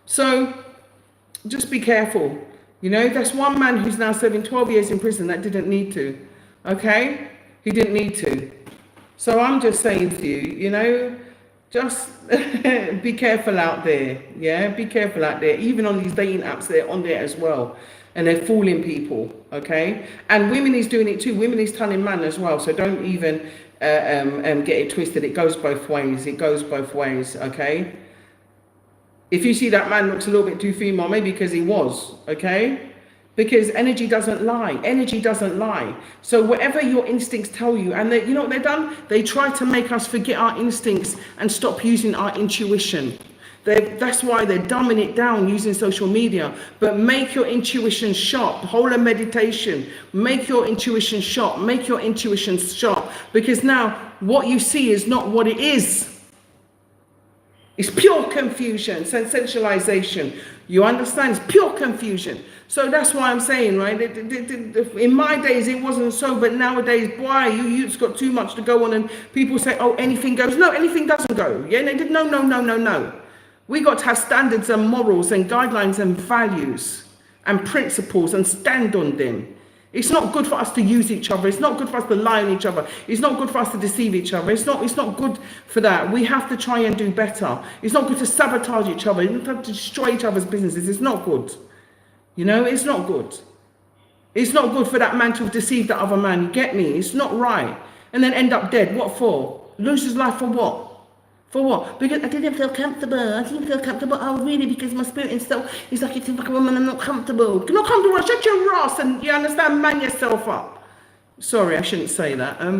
Speaker 1: So just be careful. You know, that's one man who's now serving 12 years in prison that didn't need to, okay? He didn't need to. So I'm just saying to you, you know, just be careful out there. Yeah, be careful out there. Even on these dating apps, they're on there as well. And they're fooling people, okay? And women is doing it too. Women is turning man as well. So don't even get it twisted. It goes both ways. It goes both ways, okay? If you see that man looks a little bit too female, maybe because he was, okay? Because energy doesn't lie. Energy doesn't lie. So whatever your instincts tell you, and they, you know what they've done? They try to make us forget our instincts and stop using our intuition. That's why they're dumbing it down using social media. But make your intuition sharp. Hold a meditation. Make your intuition sharp. Make your intuition sharp. Because now what you see is not what it is. It's pure confusion, sensationalization. You understand? It's pure confusion. So that's why I'm saying, right? In my days, it wasn't so, but nowadays, boy, you youths got too much to go on, and people say, oh, anything goes. No, anything doesn't go. Yeah, they did. No. We got to have standards and morals and guidelines and values and principles and stand on them. It's not good for us to use each other. It's not good for us to lie on each other. It's not good for us to deceive each other. It's not good for that. We have to try and do better. It's not good to sabotage each other. It's not to destroy each other's businesses. It's not good. You know, it's not good. It's not good for that man to have deceived that other man. You get me? It's not right. And then end up dead. What for? Lose his life for what? For what? Because I didn't feel comfortable. I didn't feel comfortable. Oh, really? Because my spirit and soul is like, it's like a woman. I'm not comfortable. You're not comfortable. Shut your ass and, you understand, man yourself up. Sorry, I shouldn't say that. I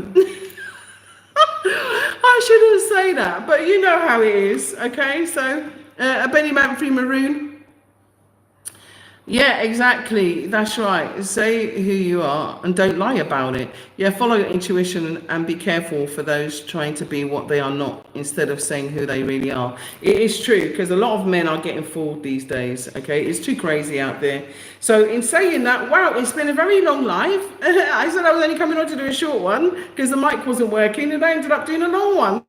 Speaker 1: shouldn't say that. But you know how it is. Okay, so a Benny Manfrey Maroon. Yeah, exactly. That's right. Say who you are and don't lie about it. Yeah, follow your intuition and be careful for those trying to be what they are not instead of saying who they really are. It is true, because a lot of men are getting fooled these days. Okay, it's too crazy out there. So in saying that, wow, it's been a very long live. I said I was only coming on to do a short one because the mic wasn't working, and I ended up doing a long one.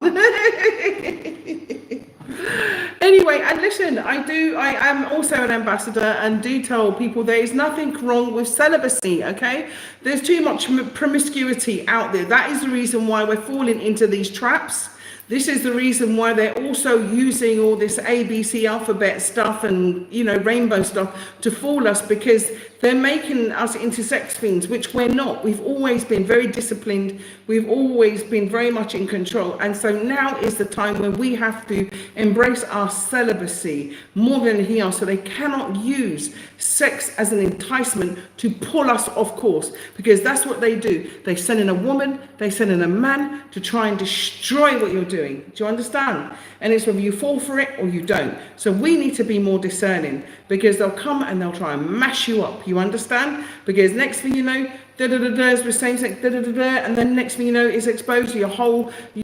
Speaker 1: Anyway, and listen, I am also an ambassador and do tell people there is nothing wrong with celibacy, okay? There's too much promiscuity out there. That is the reason why we're falling into these traps. This is the reason why they're also using all this ABC alphabet stuff and, you know, rainbow stuff to fool us, because they're making us into sex fiends, which we're not. We've always been very disciplined. We've always been very much in control. And so now is the time when we have to embrace our celibacy more than anything else. So they cannot use sex as an enticement to pull us off course, because that's what they do. They send in a woman, they send in a man to try and destroy what you're doing. Do you understand? And it's whether you fall for it or you don't. So we need to be more discerning, because they'll come and they'll try and mash you up. You understand? Because next thing you know, as we're saying, and then next thing you know, it's exposed. Your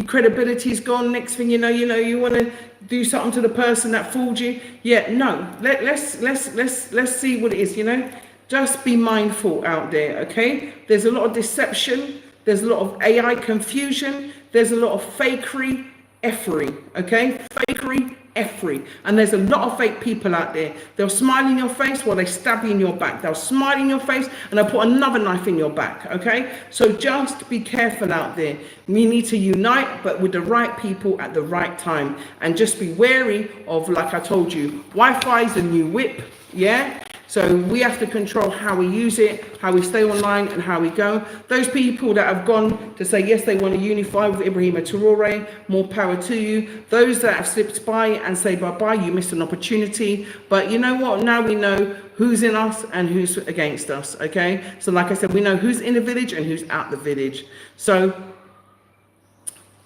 Speaker 1: credibility is gone. Next thing you know, you want to do something to the person that fooled you. Yeah, no. Let's see what it is. You know, just be mindful out there. Okay, there's a lot of deception. There's a lot of AI confusion. There's a lot of fakery, effery. Okay, fakery, effery. And there's a lot of fake people out there. They'll smile in your face while they stab you in your back. They'll smile in your face and they'll put another knife in your back. Okay, so just be careful out there. We need to unite, but with the right people at the right time, and just be wary of, like I told you, Wi-Fi is the new whip. Yeah. So we have to control how we use it, how we stay online, and how we go. Those people that have gone to say, yes, they want to unify with Ibrahima Traore, more power to you. Those that have slipped by and say bye-bye, you missed an opportunity. But you know what? Now we know who's in us and who's against us, okay? So like I said, we know who's in the village and who's out the village. So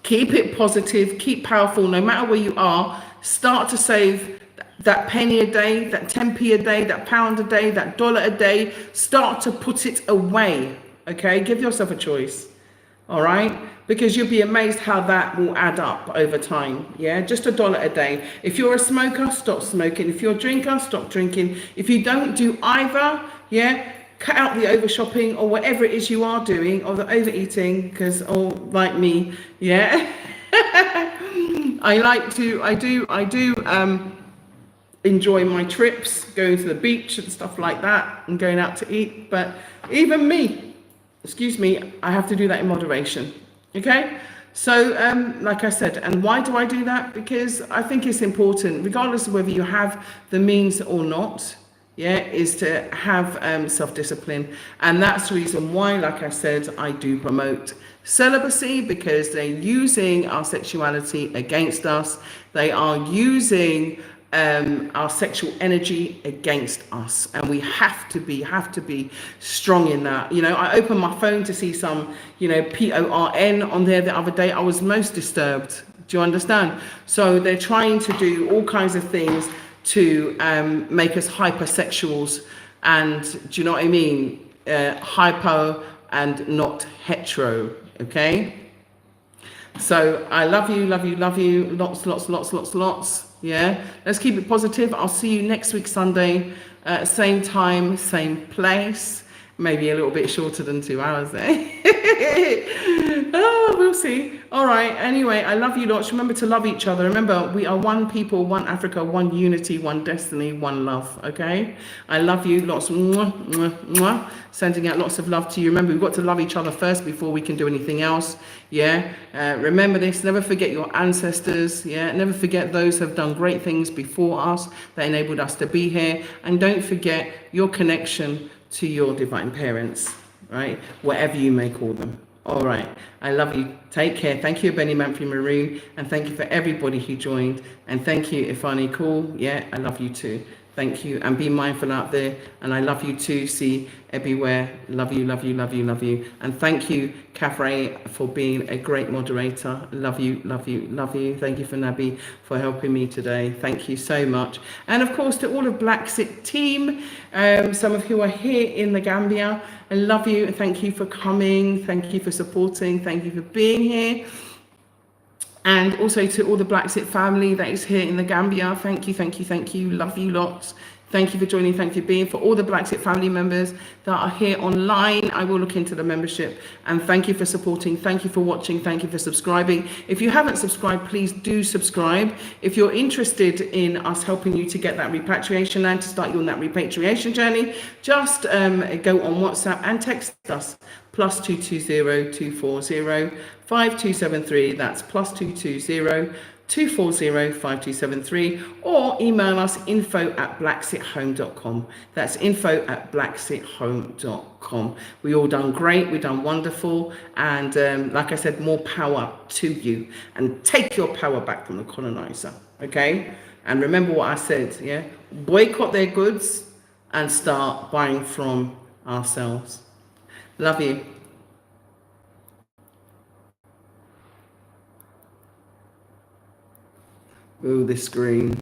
Speaker 1: keep it positive, keep powerful, no matter where you are. Start to save that penny a day, that 10p a day, that pound a day, that dollar a day. Start to put it away, okay? Give yourself a choice. All right, because you'll be amazed how that will add up over time. Yeah, just $1 a day. If you're a smoker, stop smoking. If you're a drinker, stop drinking. If you don't do either, yeah, cut out the over shopping or whatever it is you are doing, or the overeating, because like me, yeah. I do enjoy my trips, going to the beach and stuff like that, and going out to eat. But even me, excuse me, I have to do that in moderation. Okay? So, like I said, and why do I do that? Because I think it's important, regardless of whether you have the means or not, yeah, is to have self-discipline. And that's the reason why, like I said, I do promote celibacy, because they're using our sexuality against us. They are using our sexual energy against us, and we have to be strong in that. You know, I opened my phone to see some, you know, PORN on there the other day. I was most disturbed. Do you understand? So they're trying to do all kinds of things to make us hypersexuals, and do you know what I mean? Hypo and not hetero. Okay. So I love you, love you, love you. Lots. Yeah. Let's keep it positive. I'll see you next week, Sunday, same time, same place. Maybe a little bit shorter than 2 hours there. Oh, we'll see. All right. Anyway, I love you lots. Remember to love each other. Remember, we are one people, one Africa, one unity, one destiny, one love. Okay. I love you lots. Mwah, mwah, mwah. Sending out lots of love to you. Remember, we've got to love each other first before we can do anything else. Yeah. Remember this. Never forget your ancestors. Yeah. Never forget those who have done great things before us that enabled us to be here. And don't forget your connection to your divine parents, right? Whatever you may call them. All right. I love you. Take care. Thank you, Benny Manfrey Maroon. And thank you for everybody who joined. And thank you, Ifani Cool. Yeah, I love you too. Thank you. And be mindful out there. And I love you too. See everywhere. Love you, love you, love you, love you. And thank you, Caffrey, for being a great moderator. Love you, love you, love you. Thank you for Nabi for helping me today. Thank you so much. And of course, to all of BlaXit team, some of who are here in the Gambia, I love you. Thank you for coming. Thank you for supporting. Thank you for being here. And also to all the BlaXit family that is here in the Gambia, thank you, thank you, thank you. Love you lots. Thank you for joining. Thank you for being. For all the BlaXit family members that are here online, I will look into the membership. And thank you for supporting. Thank you for watching. Thank you for subscribing. If you haven't subscribed, please do subscribe. If you're interested in us helping you to get that repatriation and to start you on that repatriation journey, just go on WhatsApp and text us. +220 240 5273. That's +220 240 5273, or email us info@blaxithome.com. That's info@blaxithome.com. We all done great. We done wonderful. And like I said, more power to you. And take your power back from the colonizer. Okay? And remember what I said. Yeah? Boycott their goods and start buying from ourselves. Love you. Ooh, this screen.